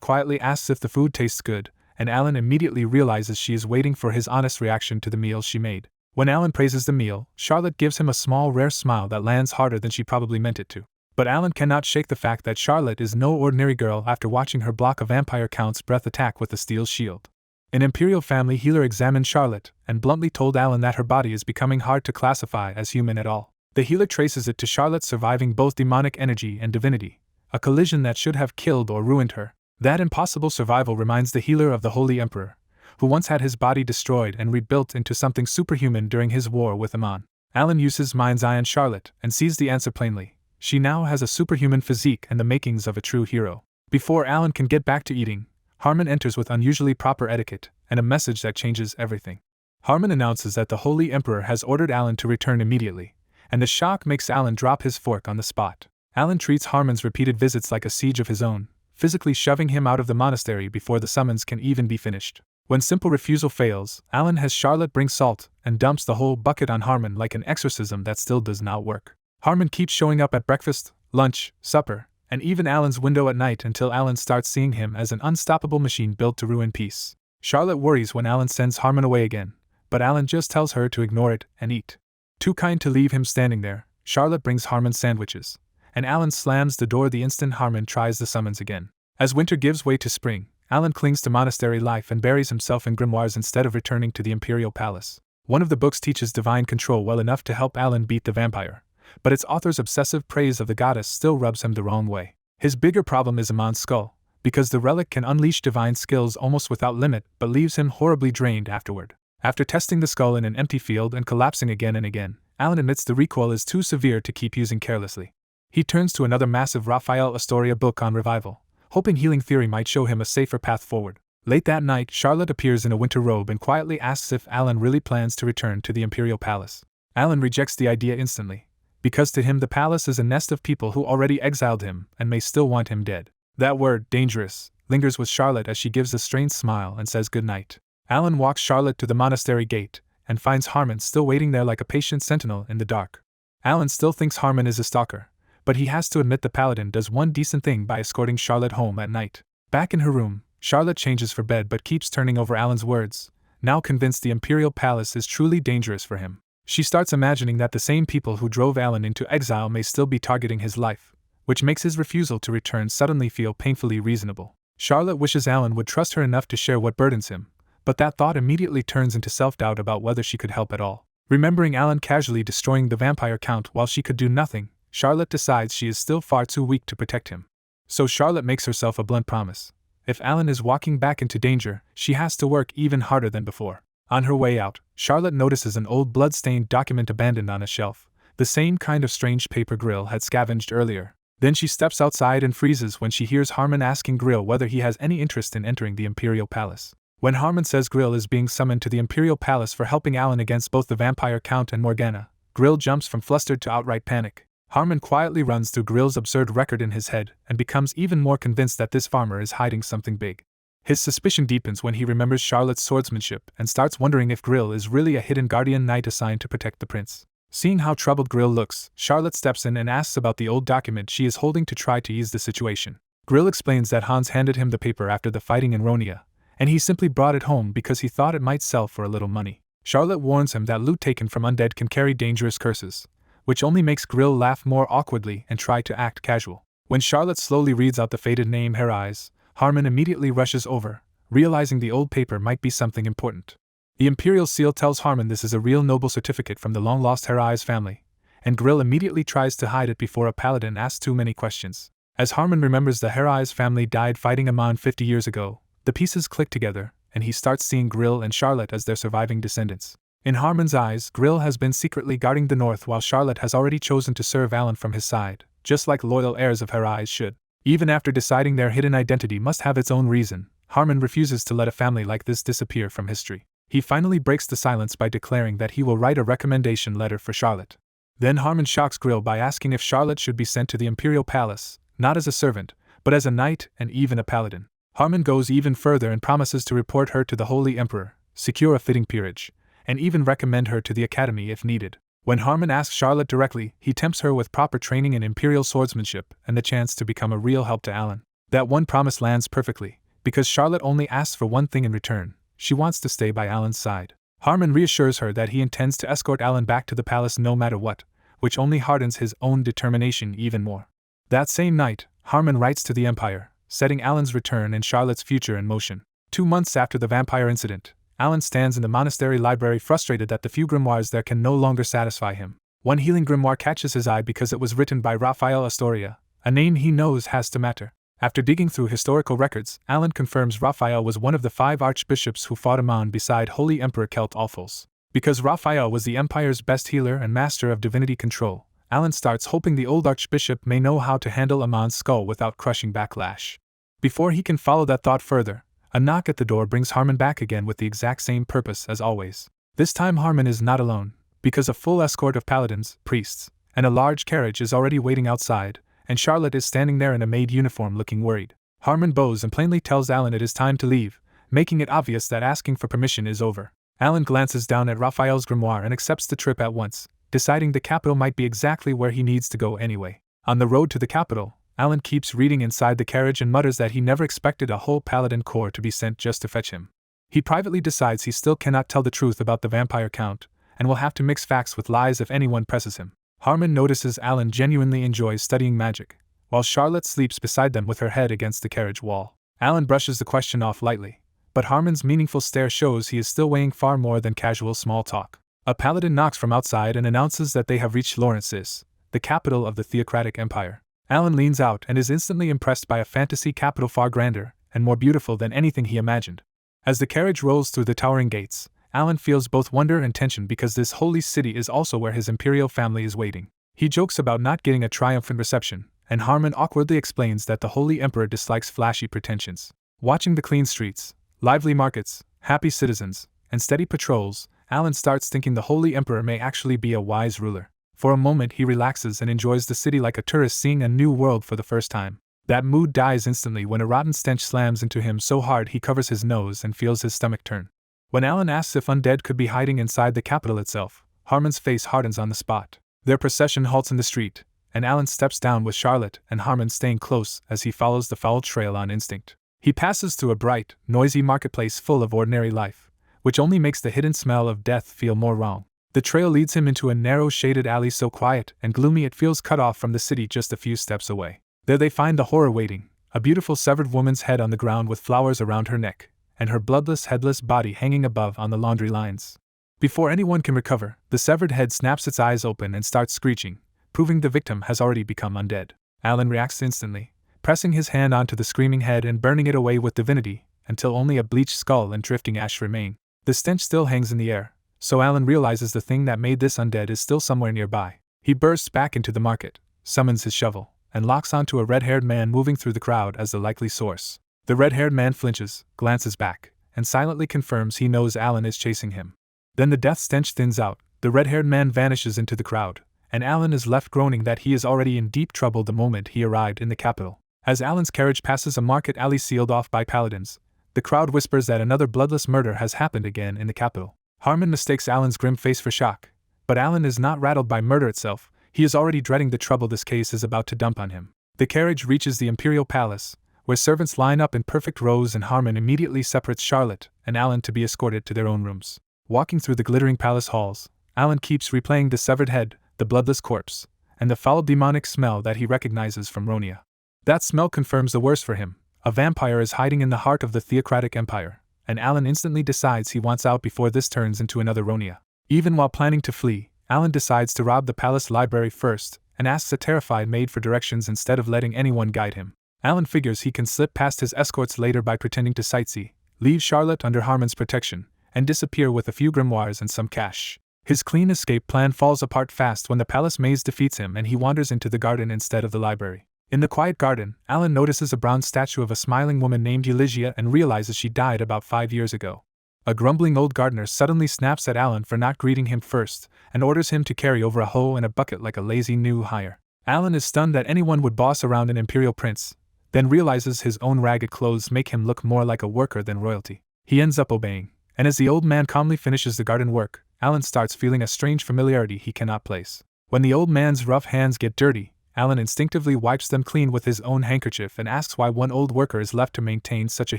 quietly asks if the food tastes good, and Alan immediately realizes she is waiting for his honest reaction to the meal she made. When Alan praises the meal, Charlotte gives him a small rare smile that lands harder than she probably meant it to. But Alan cannot shake the fact that Charlotte is no ordinary girl after watching her block a vampire count's breath attack with a steel shield. An Imperial family healer examined Charlotte and bluntly told Alan that her body is becoming hard to classify as human at all. The healer traces it to Charlotte surviving both demonic energy and divinity, a collision that should have killed or ruined her. That impossible survival reminds the healer of the Holy Emperor, who once had his body destroyed and rebuilt into something superhuman during his war with Amon. Alan uses mind's eye on Charlotte and sees the answer plainly. She now has a superhuman physique and the makings of a true hero. Before Alan can get back to eating, Harmon enters with unusually proper etiquette and a message that changes everything. Harmon announces that the Holy Emperor has ordered Alan to return immediately, and the shock makes Alan drop his fork on the spot. Alan treats Harmon's repeated visits like a siege of his own, physically shoving him out of the monastery before the summons can even be finished. When simple refusal fails, Alan has Charlotte bring salt and dumps the whole bucket on Harmon like an exorcism that still does not work. Harmon keeps showing up at breakfast, lunch, supper, and even Alan's window at night until Alan starts seeing him as an unstoppable machine built to ruin peace. Charlotte worries when Alan sends Harmon away again, but Alan just tells her to ignore it and eat. Too kind to leave him standing there, Charlotte brings Harmon sandwiches, and Alan slams the door the instant Harmon tries the summons again. As winter gives way to spring, Alan clings to monastery life and buries himself in grimoires instead of returning to the Imperial Palace. One of the books teaches divine control well enough to help Alan beat the vampire, but its author's obsessive praise of the goddess still rubs him the wrong way. His bigger problem is Amon's skull, because the relic can unleash divine skills almost without limit but leaves him horribly drained afterward. After testing the skull in an empty field and collapsing again and again, Alan admits the recoil is too severe to keep using carelessly. He turns to another massive Raphael Astoria book on revival, hoping healing theory might show him a safer path forward. Late that night, Charlotte appears in a winter robe and quietly asks if Alan really plans to return to the Imperial Palace. Alan rejects the idea instantly, because to him the palace is a nest of people who already exiled him and may still want him dead. That word, dangerous, lingers with Charlotte as she gives a strained smile and says goodnight. Alan walks Charlotte to the monastery gate and finds Harmon still waiting there like a patient sentinel in the dark. Alan still thinks Harmon is a stalker, but he has to admit the paladin does one decent thing by escorting Charlotte home at night. Back in her room, Charlotte changes for bed but keeps turning over Alan's words, now convinced the Imperial Palace is truly dangerous for him. She starts imagining that the same people who drove Alan into exile may still be targeting his life, which makes his refusal to return suddenly feel painfully reasonable. Charlotte wishes Alan would trust her enough to share what burdens him, but that thought immediately turns into self-doubt about whether she could help at all. Remembering Alan casually destroying the vampire count while she could do nothing, Charlotte decides she is still far too weak to protect him. So Charlotte makes herself a blunt promise. If Alan is walking back into danger, she has to work even harder than before. On her way out, Charlotte notices an old blood-stained document abandoned on a shelf, the same kind of strange paper Grill had scavenged earlier. Then she steps outside and freezes when she hears Harmon asking Grill whether he has any interest in entering the Imperial Palace. When Harmon says Grill is being summoned to the Imperial Palace for helping Alan against both the vampire count and Morgana, Grill jumps from flustered to outright panic. Harmon quietly runs through Grill's absurd record in his head and becomes even more convinced that this farmer is hiding something big. His suspicion deepens when he remembers Charlotte's swordsmanship and starts wondering if Grill is really a hidden guardian knight assigned to protect the prince. Seeing how troubled Grill looks, Charlotte steps in and asks about the old document she is holding to try to ease the situation. Grill explains that Hans handed him the paper after the fighting in Ronia, and he simply brought it home because he thought it might sell for a little money. Charlotte warns him that loot taken from undead can carry dangerous curses, which only makes Grill laugh more awkwardly and try to act casual. When Charlotte slowly reads out the faded name Her Eyes, Harmon immediately rushes over, realizing the old paper might be something important. The Imperial Seal tells Harmon this is a real noble certificate from the long-lost Her Eyes family, and Grill immediately tries to hide it before a paladin asks too many questions. As Harmon remembers the Her Eyes family died fighting Amon 50 years ago, the pieces click together, and he starts seeing Grill and Charlotte as their surviving descendants. In Harmon's eyes, Grill has been secretly guarding the north while Charlotte has already chosen to serve Alan from his side, just like loyal heirs of her eyes should. Even after deciding their hidden identity must have its own reason, Harmon refuses to let a family like this disappear from history. He finally breaks the silence by declaring that he will write a recommendation letter for Charlotte. Then Harmon shocks Grill by asking if Charlotte should be sent to the Imperial Palace, not as a servant, but as a knight and even a paladin. Harmon goes even further and promises to report her to the Holy Emperor, secure a fitting peerage, and even recommend her to the Academy if needed. When Harmon asks Charlotte directly, he tempts her with proper training in Imperial swordsmanship and the chance to become a real help to Alan. That one promise lands perfectly, because Charlotte only asks for one thing in return: she wants to stay by Alan's side. Harmon reassures her that he intends to escort Alan back to the palace no matter what, which only hardens his own determination even more. That same night, Harmon writes to the Empire, setting Alan's return and Charlotte's future in motion. 2 months after the vampire incident, Alan stands in the monastery library frustrated that the few grimoires there can no longer satisfy him. One healing grimoire catches his eye because it was written by Raphael Astoria, a name he knows has to matter. After digging through historical records, Alan confirms Raphael was one of the 5 archbishops who fought Amon beside Holy Emperor Kelt Alphals. Because Raphael was the Empire's best healer and master of divinity control, Alan starts hoping the old archbishop may know how to handle Amon's skull without crushing backlash. Before he can follow that thought further, a knock at the door brings Harmon back again with the exact same purpose as always. This time Harmon is not alone, because a full escort of paladins, priests, and a large carriage is already waiting outside, and Charlotte is standing there in a maid uniform looking worried. Harmon bows and plainly tells Alan it is time to leave, making it obvious that asking for permission is over. Alan glances down at Raphael's grimoire and accepts the trip at once, deciding the capital might be exactly where he needs to go anyway. On the road to the capital, Alan keeps reading inside the carriage and mutters that he never expected a whole paladin corps to be sent just to fetch him. He privately decides he still cannot tell the truth about the vampire count, and will have to mix facts with lies if anyone presses him. Harmon notices Alan genuinely enjoys studying magic, while Charlotte sleeps beside them with her head against the carriage wall. Alan brushes the question off lightly, but Harmon's meaningful stare shows he is still weighing far more than casual small talk. A paladin knocks from outside and announces that they have reached Lawrence's, the capital of the theocratic empire. Alan leans out and is instantly impressed by a fantasy capital far grander and more beautiful than anything he imagined. As the carriage rolls through the towering gates, Alan feels both wonder and tension because this holy city is also where his imperial family is waiting. He jokes about not getting a triumphant reception, and Harmon awkwardly explains that the Holy Emperor dislikes flashy pretensions. Watching the clean streets, lively markets, happy citizens, and steady patrols, Alan starts thinking the Holy Emperor may actually be a wise ruler. For a moment he relaxes and enjoys the city like a tourist seeing a new world for the first time. That mood dies instantly when a rotten stench slams into him so hard he covers his nose and feels his stomach turn. When Alan asks if undead could be hiding inside the capital itself, Harmon's face hardens on the spot. Their procession halts in the street, and Alan steps down with Charlotte and Harmon staying close as he follows the foul trail on instinct. He passes through a bright, noisy marketplace full of ordinary life, which only makes the hidden smell of death feel more wrong. The trail leads him into a narrow shaded alley so quiet and gloomy it feels cut off from the city just a few steps away. There they find the horror waiting, a beautiful severed woman's head on the ground with flowers around her neck, and her bloodless headless body hanging above on the laundry lines. Before anyone can recover, the severed head snaps its eyes open and starts screeching, proving the victim has already become undead. Alan reacts instantly, pressing his hand onto the screaming head and burning it away with divinity, until only a bleached skull and drifting ash remain. The stench still hangs in the air, so Alan realizes the thing that made this undead is still somewhere nearby. He bursts back into the market, summons his shovel, and locks onto a red-haired man moving through the crowd as the likely source. The red-haired man flinches, glances back, and silently confirms he knows Alan is chasing him. Then the death stench thins out, the red-haired man vanishes into the crowd, and Alan is left groaning that he is already in deep trouble the moment he arrived in the capital. As Alan's carriage passes a market alley sealed off by paladins, the crowd whispers that another bloodless murder has happened again in the capital. Harmon mistakes Alan's grim face for shock, but Alan is not rattled by murder itself. He is already dreading the trouble this case is about to dump on him. The carriage reaches the Imperial Palace, where servants line up in perfect rows and Harmon immediately separates Charlotte and Alan to be escorted to their own rooms. Walking through the glittering palace halls, Alan keeps replaying the severed head, the bloodless corpse, and the foul demonic smell that he recognizes from Ronia. That smell confirms the worst for him. A vampire is hiding in the heart of the theocratic empire, and Alan instantly decides he wants out before this turns into another Ronia. Even while planning to flee, Alan decides to rob the palace library first and asks a terrified maid for directions instead of letting anyone guide him. Alan figures he can slip past his escorts later by pretending to sightsee, leave Charlotte under Harmon's protection, and disappear with a few grimoires and some cash. His clean escape plan falls apart fast when the palace maze defeats him and he wanders into the garden instead of the library. In the quiet garden, Alan notices a bronze statue of a smiling woman named Elysia and realizes she died about 5 years ago. A grumbling old gardener suddenly snaps at Alan for not greeting him first and orders him to carry over a hoe and a bucket like a lazy new hire. Alan is stunned that anyone would boss around an imperial prince, then realizes his own ragged clothes make him look more like a worker than royalty. He ends up obeying, and as the old man calmly finishes the garden work, Alan starts feeling a strange familiarity he cannot place. When the old man's rough hands get dirty, Alan instinctively wipes them clean with his own handkerchief and asks why one old worker is left to maintain such a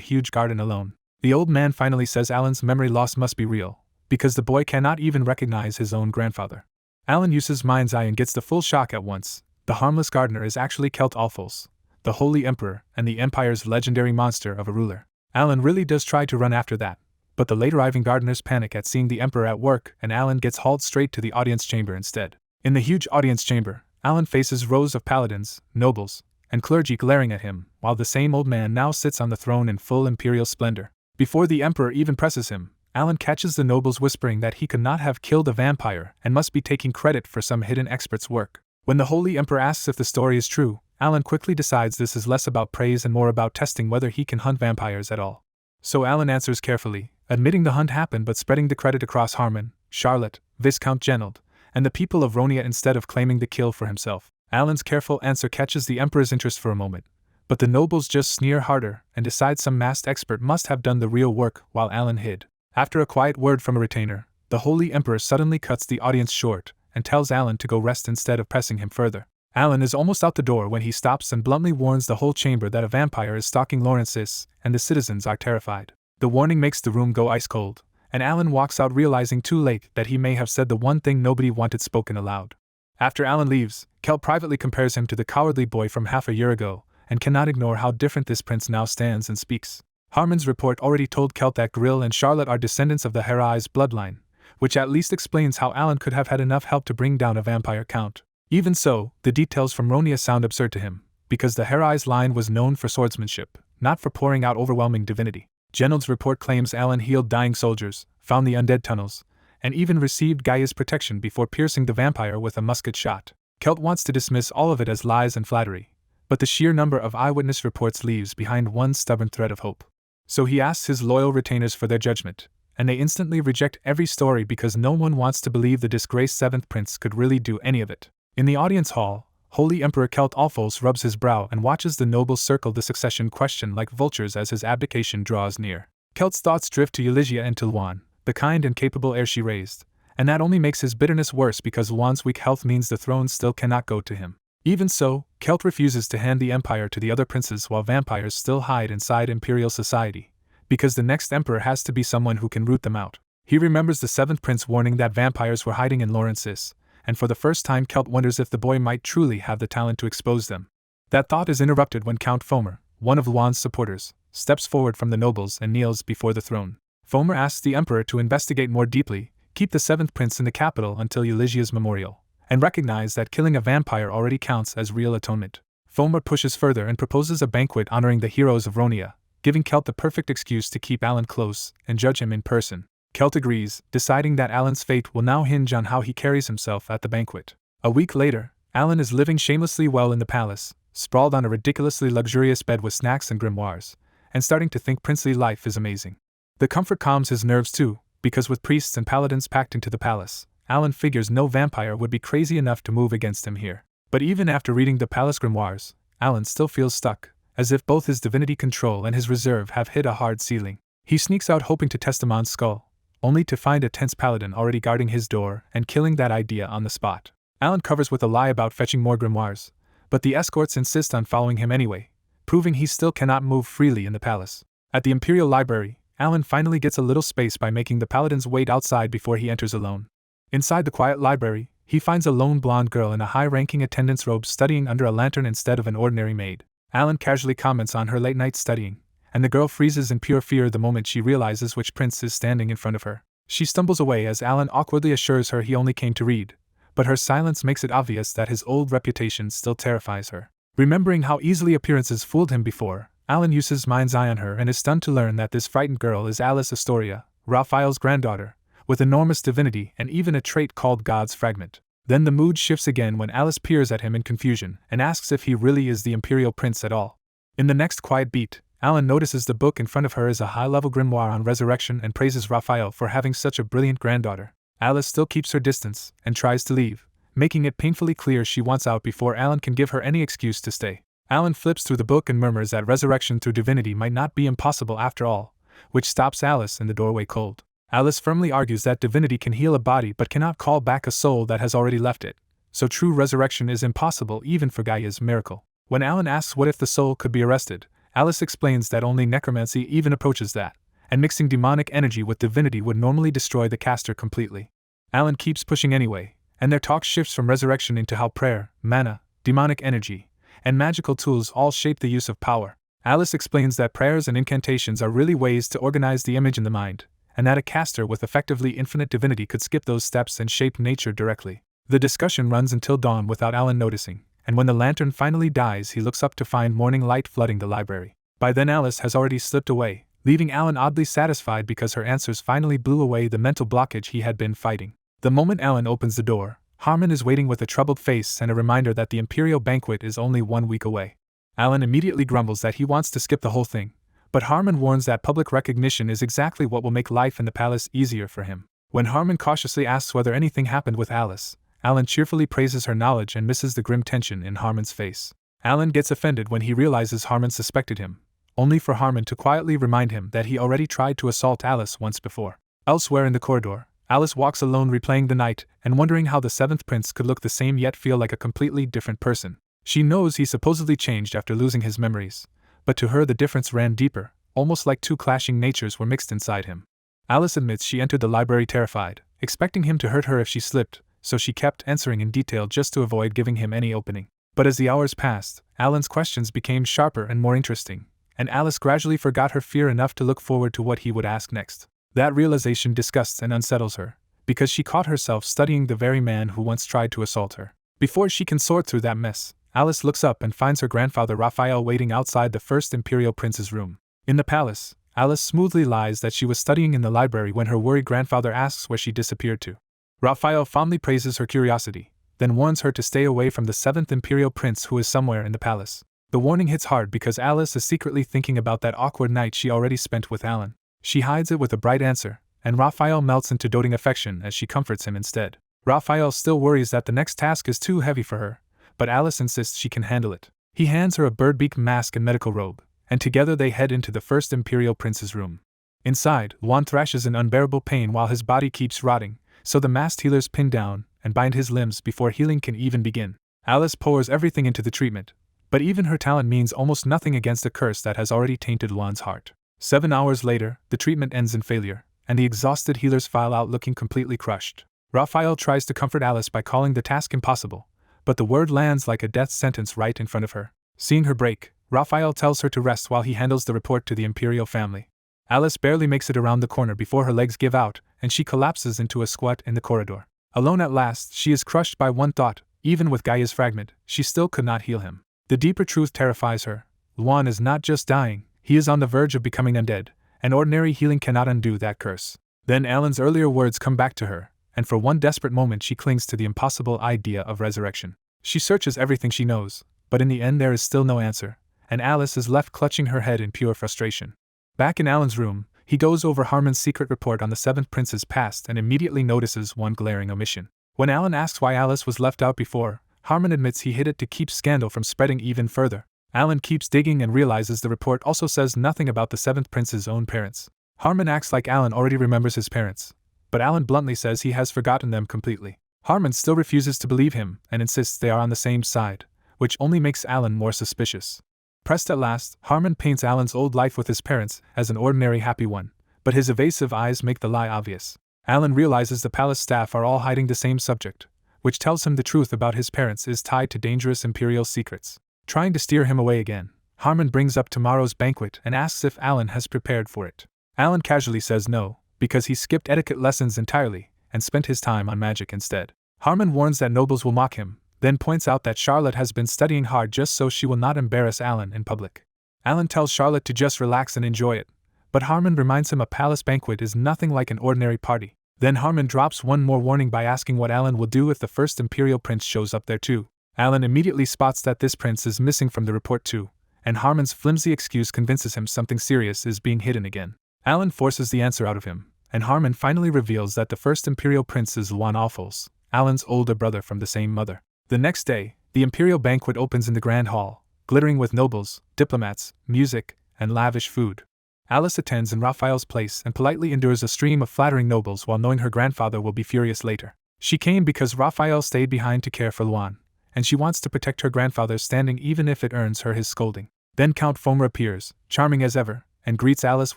huge garden alone. The old man finally says Alan's memory loss must be real, because the boy cannot even recognize his own grandfather. Alan uses mind's eye and gets the full shock at once. The harmless gardener is actually Kelt Alphos, the Holy Emperor and the Empire's legendary monster of a ruler. Alan really does try to run after that, but the late arriving gardeners panic at seeing the Emperor at work and Alan gets hauled straight to the audience chamber instead. In the huge audience chamber, Alan faces rows of paladins, nobles, and clergy glaring at him, while the same old man now sits on the throne in full imperial splendor. Before the Emperor even presses him, Alan catches the nobles whispering that he could not have killed a vampire and must be taking credit for some hidden expert's work. When the Holy Emperor asks if the story is true, Alan quickly decides this is less about praise and more about testing whether he can hunt vampires at all. So Alan answers carefully, admitting the hunt happened but spreading the credit across Harmon, Charlotte, Viscount Genold, and the people of Ronia instead of claiming the kill for himself. Alan's careful answer catches the Emperor's interest for a moment, but the nobles just sneer harder and decide some masked expert must have done the real work while Alan hid. After a quiet word from a retainer, the Holy Emperor suddenly cuts the audience short and tells Alan to go rest instead of pressing him further. Alan is almost out the door when he stops and bluntly warns the whole chamber that a vampire is stalking Lawrence's, and the citizens are terrified. The warning makes the room go ice cold, and Alan walks out realizing too late that he may have said the one thing nobody wanted spoken aloud. After Alan leaves, Kelt privately compares him to the cowardly boy from half a year ago, and cannot ignore how different this prince now stands and speaks. Harmon's report already told Kelt that Grill and Charlotte are descendants of the Herais bloodline, which at least explains how Alan could have had enough help to bring down a vampire count. Even so, the details from Ronia sound absurd to him, because the Herais line was known for swordsmanship, not for pouring out overwhelming divinity. Genold's report claims Alan healed dying soldiers, found the undead tunnels, and even received Gaia's protection before piercing the vampire with a musket shot. Kelt wants to dismiss all of it as lies and flattery, but the sheer number of eyewitness reports leaves behind one stubborn thread of hope. So he asks his loyal retainers for their judgment, and they instantly reject every story because no one wants to believe the disgraced 7th Prince could really do any of it. In the audience hall, Holy Emperor Kelt Alphos rubs his brow and watches the nobles circle the succession question like vultures as his abdication draws near. Kelt's thoughts drift to Elysia and to Luan, the kind and capable heir she raised, and that only makes his bitterness worse because Luan's weak health means the throne still cannot go to him. Even so, Kelt refuses to hand the empire to the other princes while vampires still hide inside imperial society, because the next emperor has to be someone who can root them out. He remembers the 7th Prince warning that vampires were hiding in Lawrence's, and for the first time Kelt wonders if the boy might truly have the talent to expose them. That thought is interrupted when Count Fomer, one of Luan's supporters, steps forward from the nobles and kneels before the throne. Fomer asks the emperor to investigate more deeply, keep the 7th Prince in the capital until Elysia's memorial, and recognize that killing a vampire already counts as real atonement. Fomer pushes further and proposes a banquet honoring the heroes of Ronia, giving Kelt the perfect excuse to keep Alan close and judge him in person. Kelt agrees, deciding that Alan's fate will now hinge on how he carries himself at the banquet. A week later, Alan is living shamelessly well in the palace, sprawled on a ridiculously luxurious bed with snacks and grimoires, and starting to think princely life is amazing. The comfort calms his nerves too, because with priests and paladins packed into the palace, Alan figures no vampire would be crazy enough to move against him here. But even after reading the palace grimoires, Alan still feels stuck, as if both his divinity control and his reserve have hit a hard ceiling. He sneaks out hoping to test Amon's skull, only to find a tense paladin already guarding his door and killing that idea on the spot. Alan covers with a lie about fetching more grimoires, but the escorts insist on following him anyway, proving he still cannot move freely in the palace. At the Imperial Library, Alan finally gets a little space by making the paladins wait outside before he enters alone. Inside the quiet library, he finds a lone blonde girl in a high-ranking attendant's robe studying under a lantern instead of an ordinary maid. Alan casually comments on her late-night studying, and the girl freezes in pure fear the moment she realizes which prince is standing in front of her. She stumbles away as Alan awkwardly assures her he only came to read, but her silence makes it obvious that his old reputation still terrifies her. Remembering how easily appearances fooled him before, Alan uses mind's eye on her and is stunned to learn that this frightened girl is Alice Astoria, Raphael's granddaughter, with enormous divinity and even a trait called God's Fragment. Then the mood shifts again when Alice peers at him in confusion and asks if he really is the Imperial Prince at all. In the next quiet beat, Alan notices the book in front of her is a high-level grimoire on resurrection and praises Raphael for having such a brilliant granddaughter. Alice still keeps her distance and tries to leave, making it painfully clear she wants out before Alan can give her any excuse to stay. Alan flips through the book and murmurs that resurrection through divinity might not be impossible after all, which stops Alice in the doorway cold. Alice firmly argues that divinity can heal a body but cannot call back a soul that has already left it, so true resurrection is impossible even for Gaia's miracle. When Alan asks what if the soul could be arrested, Alice explains that only necromancy even approaches that, and mixing demonic energy with divinity would normally destroy the caster completely. Alan keeps pushing anyway, and their talk shifts from resurrection into how prayer, mana, demonic energy, and magical tools all shape the use of power. Alice explains that prayers and incantations are really ways to organize the image in the mind, and that a caster with effectively infinite divinity could skip those steps and shape nature directly. The discussion runs until dawn without Alan noticing, and when the lantern finally dies he looks up to find morning light flooding the library. By then Alice has already slipped away, leaving Alan oddly satisfied because her answers finally blew away the mental blockage he had been fighting. The moment Alan opens the door, Harmon is waiting with a troubled face and a reminder that the Imperial Banquet is only 1 week away. Alan immediately grumbles that he wants to skip the whole thing, but Harmon warns that public recognition is exactly what will make life in the palace easier for him. When Harmon cautiously asks whether anything happened with Alice, Alan cheerfully praises her knowledge and misses the grim tension in Harmon's face. Alan gets offended when he realizes Harmon suspected him, only for Harmon to quietly remind him that he already tried to assault Alice once before. Elsewhere in the corridor, Alice walks alone replaying the night and wondering how the 7th prince could look the same yet feel like a completely different person. She knows he supposedly changed after losing his memories, but to her the difference ran deeper, almost like two clashing natures were mixed inside him. Alice admits she entered the library terrified, expecting him to hurt her if she slipped, so she kept answering in detail just to avoid giving him any opening. But as the hours passed, Alan's questions became sharper and more interesting, and Alice gradually forgot her fear enough to look forward to what he would ask next. That realization disgusts and unsettles her, because she caught herself studying the very man who once tried to assault her. Before she can sort through that mess, Alice looks up and finds her grandfather Raphael waiting outside the first Imperial Prince's room. In the palace, Alice smoothly lies that she was studying in the library when her worried grandfather asks where she disappeared to. Raphael fondly praises her curiosity, then warns her to stay away from the 7th Imperial Prince who is somewhere in the palace. The warning hits hard because Alice is secretly thinking about that awkward night she already spent with Alan. She hides it with a bright answer, and Raphael melts into doting affection as she comforts him instead. Raphael still worries that the next task is too heavy for her, but Alice insists she can handle it. He hands her a bird-beak mask and medical robe, and together they head into the first Imperial Prince's room. Inside, Juan thrashes in unbearable pain while his body keeps rotting, so the masked healers pin down and bind his limbs before healing can even begin. Alice pours everything into the treatment, but even her talent means almost nothing against a curse that has already tainted Juan's heart. 7 hours later, the treatment ends in failure, and the exhausted healers file out looking completely crushed. Raphael tries to comfort Alice by calling the task impossible, but the word lands like a death sentence right in front of her. Seeing her break, Raphael tells her to rest while he handles the report to the Imperial family. Alice barely makes it around the corner before her legs give out, and she collapses into a squat in the corridor. Alone at last, she is crushed by one thought: even with Gaia's fragment, she still could not heal him. The deeper truth terrifies her. Juan is not just dying, he is on the verge of becoming undead, and ordinary healing cannot undo that curse. Then Alan's earlier words come back to her, and for one desperate moment she clings to the impossible idea of resurrection. She searches everything she knows, but in the end there is still no answer, and Alice is left clutching her head in pure frustration. Back in Alan's room, he goes over Harmon's secret report on the 7th Prince's past and immediately notices one glaring omission. When Alan asks why Alice was left out before, Harmon admits he hid it to keep scandal from spreading even further. Alan keeps digging and realizes the report also says nothing about the 7th Prince's own parents. Harmon acts like Alan already remembers his parents, but Alan bluntly says he has forgotten them completely. Harmon still refuses to believe him and insists they are on the same side, which only makes Alan more suspicious. Pressed at last, Harmon paints Alan's old life with his parents as an ordinary happy one, but his evasive eyes make the lie obvious. Alan realizes the palace staff are all hiding the same subject, which tells him the truth about his parents is tied to dangerous imperial secrets. Trying to steer him away again, Harmon brings up tomorrow's banquet and asks if Alan has prepared for it. Alan casually says no, because he skipped etiquette lessons entirely and spent his time on magic instead. Harmon warns that nobles will mock him, then points out that Charlotte has been studying hard just so she will not embarrass Alan in public. Alan tells Charlotte to just relax and enjoy it, but Harmon reminds him a palace banquet is nothing like an ordinary party. Then Harmon drops one more warning by asking what Alan will do if the first Imperial Prince shows up there too. Alan immediately spots that this prince is missing from the report too, and Harmon's flimsy excuse convinces him something serious is being hidden again. Alan forces the answer out of him, and Harmon finally reveals that the first Imperial Prince is Luan Alphals, Alan's older brother from the same mother. The next day, the Imperial banquet opens in the Grand Hall, glittering with nobles, diplomats, music, and lavish food. Alice attends in Raphael's place and politely endures a stream of flattering nobles while knowing her grandfather will be furious later. She came because Raphael stayed behind to care for Luan, and she wants to protect her grandfather's standing even if it earns her his scolding. Then Count Fomer appears, charming as ever, and greets Alice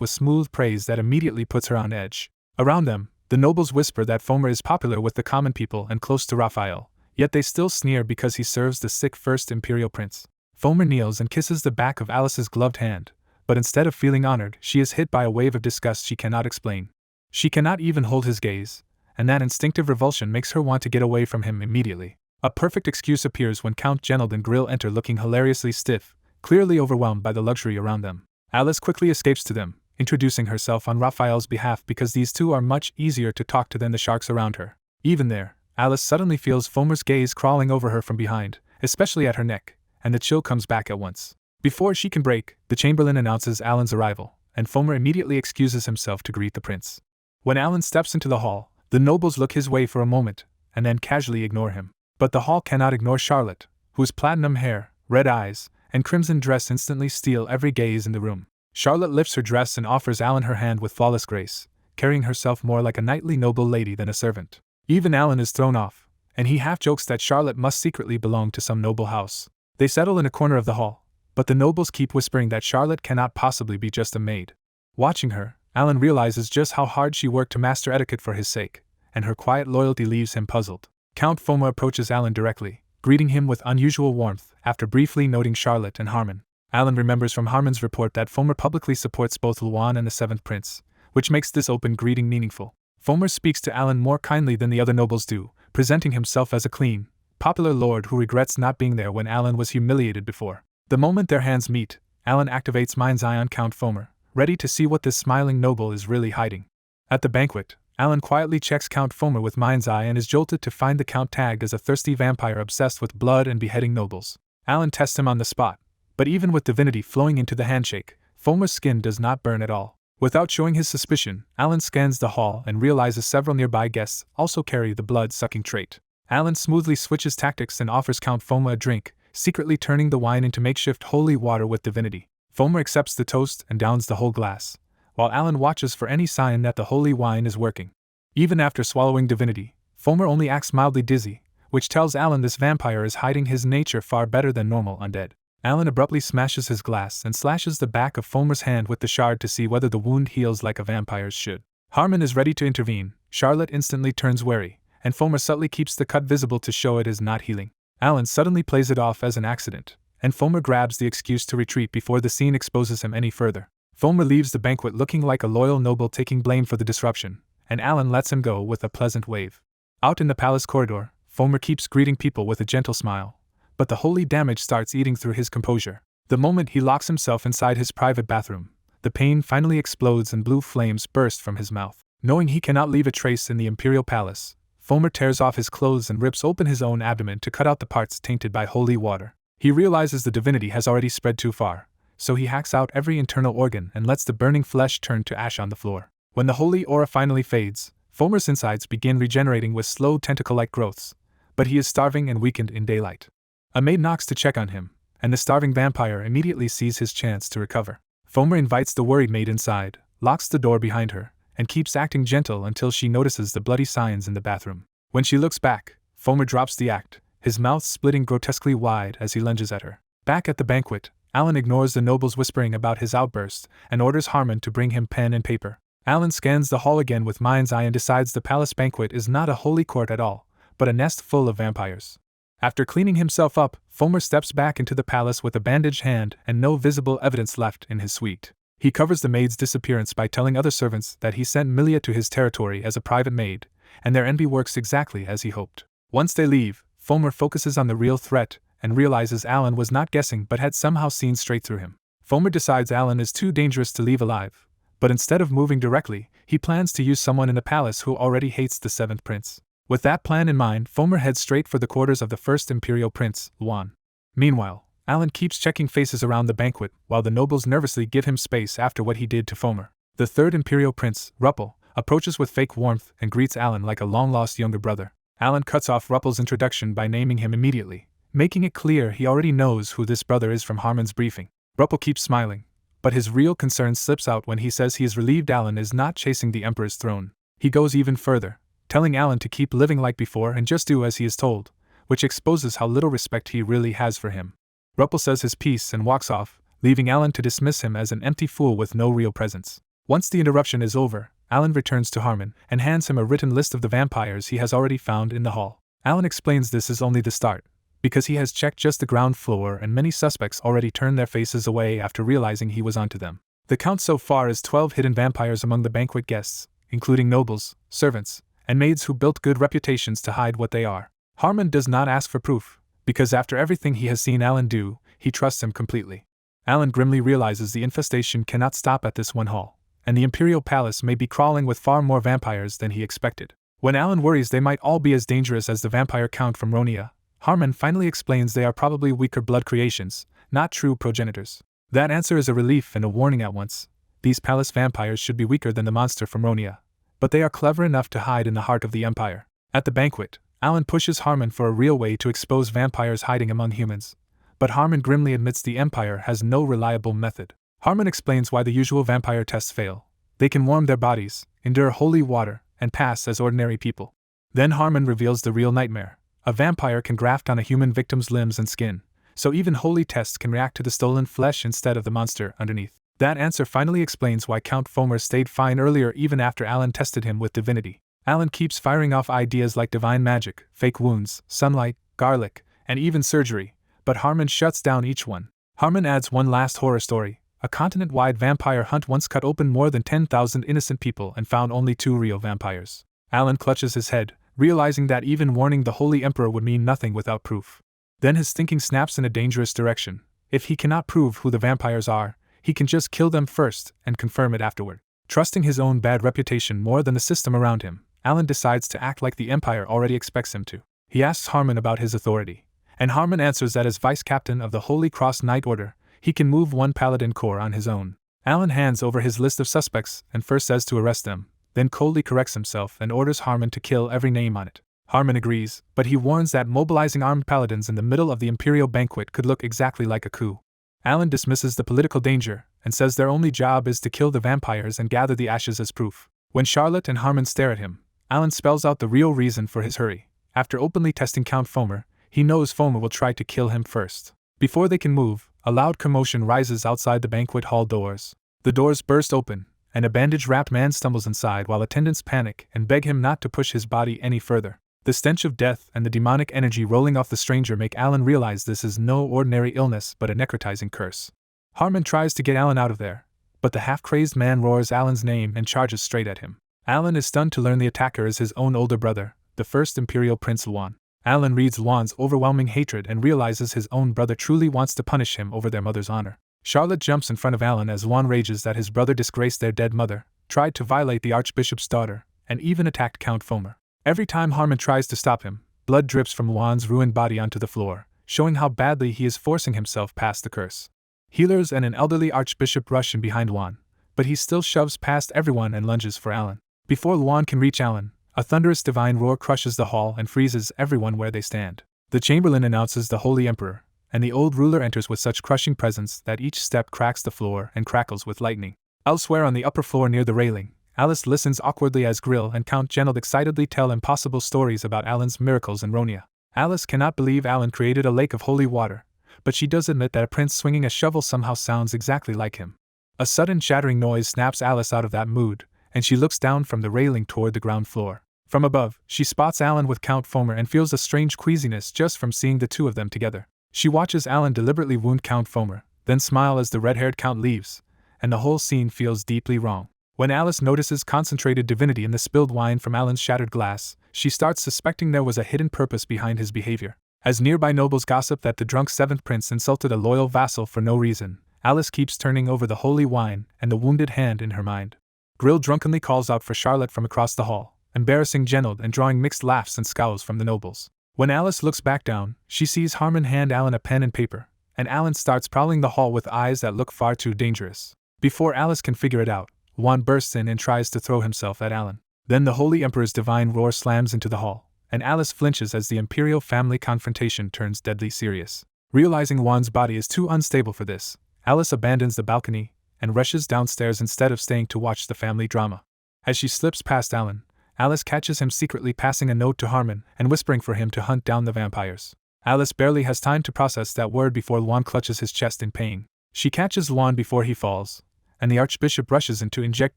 with smooth praise that immediately puts her on edge. Around them, the nobles whisper that Fomer is popular with the common people and close to Raphael, yet they still sneer because he serves the sick first Imperial Prince. Fomer kneels and kisses the back of Alice's gloved hand, but instead of feeling honored, she is hit by a wave of disgust she cannot explain. She cannot even hold his gaze, and that instinctive revulsion makes her want to get away from him immediately. A perfect excuse appears when Count Genold and Grill enter looking hilariously stiff, clearly overwhelmed by the luxury around them. Alice quickly escapes to them, introducing herself on Raphael's behalf because these two are much easier to talk to than the sharks around her. Even there, Alice suddenly feels Fomer's gaze crawling over her from behind, especially at her neck, and the chill comes back at once. Before she can break, the Chamberlain announces Alan's arrival, and Fomer immediately excuses himself to greet the prince. When Alan steps into the hall, the nobles look his way for a moment, and then casually ignore him. But the hall cannot ignore Charlotte, whose platinum hair, red eyes, and crimson dress instantly steal every gaze in the room. Charlotte lifts her dress and offers Alan her hand with flawless grace, carrying herself more like a knightly noble lady than a servant. Even Alan is thrown off, and he half jokes that Charlotte must secretly belong to some noble house. They settle in a corner of the hall, but the nobles keep whispering that Charlotte cannot possibly be just a maid. Watching her, Alan realizes just how hard she worked to master etiquette for his sake, and her quiet loyalty leaves him puzzled. Count Fomer approaches Alan directly, greeting him with unusual warmth after briefly noting Charlotte and Harmon. Alan remembers from Harmon's report that Fomer publicly supports both Luan and the Seventh Prince, which makes this open greeting meaningful. Fomer speaks to Alan more kindly than the other nobles do, presenting himself as a clean, popular lord who regrets not being there when Alan was humiliated before. The moment their hands meet, Alan activates Mind's Eye on Count Fomer, ready to see what this smiling noble is really hiding. At the banquet, Alan quietly checks Count Fomer with Mind's Eye and is jolted to find the Count tagged as a thirsty vampire obsessed with blood and beheading nobles. Alan tests him on the spot, but even with divinity flowing into the handshake, Fomer's skin does not burn at all. Without showing his suspicion, Alan scans the hall and realizes several nearby guests also carry the blood-sucking trait. Alan smoothly switches tactics and offers Count Fomer a drink, secretly turning the wine into makeshift holy water with divinity. Fomer accepts the toast and downs the whole glass, while Alan watches for any sign that the holy wine is working. Even after swallowing divinity, Fomer only acts mildly dizzy, which tells Alan this vampire is hiding his nature far better than normal undead. Alan abruptly smashes his glass and slashes the back of Fomer's hand with the shard to see whether the wound heals like a vampire's should. Harmon is ready to intervene, Charlotte instantly turns wary, and Fomer subtly keeps the cut visible to show it is not healing. Alan suddenly plays it off as an accident, and Fomer grabs the excuse to retreat before the scene exposes him any further. Fomer leaves the banquet looking like a loyal noble taking blame for the disruption, and Alan lets him go with a pleasant wave. Out in the palace corridor, Fomer keeps greeting people with a gentle smile, but the holy damage starts eating through his composure. The moment he locks himself inside his private bathroom, the pain finally explodes and blue flames burst from his mouth. Knowing he cannot leave a trace in the imperial palace, Fomer tears off his clothes and rips open his own abdomen to cut out the parts tainted by holy water. He realizes the divinity has already spread too far, so he hacks out every internal organ and lets the burning flesh turn to ash on the floor. When the holy aura finally fades, Fomer's insides begin regenerating with slow tentacle-like growths, but he is starving and weakened in daylight. A maid knocks to check on him, and the starving vampire immediately sees his chance to recover. Fomer invites the worried maid inside, locks the door behind her, and keeps acting gentle until she notices the bloody signs in the bathroom. When she looks back, Fomer drops the act, his mouth splitting grotesquely wide as he lunges at her. Back at the banquet, Alan ignores the nobles whispering about his outburst and orders Harmon to bring him pen and paper. Alan scans the hall again with Mind's Eye and decides the palace banquet is not a holy court at all, but a nest full of vampires. After cleaning himself up, Fomer steps back into the palace with a bandaged hand and no visible evidence left in his suite. He covers the maid's disappearance by telling other servants that he sent Milia to his territory as a private maid, and their envy works exactly as he hoped. Once they leave, Fomer focuses on the real threat and realizes Alan was not guessing but had somehow seen straight through him. Fomer decides Alan is too dangerous to leave alive, but instead of moving directly, he plans to use someone in the palace who already hates the 7th prince. With that plan in mind, Fomer heads straight for the quarters of the 1st Imperial Prince, Luan. Meanwhile, Alan keeps checking faces around the banquet while the nobles nervously give him space after what he did to Fomer. The 3rd Imperial Prince, Ruppel, approaches with fake warmth and greets Alan like a long-lost younger brother. Alan cuts off Ruppel's introduction by naming him immediately, making it clear he already knows who this brother is from Harmon's briefing. Ruppel keeps smiling, but his real concern slips out when he says he is relieved Alan is not chasing the Emperor's throne. He goes even further, telling Alan to keep living like before and just do as he is told, which exposes how little respect he really has for him. Ruppel says his piece and walks off, leaving Alan to dismiss him as an empty fool with no real presence. Once the interruption is over, Alan returns to Harmon and hands him a written list of the vampires he has already found in the hall. Alan explains this is only the start, because he has checked just the ground floor and many suspects already turned their faces away after realizing he was onto them. The count so far is 12 hidden vampires among the banquet guests, including nobles, servants, and maids who built good reputations to hide what they are. Harmon does not ask for proof, because after everything he has seen Alan do, he trusts him completely. Alan grimly realizes the infestation cannot stop at this one hall, and the Imperial Palace may be crawling with far more vampires than he expected. When Alan worries they might all be as dangerous as the vampire count from Ronia, Harmon finally explains they are probably weaker blood creations, not true progenitors. That answer is a relief and a warning at once. These palace vampires should be weaker than the monster from Ronia, but they are clever enough to hide in the heart of the Empire. At the banquet, Alan pushes Harmon for a real way to expose vampires hiding among humans, but Harmon grimly admits the Empire has no reliable method. Harmon explains why the usual vampire tests fail. They can warm their bodies, endure holy water, and pass as ordinary people. Then Harmon reveals the real nightmare. A vampire can graft on a human victim's limbs and skin, so even holy tests can react to the stolen flesh instead of the monster underneath. That answer finally explains why Count Fomer stayed fine earlier even after Alan tested him with divinity. Alan keeps firing off ideas like divine magic, fake wounds, sunlight, garlic, and even surgery, but Harmon shuts down each one. Harmon adds one last horror story. A continent-wide vampire hunt once cut open more than 10,000 innocent people and found only 2 real vampires. Alan clutches his head, realizing that even warning the Holy Emperor would mean nothing without proof. Then his thinking snaps in a dangerous direction. If he cannot prove who the vampires are, he can just kill them first and confirm it afterward. Trusting his own bad reputation more than the system around him, Alan decides to act like the Empire already expects him to. He asks Harmon about his authority, and Harmon answers that as Vice Captain of the Holy Cross Knight Order, he can move 1 Paladin Corps on his own. Alan hands over his list of suspects and first says to arrest them, then coldly corrects himself and orders Harmon to kill every name on it. Harmon agrees, but he warns that mobilizing armed paladins in the middle of the Imperial banquet could look exactly like a coup. Alan dismisses the political danger and says their only job is to kill the vampires and gather the ashes as proof. When Charlotte and Harmon stare at him, Alan spells out the real reason for his hurry. After openly testing Count Fomer, he knows Fomer will try to kill him first. Before they can move, a loud commotion rises outside the banquet hall doors. The doors burst open, and a bandage-wrapped man stumbles inside while attendants panic and beg him not to push his body any further. The stench of death and the demonic energy rolling off the stranger make Alan realize this is no ordinary illness but a necrotizing curse. Harmon tries to get Alan out of there, but the half-crazed man roars Alan's name and charges straight at him. Alan is stunned to learn the attacker is his own older brother, the 1st Imperial Prince Luan. Alan reads Luan's overwhelming hatred and realizes his own brother truly wants to punish him over their mother's honor. Charlotte jumps in front of Alan as Luan rages that his brother disgraced their dead mother, tried to violate the Archbishop's daughter, and even attacked Count Fomer. Every time Harmon tries to stop him, blood drips from Luan's ruined body onto the floor, showing how badly he is forcing himself past the curse. Healers and an elderly archbishop rush in behind Luan, but he still shoves past everyone and lunges for Alan. Before Luan can reach Alan, a thunderous divine roar crushes the hall and freezes everyone where they stand. The Chamberlain announces the Holy Emperor, and the old ruler enters with such crushing presence that each step cracks the floor and crackles with lightning. Elsewhere on the upper floor near the railing, Alice listens awkwardly as Grill and Count Genold excitedly tell impossible stories about Alan's miracles in Ronia. Alice cannot believe Alan created a lake of holy water, but she does admit that a prince swinging a shovel somehow sounds exactly like him. A sudden shattering noise snaps Alice out of that mood, and she looks down from the railing toward the ground floor. From above, she spots Alan with Count Fomer and feels a strange queasiness just from seeing the two of them together. She watches Alan deliberately wound Count Fomer, then smile as the red-haired Count leaves, and the whole scene feels deeply wrong. When Alice notices concentrated divinity in the spilled wine from Alan's shattered glass, she starts suspecting there was a hidden purpose behind his behavior. As nearby nobles gossip that the drunk 7th prince insulted a loyal vassal for no reason, Alice keeps turning over the holy wine and the wounded hand in her mind. Grill drunkenly calls out for Charlotte from across the hall, embarrassing Genold and drawing mixed laughs and scowls from the nobles. When Alice looks back down, she sees Harmon hand Alan a pen and paper, and Alan starts prowling the hall with eyes that look far too dangerous. Before Alice can figure it out, Juan bursts in and tries to throw himself at Alan. Then the Holy Emperor's divine roar slams into the hall, and Alice flinches as the imperial family confrontation turns deadly serious. Realizing Juan's body is too unstable for this, Alice abandons the balcony and rushes downstairs instead of staying to watch the family drama. As she slips past Alan, Alice catches him secretly passing a note to Harmon and whispering for him to hunt down the vampires. Alice barely has time to process that word before Juan clutches his chest in pain. She catches Juan before he falls, and the Archbishop rushes in to inject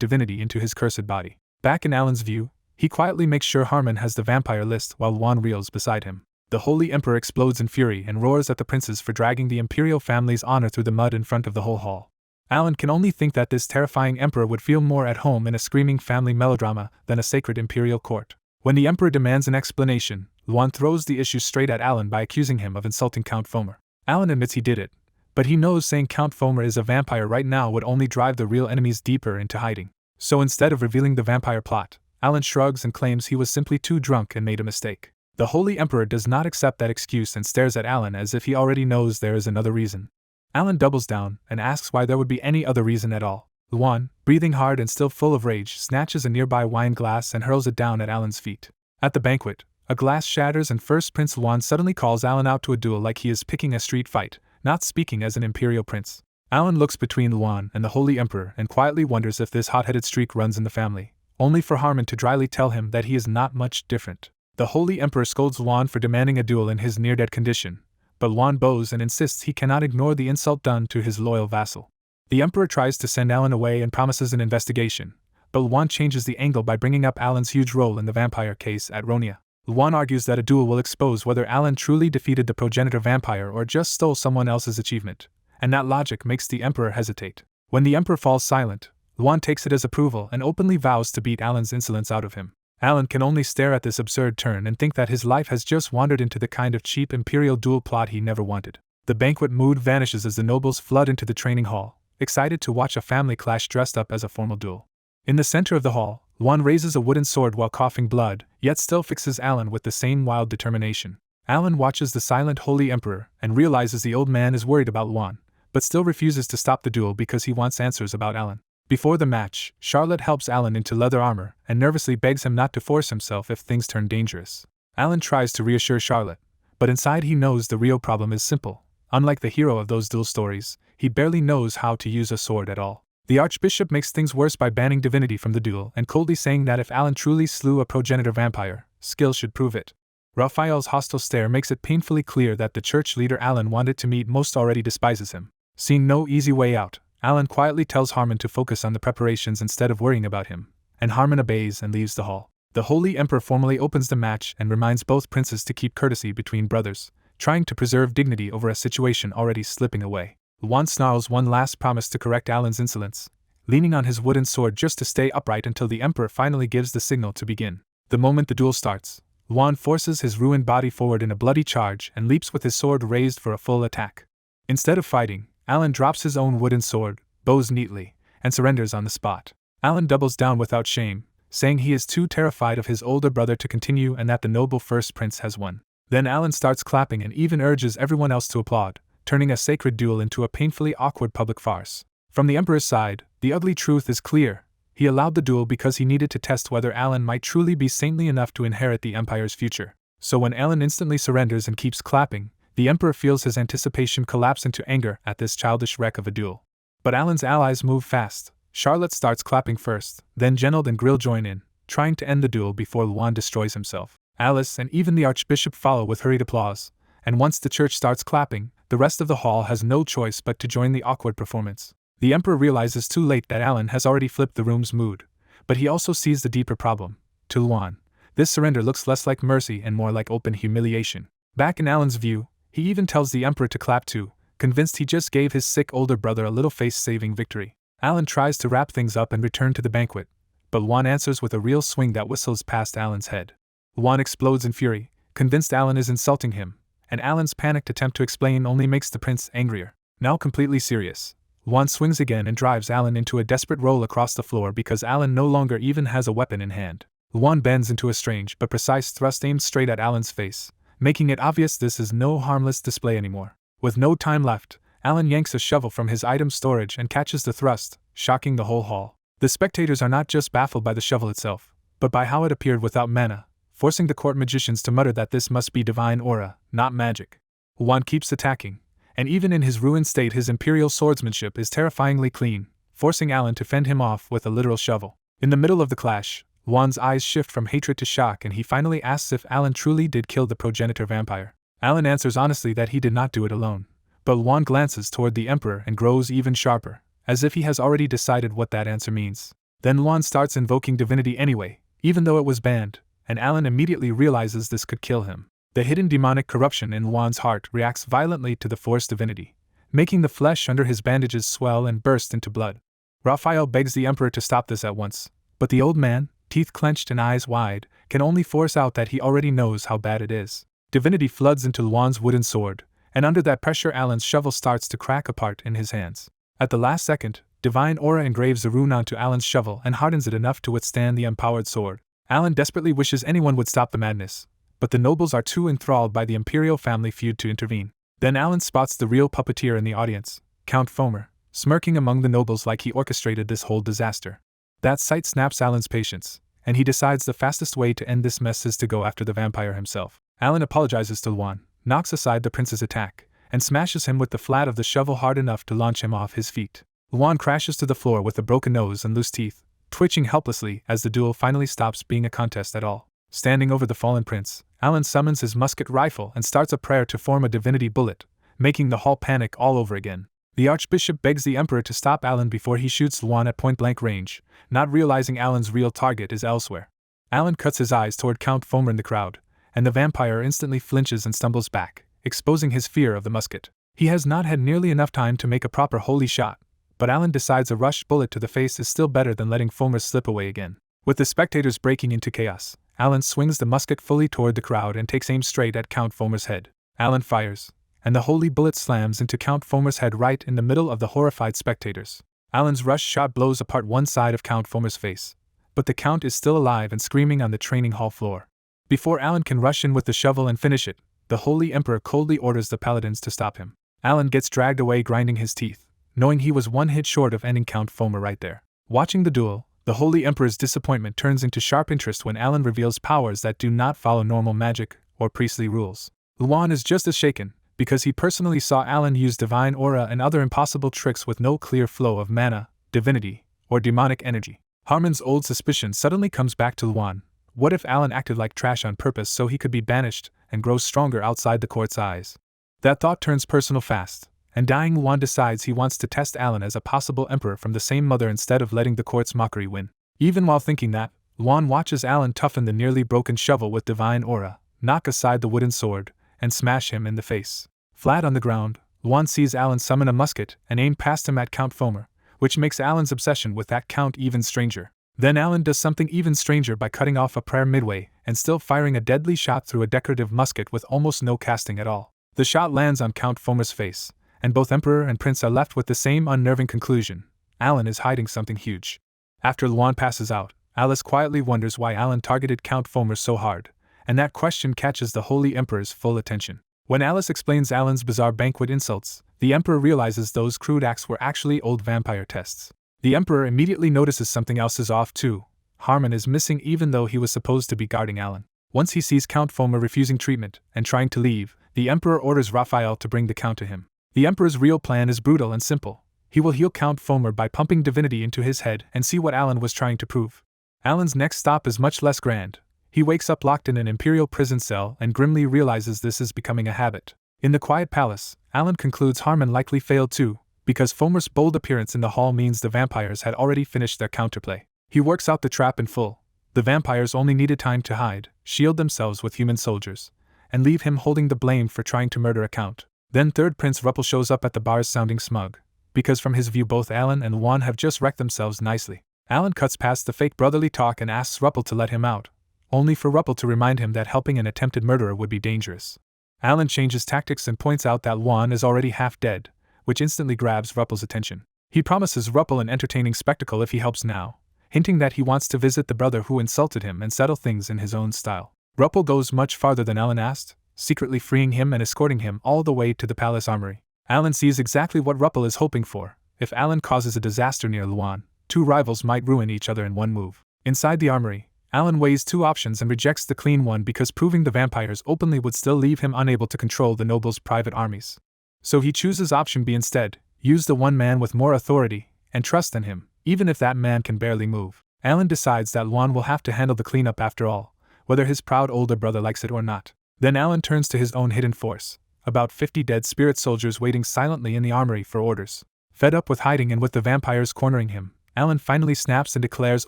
divinity into his cursed body. Back in Alan's view, he quietly makes sure Harmon has the vampire list while Juan reels beside him. The Holy Emperor explodes in fury and roars at the princes for dragging the imperial family's honor through the mud in front of the whole hall. Alan can only think that this terrifying emperor would feel more at home in a screaming family melodrama than a sacred imperial court. When the emperor demands an explanation, Juan throws the issue straight at Alan by accusing him of insulting Count Fomer. Alan admits he did it, but he knows saying Count Fomer is a vampire right now would only drive the real enemies deeper into hiding. So instead of revealing the vampire plot, Alan shrugs and claims he was simply too drunk and made a mistake. The Holy Emperor does not accept that excuse and stares at Alan as if he already knows there is another reason. Alan doubles down and asks why there would be any other reason at all. Juan, breathing hard and still full of rage, snatches a nearby wine glass and hurls it down at Alan's feet. At the banquet, a glass shatters and First Prince Juan suddenly calls Alan out to a duel like he is picking a street fight, not speaking as an imperial prince. Alan looks between Juan and the Holy Emperor and quietly wonders if this hot-headed streak runs in the family, only for Harmon to dryly tell him that he is not much different. The Holy Emperor scolds Juan for demanding a duel in his near-dead condition, but Juan bows and insists he cannot ignore the insult done to his loyal vassal. The Emperor tries to send Alan away and promises an investigation, but Juan changes the angle by bringing up Alan's huge role in the vampire case at Ronia. Juan argues that a duel will expose whether Alan truly defeated the progenitor vampire or just stole someone else's achievement, and that logic makes the Emperor hesitate. When the Emperor falls silent, Juan takes it as approval and openly vows to beat Alan's insolence out of him. Alan can only stare at this absurd turn and think that his life has just wandered into the kind of cheap imperial duel plot he never wanted. The banquet mood vanishes as the nobles flood into the training hall, excited to watch a family clash dressed up as a formal duel. In the center of the hall, Juan raises a wooden sword while coughing blood, yet still fixes Alan with the same wild determination. Alan watches the silent Holy Emperor and realizes the old man is worried about Juan, but still refuses to stop the duel because he wants answers about Alan. Before the match, Charlotte helps Alan into leather armor and nervously begs him not to force himself if things turn dangerous. Alan tries to reassure Charlotte, but inside he knows the real problem is simple. Unlike the hero of those duel stories, he barely knows how to use a sword at all. The Archbishop makes things worse by banning divinity from the duel and coldly saying that if Alan truly slew a progenitor vampire, skill should prove it. Raphael's hostile stare makes it painfully clear that the church leader Alan wanted to meet most already despises him. Seeing no easy way out, Alan quietly tells Harmon to focus on the preparations instead of worrying about him, and Harmon obeys and leaves the hall. The Holy Emperor formally opens the match and reminds both princes to keep courtesy between brothers, trying to preserve dignity over a situation already slipping away. Juan snarls one last promise to correct Alan's insolence, leaning on his wooden sword just to stay upright until the Emperor finally gives the signal to begin. The moment the duel starts, Juan forces his ruined body forward in a bloody charge and leaps with his sword raised for a full attack. Instead of fighting, Alan drops his own wooden sword, bows neatly, and surrenders on the spot. Alan doubles down without shame, saying he is too terrified of his older brother to continue and that the noble first prince has won. Then Alan starts clapping and even urges everyone else to applaud, turning a sacred duel into a painfully awkward public farce. From the Emperor's side, the ugly truth is clear. He allowed the duel because he needed to test whether Alan might truly be saintly enough to inherit the Empire's future. So when Alan instantly surrenders and keeps clapping, the Emperor feels his anticipation collapse into anger at this childish wreck of a duel. But Alan's allies move fast. Charlotte starts clapping first, then Genold and Grill join in, trying to end the duel before Juan destroys himself. Alice and even the Archbishop follow with hurried applause, and once the church starts clapping, the rest of the hall has no choice but to join the awkward performance. The Emperor realizes too late that Alan has already flipped the room's mood, but he also sees the deeper problem. To Juan, this surrender looks less like mercy and more like open humiliation. Back in Alan's view, he even tells the Emperor to clap too, convinced he just gave his sick older brother a little face-saving victory. Alan tries to wrap things up and return to the banquet, but Juan answers with a real swing that whistles past Alan's head. Juan explodes in fury, convinced Alan is insulting him, and Alan's panicked attempt to explain only makes the prince angrier. Now completely serious, Luan swings again and drives Alan into a desperate roll across the floor because Alan no longer even has a weapon in hand. Luan bends into a strange but precise thrust aimed straight at Alan's face, making it obvious this is no harmless display anymore. With no time left, Alan yanks a shovel from his item storage and catches the thrust, shocking the whole hall. The spectators are not just baffled by the shovel itself, but by how it appeared without mana, forcing the court magicians to mutter that this must be divine aura, not magic. Luan keeps attacking, and even in his ruined state his imperial swordsmanship is terrifyingly clean, forcing Alan to fend him off with a literal shovel. In the middle of the clash, Luan's eyes shift from hatred to shock and he finally asks if Alan truly did kill the progenitor vampire. Alan answers honestly that he did not do it alone, but Luan glances toward the Emperor and grows even sharper, as if he has already decided what that answer means. Then Luan starts invoking divinity anyway, even though it was banned, and Alan immediately realizes this could kill him. The hidden demonic corruption in Luan's heart reacts violently to the forced divinity, making the flesh under his bandages swell and burst into blood. Raphael begs the Emperor to stop this at once, but the old man, teeth clenched and eyes wide, can only force out that he already knows how bad it is. Divinity floods into Luan's wooden sword, and under that pressure Alan's shovel starts to crack apart in his hands. At the last second, divine aura engraves a rune onto Alan's shovel and hardens it enough to withstand the empowered sword. Alan desperately wishes anyone would stop the madness, but the nobles are too enthralled by the imperial family feud to intervene. Then Alan spots the real puppeteer in the audience, Count Fomer, smirking among the nobles like he orchestrated this whole disaster. That sight snaps Alan's patience, and he decides the fastest way to end this mess is to go after the vampire himself. Alan apologizes to Luan, knocks aside the prince's attack, and smashes him with the flat of the shovel hard enough to launch him off his feet. Luan crashes to the floor with a broken nose and loose teeth, twitching helplessly as the duel finally stops being a contest at all. Standing over the fallen prince, Alan summons his musket rifle and starts a prayer to form a divinity bullet, making the hall panic all over again. The archbishop begs the emperor to stop Alan before he shoots Luan at point-blank range, not realizing Alan's real target is elsewhere. Alan cuts his eyes toward Count Fomer in the crowd, and the vampire instantly flinches and stumbles back, exposing his fear of the musket. He has not had nearly enough time to make a proper holy shot, but Alan decides a rushed bullet to the face is still better than letting Fomer slip away again. With the spectators breaking into chaos, Alan swings the musket fully toward the crowd and takes aim straight at Count Fomer's head. Alan fires, and the holy bullet slams into Count Fomer's head right in the middle of the horrified spectators. Alan's rush shot blows apart one side of Count Fomer's face, but the Count is still alive and screaming on the training hall floor. Before Alan can rush in with the shovel and finish it, the Holy Emperor coldly orders the paladins to stop him. Alan gets dragged away grinding his teeth, knowing he was one hit short of ending Count Fomer right there. Watching the duel, the Holy Emperor's disappointment turns into sharp interest when Alan reveals powers that do not follow normal magic or priestly rules. Luan is just as shaken, because he personally saw Alan use divine aura and other impossible tricks with no clear flow of mana, divinity, or demonic energy. Harmon's old suspicion suddenly comes back to Luan. What if Alan acted like trash on purpose so he could be banished and grow stronger outside the court's eyes? That thought turns personal fast, and dying Luan decides he wants to test Alan as a possible emperor from the same mother instead of letting the court's mockery win. Even while thinking that, Luan watches Alan toughen the nearly broken shovel with divine aura, knock aside the wooden sword, and smash him in the face. Flat on the ground, Luan sees Alan summon a musket and aim past him at Count Fomer, which makes Alan's obsession with that count even stranger. Then Alan does something even stranger by cutting off a prayer midway and still firing a deadly shot through a decorative musket with almost no casting at all. The shot lands on Count Fomer's face, and both Emperor and Prince are left with the same unnerving conclusion: Alan is hiding something huge. After Luan passes out, Alice quietly wonders why Alan targeted Count Fomer so hard, and that question catches the Holy Emperor's full attention. When Alice explains Alan's bizarre banquet insults, the Emperor realizes those crude acts were actually old vampire tests. The Emperor immediately notices something else is off too. Harmon is missing even though he was supposed to be guarding Alan. Once he sees Count Fomer refusing treatment and trying to leave, the Emperor orders Raphael to bring the Count to him. The Emperor's real plan is brutal and simple. He will heal Count Fomer by pumping divinity into his head and see what Alan was trying to prove. Alan's next stop is much less grand. He wakes up locked in an imperial prison cell and grimly realizes this is becoming a habit. In the quiet palace, Alan concludes Harmon likely failed too, because Fomer's bold appearance in the hall means the vampires had already finished their counterplay. He works out the trap in full. The vampires only needed time to hide, shield themselves with human soldiers, and leave him holding the blame for trying to murder a count. Then Third Prince Ruppel shows up at the bars sounding smug, because from his view both Alan and Luan have just wrecked themselves nicely. Alan cuts past the fake brotherly talk and asks Ruppel to let him out, only for Ruppel to remind him that helping an attempted murderer would be dangerous. Alan changes tactics and points out that Luan is already half dead, which instantly grabs Ruppel's attention. He promises Ruppel an entertaining spectacle if he helps now, hinting that he wants to visit the brother who insulted him and settle things in his own style. Ruppel goes much farther than Alan asked, secretly freeing him and escorting him all the way to the palace armory. Alan sees exactly what Ruppel is hoping for. If Alan causes a disaster near Luan, two rivals might ruin each other in one move. Inside the armory, Alan weighs two options and rejects the clean one because proving the vampires openly would still leave him unable to control the nobles' private armies. So he chooses option B instead, use the one man with more authority and trust than him, even if that man can barely move. Alan decides that Luan will have to handle the cleanup after all, whether his proud older brother likes it or not. Then Alan turns to his own hidden force, about 50 dead spirit soldiers waiting silently in the armory for orders. Fed up with hiding and with the vampires cornering him, Alan finally snaps and declares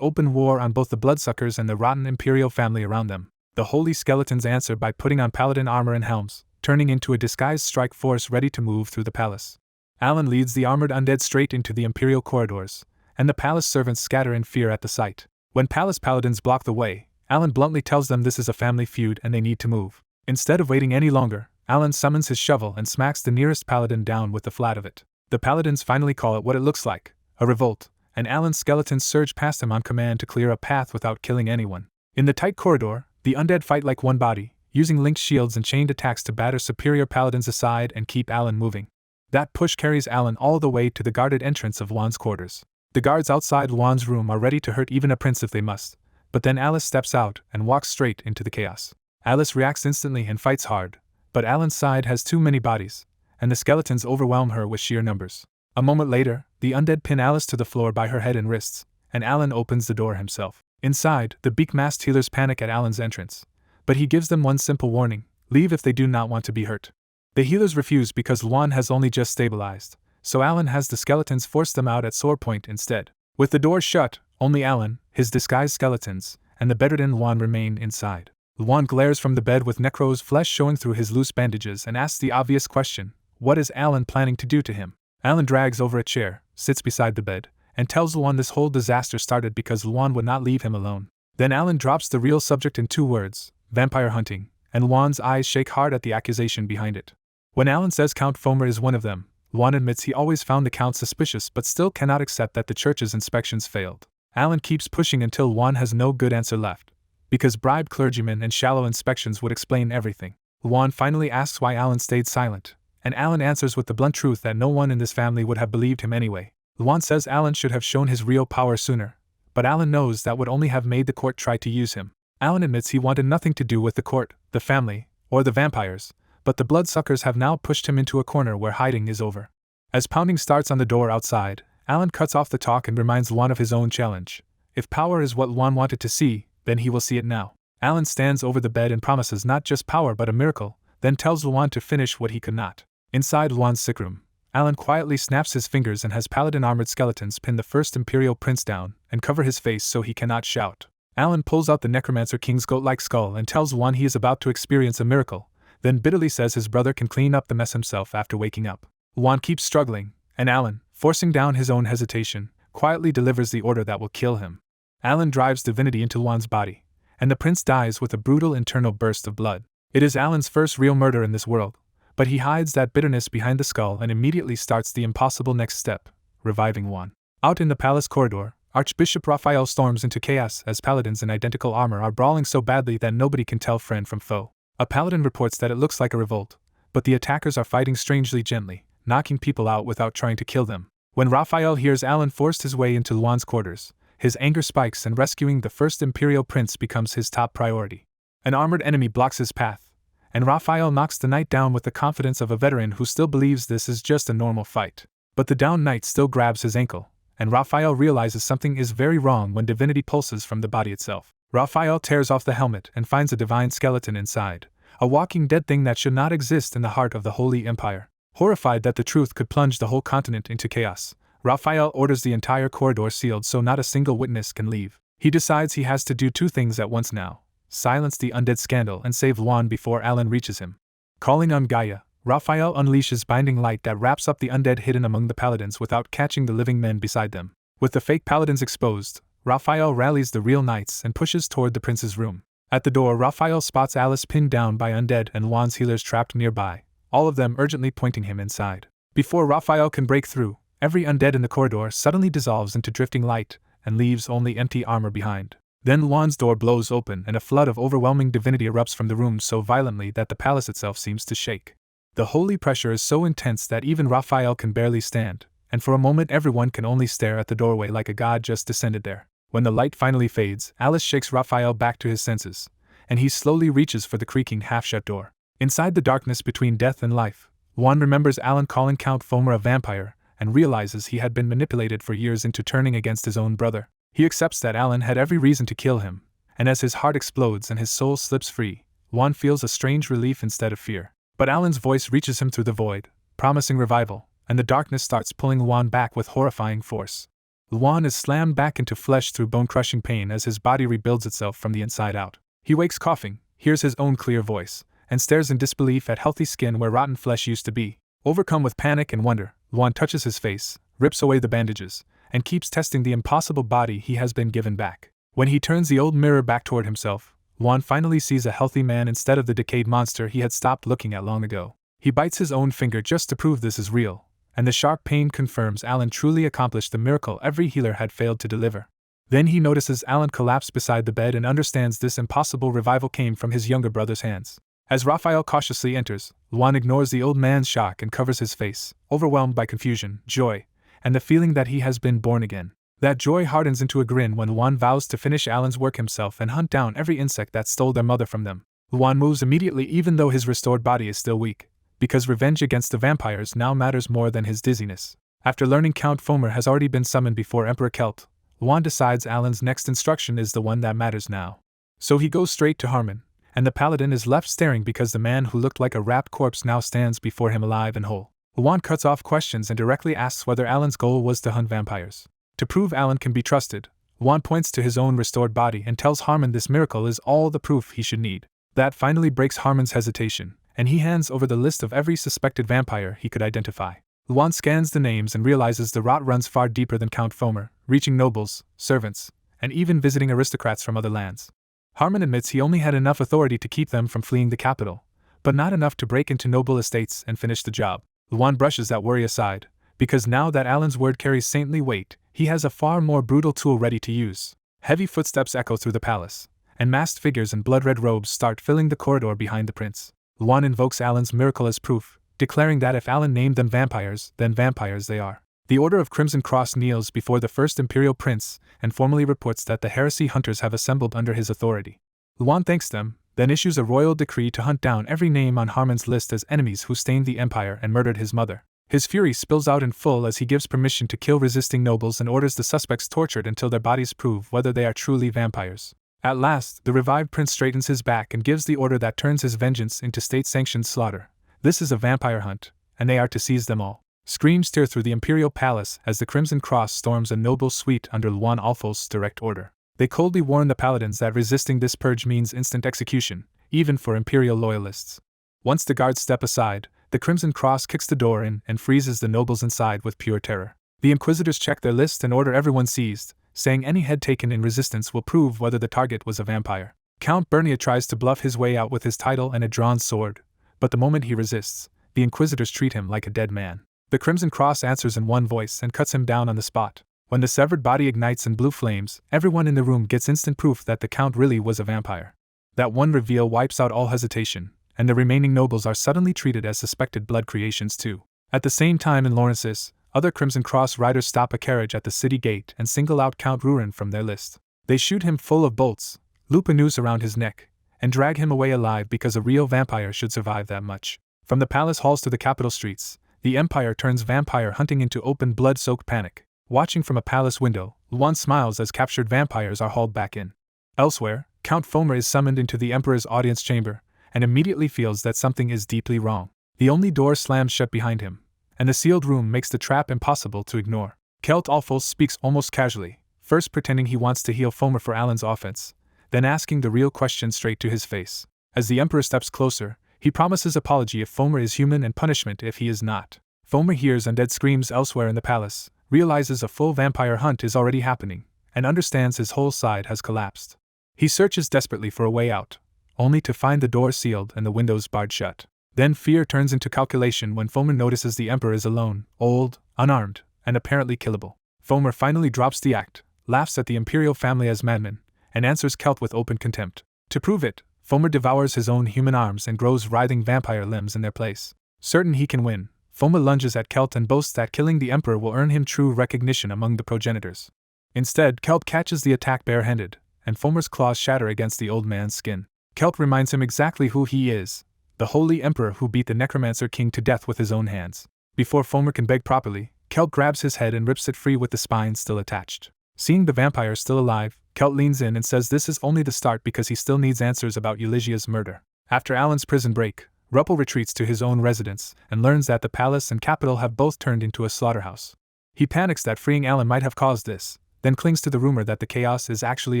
open war on both the bloodsuckers and the rotten imperial family around them. The holy skeletons answer by putting on paladin armor and helms, turning into a disguised strike force ready to move through the palace. Alan leads the armored undead straight into the imperial corridors, and the palace servants scatter in fear at the sight. When palace paladins block the way, Alan bluntly tells them this is a family feud and they need to move. Instead of waiting any longer, Alan summons his shovel and smacks the nearest paladin down with the flat of it. The paladins finally call it what it looks like, a revolt, and Alan's skeletons surge past him on command to clear a path without killing anyone. In the tight corridor, the undead fight like one body, using linked shields and chained attacks to batter superior paladins aside and keep Alan moving. That push carries Alan all the way to the guarded entrance of Luan's quarters. The guards outside Luan's room are ready to hurt even a prince if they must, but then Alice steps out and walks straight into the chaos. Alice reacts instantly and fights hard, but Alan's side has too many bodies, and the skeletons overwhelm her with sheer numbers. A moment later, the undead pin Alice to the floor by her head and wrists, and Alan opens the door himself. Inside, the beak-masked healers panic at Alan's entrance, but he gives them one simple warning: leave if they do not want to be hurt. The healers refuse because Luan has only just stabilized, so Alan has the skeletons force them out at sore point instead. With the door shut, only Alan, his disguised skeletons, and the bedridden Luan remain inside. Luan glares from the bed with Necro's flesh showing through his loose bandages and asks the obvious question: what is Alan planning to do to him? Alan drags over a chair, sits beside the bed, and tells Luan this whole disaster started because Luan would not leave him alone. Then Alan drops the real subject in 2 words, vampire hunting, and Luan's eyes shake hard at the accusation behind it. When Alan says Count Fomer is one of them, Luan admits he always found the Count suspicious but still cannot accept that the church's inspections failed. Alan keeps pushing until Luan has no good answer left, because bribed clergymen and shallow inspections would explain everything. Luan finally asks why Alan stayed silent, and Alan answers with the blunt truth that no one in this family would have believed him anyway. Luan says Alan should have shown his real power sooner, but Alan knows that would only have made the court try to use him. Alan admits he wanted nothing to do with the court, the family, or the vampires, but the bloodsuckers have now pushed him into a corner where hiding is over. As pounding starts on the door outside, Alan cuts off the talk and reminds Luan of his own challenge. If power is what Luan wanted to see, then he will see it now. Alan stands over the bed and promises not just power but a miracle, then tells Luan to finish what he could not. Inside Luan's sick room, Alan quietly snaps his fingers and has paladin armored skeletons pin the first Imperial Prince down and cover his face so he cannot shout. Alan pulls out the Necromancer King's goat-like skull and tells Luan he is about to experience a miracle, then bitterly says his brother can clean up the mess himself after waking up. Luan keeps struggling, and Alan, forcing down his own hesitation, quietly delivers the order that will kill him. Alan drives divinity into Luan's body, and the prince dies with a brutal internal burst of blood. It is Alan's first real murder in this world, but he hides that bitterness behind the skull and immediately starts the impossible next step, reviving Luan. Out in the palace corridor, Archbishop Raphael storms into chaos as paladins in identical armor are brawling so badly that nobody can tell friend from foe. A paladin reports that it looks like a revolt, but the attackers are fighting strangely gently, knocking people out without trying to kill them. When Raphael hears Alan forced his way into Luan's quarters, his anger spikes and rescuing the first Imperial Prince becomes his top priority. An armored enemy blocks his path, and Raphael knocks the knight down with the confidence of a veteran who still believes this is just a normal fight. But the downed knight still grabs his ankle, and Raphael realizes something is very wrong when divinity pulses from the body itself. Raphael tears off the helmet and finds a divine skeleton inside, a walking dead thing that should not exist in the heart of the Holy Empire. Horrified that the truth could plunge the whole continent into chaos, Raphael orders the entire corridor sealed so not a single witness can leave. He decides he has to do 2 things at once now: silence the undead scandal and save Luan before Alan reaches him. Calling on Gaia, Raphael unleashes binding light that wraps up the undead hidden among the paladins without catching the living men beside them. With the fake paladins exposed, Raphael rallies the real knights and pushes toward the prince's room. At the door, Raphael spots Alice pinned down by undead and Luan's healers trapped nearby, all of them urgently pointing him inside. Before Raphael can break through, every undead in the corridor suddenly dissolves into drifting light and leaves only empty armor behind. Then Luan's door blows open and a flood of overwhelming divinity erupts from the room so violently that the palace itself seems to shake. The holy pressure is so intense that even Raphael can barely stand, and for a moment everyone can only stare at the doorway like a god just descended there. When the light finally fades, Alice shakes Raphael back to his senses, and he slowly reaches for the creaking half-shut door. Inside the darkness between death and life, Juan remembers Alan calling Count Fomer a vampire, and realizes he had been manipulated for years into turning against his own brother. He accepts that Alan had every reason to kill him, and as his heart explodes and his soul slips free, Juan feels a strange relief instead of fear. But Alan's voice reaches him through the void, promising revival, and the darkness starts pulling Juan back with horrifying force. Juan is slammed back into flesh through bone-crushing pain as his body rebuilds itself from the inside out. He wakes coughing, hears his own clear voice, and stares in disbelief at healthy skin where rotten flesh used to be. Overcome with panic and wonder, Juan touches his face, rips away the bandages, and keeps testing the impossible body he has been given back. When he turns the old mirror back toward himself, Juan finally sees a healthy man instead of the decayed monster he had stopped looking at long ago. He bites his own finger just to prove this is real, and the sharp pain confirms Alan truly accomplished the miracle every healer had failed to deliver. Then he notices Alan collapse beside the bed and understands this impossible revival came from his younger brother's hands. As Raphael cautiously enters, Juan ignores the old man's shock and covers his face, overwhelmed by confusion, joy, and the feeling that he has been born again. That joy hardens into a grin when Juan vows to finish Alan's work himself and hunt down every insect that stole their mother from them. Juan moves immediately even though his restored body is still weak, because revenge against the vampires now matters more than his dizziness. After learning Count Fomer has already been summoned before Emperor Celt, Juan decides Alan's next instruction is the one that matters now. So he goes straight to Harmon, and the paladin is left staring because the man who looked like a wrapped corpse now stands before him alive and whole. Juan cuts off questions and directly asks whether Alan's goal was to hunt vampires. To prove Alan can be trusted, Juan points to his own restored body and tells Harmon this miracle is all the proof he should need. That finally breaks Harmon's hesitation, and he hands over the list of every suspected vampire he could identify. Juan scans the names and realizes the rot runs far deeper than Count Fomer, reaching nobles, servants, and even visiting aristocrats from other lands. Harmon admits he only had enough authority to keep them from fleeing the capital, but not enough to break into noble estates and finish the job. Juan brushes that worry aside, because now that Alan's word carries saintly weight, he has a far more brutal tool ready to use. Heavy footsteps echo through the palace, and masked figures in blood-red robes start filling the corridor behind the prince. Juan invokes Alan's miracle as proof, declaring that if Alan named them vampires, then vampires they are. The Order of Crimson Cross kneels before the first imperial prince and formally reports that the heresy hunters have assembled under his authority. Juan thanks them, then issues a royal decree to hunt down every name on Harmon's list as enemies who stained the empire and murdered his mother. His fury spills out in full as he gives permission to kill resisting nobles and orders the suspects tortured until their bodies prove whether they are truly vampires. At last, the revived prince straightens his back and gives the order that turns his vengeance into state-sanctioned slaughter. This is a vampire hunt, and they are to seize them all. Screams tear through the imperial palace as the Crimson Cross storms a noble suite under Juan Alfos's direct order. They coldly warn the paladins that resisting this purge means instant execution, even for imperial loyalists. Once the guards step aside, the Crimson Cross kicks the door in and freezes the nobles inside with pure terror. The inquisitors check their list and order everyone seized, saying any head taken in resistance will prove whether the target was a vampire. Count Bernia tries to bluff his way out with his title and a drawn sword, but the moment he resists, the inquisitors treat him like a dead man. The Crimson Cross answers in one voice and cuts him down on the spot. When the severed body ignites in blue flames, everyone in the room gets instant proof that the Count really was a vampire. That one reveal wipes out all hesitation, and the remaining nobles are suddenly treated as suspected blood creations too. At the same time in Lawrence's, other Crimson Cross riders stop a carriage at the city gate and single out Count Rurin from their list. They shoot him full of bolts, loop a noose around his neck, and drag him away alive because a real vampire should survive that much. From the palace halls to the capital streets, the Empire turns vampire hunting into open blood-soaked panic. Watching from a palace window, Juan smiles as captured vampires are hauled back in. Elsewhere, Count Fomer is summoned into the Emperor's audience chamber, and immediately feels that something is deeply wrong. The only door slams shut behind him, and the sealed room makes the trap impossible to ignore. Celt Alfos speaks almost casually, first pretending he wants to heal Fomer for Alan's offense, then asking the real question straight to his face. As the Emperor steps closer, he promises apology if Fomer is human and punishment if he is not. Fomer hears undead screams elsewhere in the palace, realizes a full vampire hunt is already happening, and understands his whole side has collapsed. He searches desperately for a way out, only to find the door sealed and the windows barred shut. Then fear turns into calculation when Fomer notices the Emperor is alone, old, unarmed, and apparently killable. Fomer finally drops the act, laughs at the Imperial family as madmen, and answers Kelt with open contempt. To prove it, Fomer devours his own human arms and grows writhing vampire limbs in their place. Certain he can win, Fomer lunges at Kelt and boasts that killing the Emperor will earn him true recognition among the progenitors. Instead, Kelt catches the attack barehanded, and Fomer's claws shatter against the old man's skin. Kelt reminds him exactly who he is, the Holy Emperor who beat the Necromancer King to death with his own hands. Before Fomer can beg properly, Kelt grabs his head and rips it free with the spine still attached. Seeing the vampire still alive, Kelt leans in and says this is only the start because he still needs answers about Eulygia's murder. After Alan's prison break, Ruppel retreats to his own residence and learns that the palace and capital have both turned into a slaughterhouse. He panics that freeing Alan might have caused this, then clings to the rumor that the chaos is actually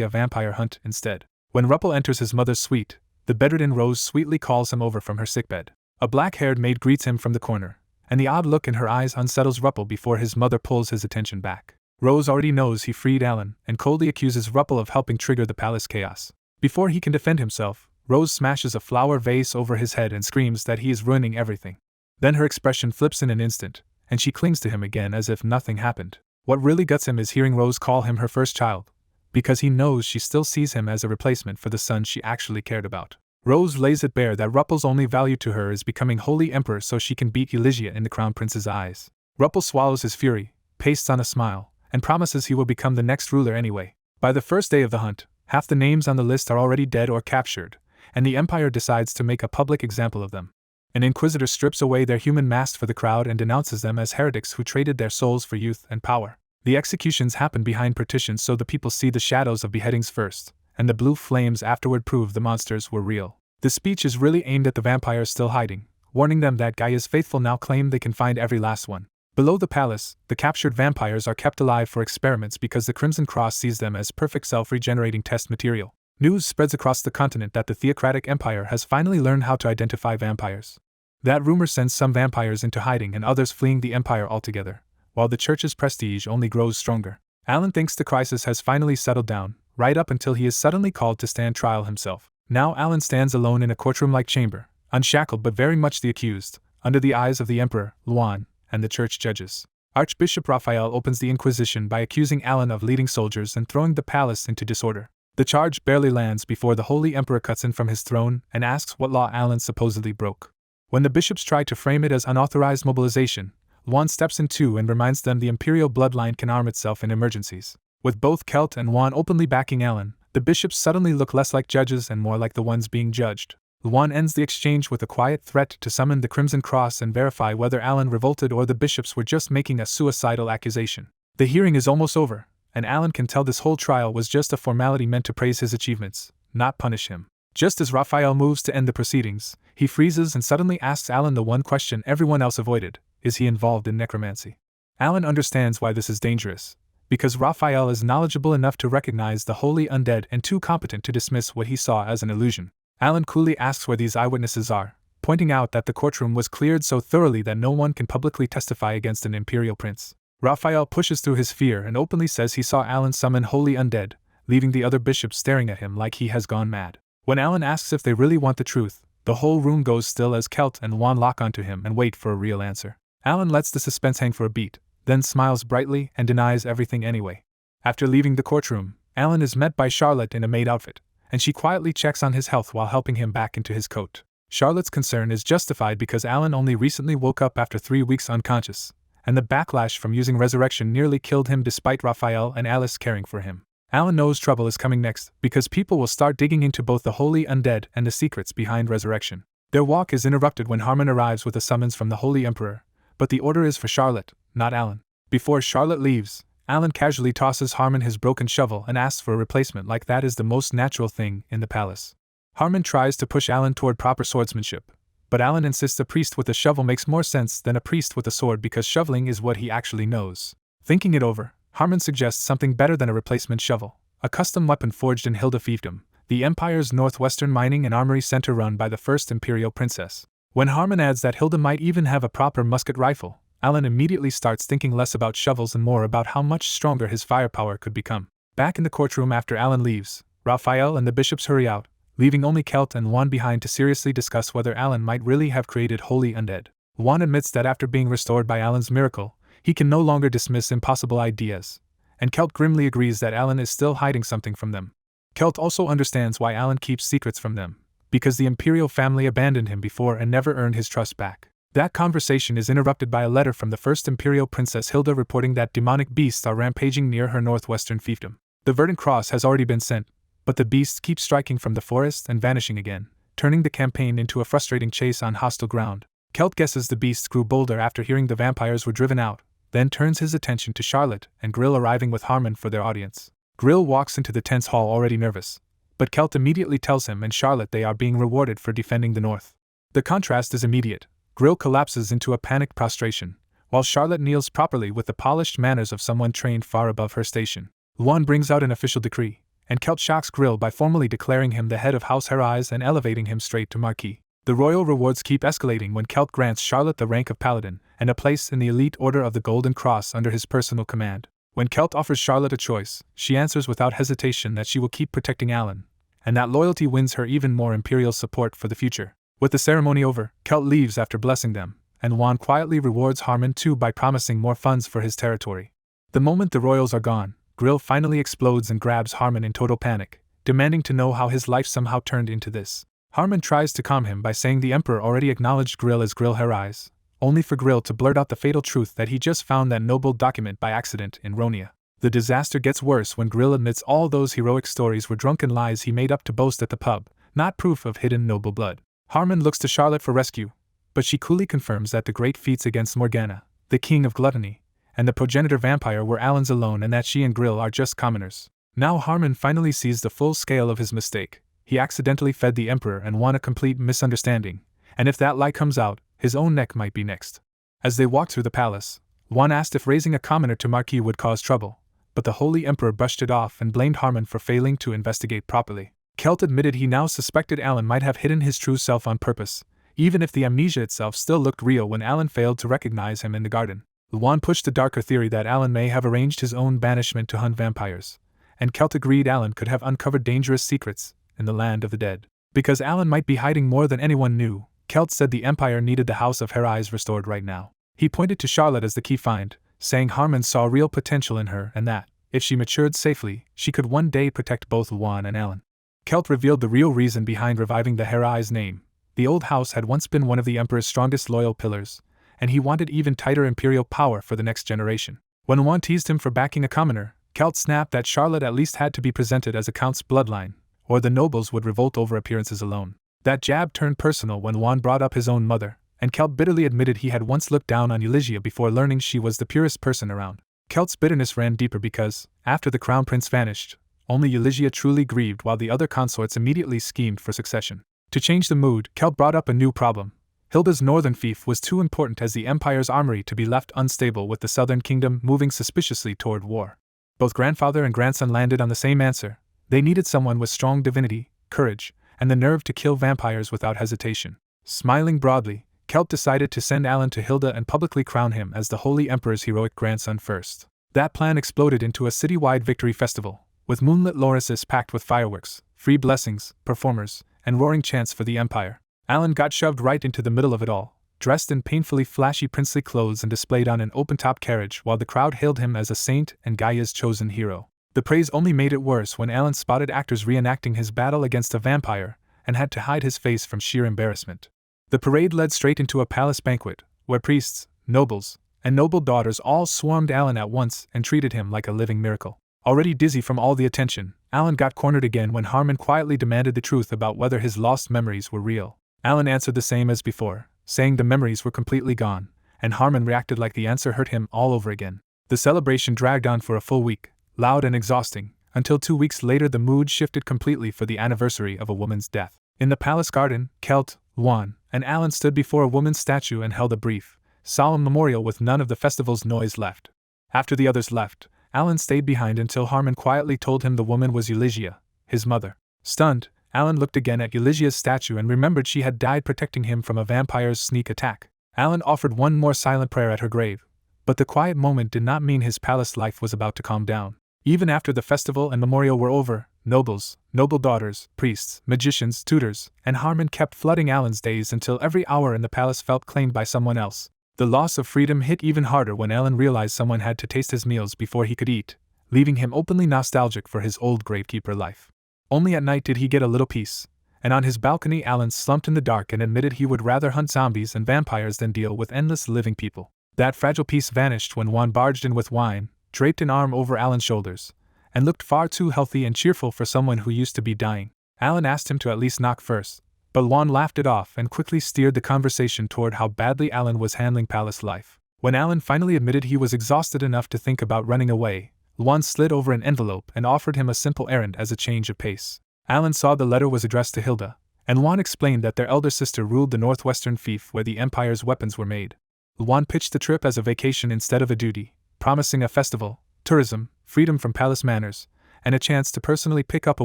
a vampire hunt instead. When Ruppel enters his mother's suite, the bedridden Rose sweetly calls him over from her sickbed. A black-haired maid greets him from the corner, and the odd look in her eyes unsettles Ruppel before his mother pulls his attention back. Rose already knows he freed Alan and coldly accuses Ruppel of helping trigger the palace chaos. Before he can defend himself, Rose smashes a flower vase over his head and screams that he is ruining everything. Then her expression flips in an instant, and she clings to him again as if nothing happened. What really guts him is hearing Rose call him her first child, because he knows she still sees him as a replacement for the son she actually cared about. Rose lays it bare that Ruppel's only value to her is becoming Holy Emperor so she can beat Eulygia in the Crown Prince's eyes. Ruppel swallows his fury, pastes on a smile, and promises he will become the next ruler anyway. By the first day of the hunt, half the names on the list are already dead or captured, and the Empire decides to make a public example of them. An inquisitor strips away their human masks for the crowd and denounces them as heretics who traded their souls for youth and power. The executions happen behind partitions so the people see the shadows of beheadings first, and the blue flames afterward prove the monsters were real. The speech is really aimed at the vampires still hiding, warning them that Gaia's faithful now claim they can find every last one. Below the palace, the captured vampires are kept alive for experiments because the Crimson Cross sees them as perfect self-regenerating test material. News spreads across the continent that the Theocratic Empire has finally learned how to identify vampires. That rumor sends some vampires into hiding and others fleeing the Empire altogether, while the Church's prestige only grows stronger. Alan thinks the crisis has finally settled down, right up until he is suddenly called to stand trial himself. Now Alan stands alone in a courtroom-like chamber, unshackled but very much the accused, under the eyes of the Emperor, Luan, and the church judges. Archbishop Raphael opens the Inquisition by accusing Alan of leading soldiers and throwing the palace into disorder. The charge barely lands before the Holy Emperor cuts in from his throne and asks what law Alan supposedly broke. When the bishops try to frame it as unauthorized mobilization, Luan steps in too and reminds them the imperial bloodline can arm itself in emergencies. With both Kelt and Luan openly backing Alan, the bishops suddenly look less like judges and more like the ones being judged. Luan ends the exchange with a quiet threat to summon the Crimson Cross and verify whether Alan revolted or the bishops were just making a suicidal accusation. The hearing is almost over, and Alan can tell this whole trial was just a formality meant to praise his achievements, not punish him. Just as Raphael moves to end the proceedings, he freezes and suddenly asks Alan the one question everyone else avoided: is he involved in necromancy? Alan understands why this is dangerous, because Raphael is knowledgeable enough to recognize the holy undead and too competent to dismiss what he saw as an illusion. Alan coolly asks where these eyewitnesses are, pointing out that the courtroom was cleared so thoroughly that no one can publicly testify against an imperial prince. Raphael pushes through his fear and openly says he saw Alan summon holy undead, leaving the other bishops staring at him like he has gone mad. When Alan asks if they really want the truth, the whole room goes still as Kelt and Luan lock onto him and wait for a real answer. Alan lets the suspense hang for a beat, then smiles brightly and denies everything anyway. After leaving the courtroom, Alan is met by Charlotte in a maid outfit, and she quietly checks on his health while helping him back into his coat. Charlotte's concern is justified because Alan only recently woke up after 3 weeks unconscious, and the backlash from using resurrection nearly killed him despite Raphael and Alice caring for him. Alan knows trouble is coming next because people will start digging into both the holy undead and the secrets behind resurrection. Their walk is interrupted when Harmon arrives with a summons from the Holy Emperor, but the order is for Charlotte, not Alan. Before Charlotte leaves, Alan casually tosses Harmon his broken shovel and asks for a replacement like that is the most natural thing in the palace. Harmon tries to push Alan toward proper swordsmanship, but Alan insists a priest with a shovel makes more sense than a priest with a sword because shoveling is what he actually knows. Thinking it over, Harmon suggests something better than a replacement shovel, a custom weapon forged in Hilda Fiefdom, the Empire's northwestern mining and armory center run by the first imperial princess. When Harmon adds that Hilda might even have a proper musket rifle, Alan immediately starts thinking less about shovels and more about how much stronger his firepower could become. Back in the courtroom after Alan leaves, Raphael and the bishops hurry out, leaving only Kelt and Luan behind to seriously discuss whether Alan might really have created holy undead. Luan admits that after being restored by Alan's miracle, He can no longer dismiss impossible ideas, and Kelt grimly agrees that Alan is still hiding something from them. Kelt also understands why Alan keeps secrets from them, because the Imperial family abandoned him before and never earned his trust back. That conversation is interrupted by a letter from the first Imperial Princess Hilda reporting that demonic beasts are rampaging near her northwestern fiefdom. The Verdant Cross has already been sent, but the beasts keep striking from the forest and vanishing again, turning the campaign into a frustrating chase on hostile ground. Kelt guesses the beasts grew bolder after hearing the vampires were driven out, then turns his attention to Charlotte and Grill arriving with Harmon for their audience. Grill walks into the tense hall already nervous, but Kelt immediately tells him and Charlotte they are being rewarded for defending the north. The contrast is immediate. Grill collapses into a panicked prostration, while Charlotte kneels properly with the polished manners of someone trained far above her station. Luan brings out an official decree, and Kelt shocks Grill by formally declaring him the head of House Herais and elevating him straight to Marquis. The royal rewards keep escalating when Kelt grants Charlotte the rank of Paladin and a place in the elite order of the Golden Cross under his personal command. When Kelt offers Charlotte a choice, she answers without hesitation that she will keep protecting Alan, and that loyalty wins her even more Imperial support for the future. With the ceremony over, Kelt leaves after blessing them, and Juan quietly rewards Harmon too by promising more funds for his territory. The moment the royals are gone, Grill finally explodes and grabs Harmon in total panic, demanding to know how his life somehow turned into this. Harmon tries to calm him by saying the Emperor already acknowledged Grill as Grill Herais, only for Grill to blurt out the fatal truth that he just found that noble document by accident in Ronia. The disaster gets worse when Grill admits all those heroic stories were drunken lies he made up to boast at the pub, not proof of hidden noble blood. Harmon looks to Charlotte for rescue, but she coolly confirms that the great feats against Morgana, the king of gluttony, and the progenitor vampire were Alan's alone and that she and Grill are just commoners. Now Harmon finally sees the full scale of his mistake. He accidentally fed the Emperor and won a complete misunderstanding, and if that lie comes out, his own neck might be next. As they walk through the palace, Juan asked if raising a commoner to Marquis would cause trouble, but the Holy Emperor brushed it off and blamed Harmon for failing to investigate properly. Kelt admitted he now suspected Alan might have hidden his true self on purpose, even if the amnesia itself still looked real when Alan failed to recognize him in the garden. Luan pushed the darker theory that Alan may have arranged his own banishment to hunt vampires, and Kelt agreed Alan could have uncovered dangerous secrets in the land of the dead. Because Alan might be hiding more than anyone knew, Kelt said the Empire needed the House of Herais restored right now. He pointed to Charlotte as the key find, saying Harmon saw real potential in her and that, if she matured safely, she could one day protect both Juan and Alan. Kelt revealed the real reason behind reviving the Herais name. The old house had once been one of the Emperor's strongest loyal pillars, and he wanted even tighter imperial power for the next generation. When Juan teased him for backing a commoner, Kelt snapped that Charlotte at least had to be presented as a count's bloodline, or the nobles would revolt over appearances alone. That jab turned personal when Juan brought up his own mother, and Kelt bitterly admitted he had once looked down on Euligia before learning she was the purest person around. Kelt's bitterness ran deeper because, after the crown prince vanished, only Euligia truly grieved while the other consorts immediately schemed for succession. To change the mood, Kelt brought up a new problem. Hilda's northern fief was too important as the Empire's armory to be left unstable with the southern kingdom moving suspiciously toward war. Both grandfather and grandson landed on the same answer. They needed someone with strong divinity, courage, and the nerve to kill vampires without hesitation. Smiling broadly, Kelt decided to send Alan to Hilda and publicly crown him as the Holy Emperor's heroic grandson first. That plan exploded into a citywide victory festival, with moonlit lorises packed with fireworks, free blessings, performers, and roaring chants for the Empire. Alan got shoved right into the middle of it all, dressed in painfully flashy princely clothes and displayed on an open-top carriage while the crowd hailed him as a saint and Gaia's chosen hero. The praise only made it worse when Alan spotted actors reenacting his battle against a vampire and had to hide his face from sheer embarrassment. The parade led straight into a palace banquet, where priests, nobles, and noble daughters all swarmed Alan at once and treated him like a living miracle. Already dizzy from all the attention, Alan got cornered again when Harmon quietly demanded the truth about whether his lost memories were real. Alan answered the same as before, saying the memories were completely gone, and Harmon reacted like the answer hurt him all over again. The celebration dragged on for a full week, loud and exhausting, until 2 weeks later the mood shifted completely for the anniversary of a woman's death. In the palace garden, Kelt, Juan, and Alan stood before a woman's statue and held a brief, solemn memorial with none of the festival's noise left. After the others left, Alan stayed behind until Harmon quietly told him the woman was Euligia, his mother. Stunned, Alan looked again at Euligia's statue and remembered she had died protecting him from a vampire's sneak attack. Alan offered one more silent prayer at her grave, but the quiet moment did not mean his palace life was about to calm down. Even after the festival and memorial were over, nobles, noble daughters, priests, magicians, tutors, and Harmon kept flooding Alan's days until every hour in the palace felt claimed by someone else. The loss of freedom hit even harder when Alan realized someone had to taste his meals before he could eat, leaving him openly nostalgic for his old gravekeeper life. Only at night did he get a little peace, and on his balcony Alan slumped in the dark and admitted he would rather hunt zombies and vampires than deal with endless living people. That fragile peace vanished when Juan barged in with wine, draped an arm over Alan's shoulders, and looked far too healthy and cheerful for someone who used to be dying. Alan asked him to at least knock first, but Juan laughed it off and quickly steered the conversation toward how badly Alan was handling palace life. When Alan finally admitted he was exhausted enough to think about running away, Juan slid over an envelope and offered him a simple errand as a change of pace. Alan saw the letter was addressed to Hilda, and Juan explained that their elder sister ruled the northwestern fief where the Empire's weapons were made. Juan pitched the trip as a vacation instead of a duty, promising a festival, tourism, freedom from palace manners, and a chance to personally pick up a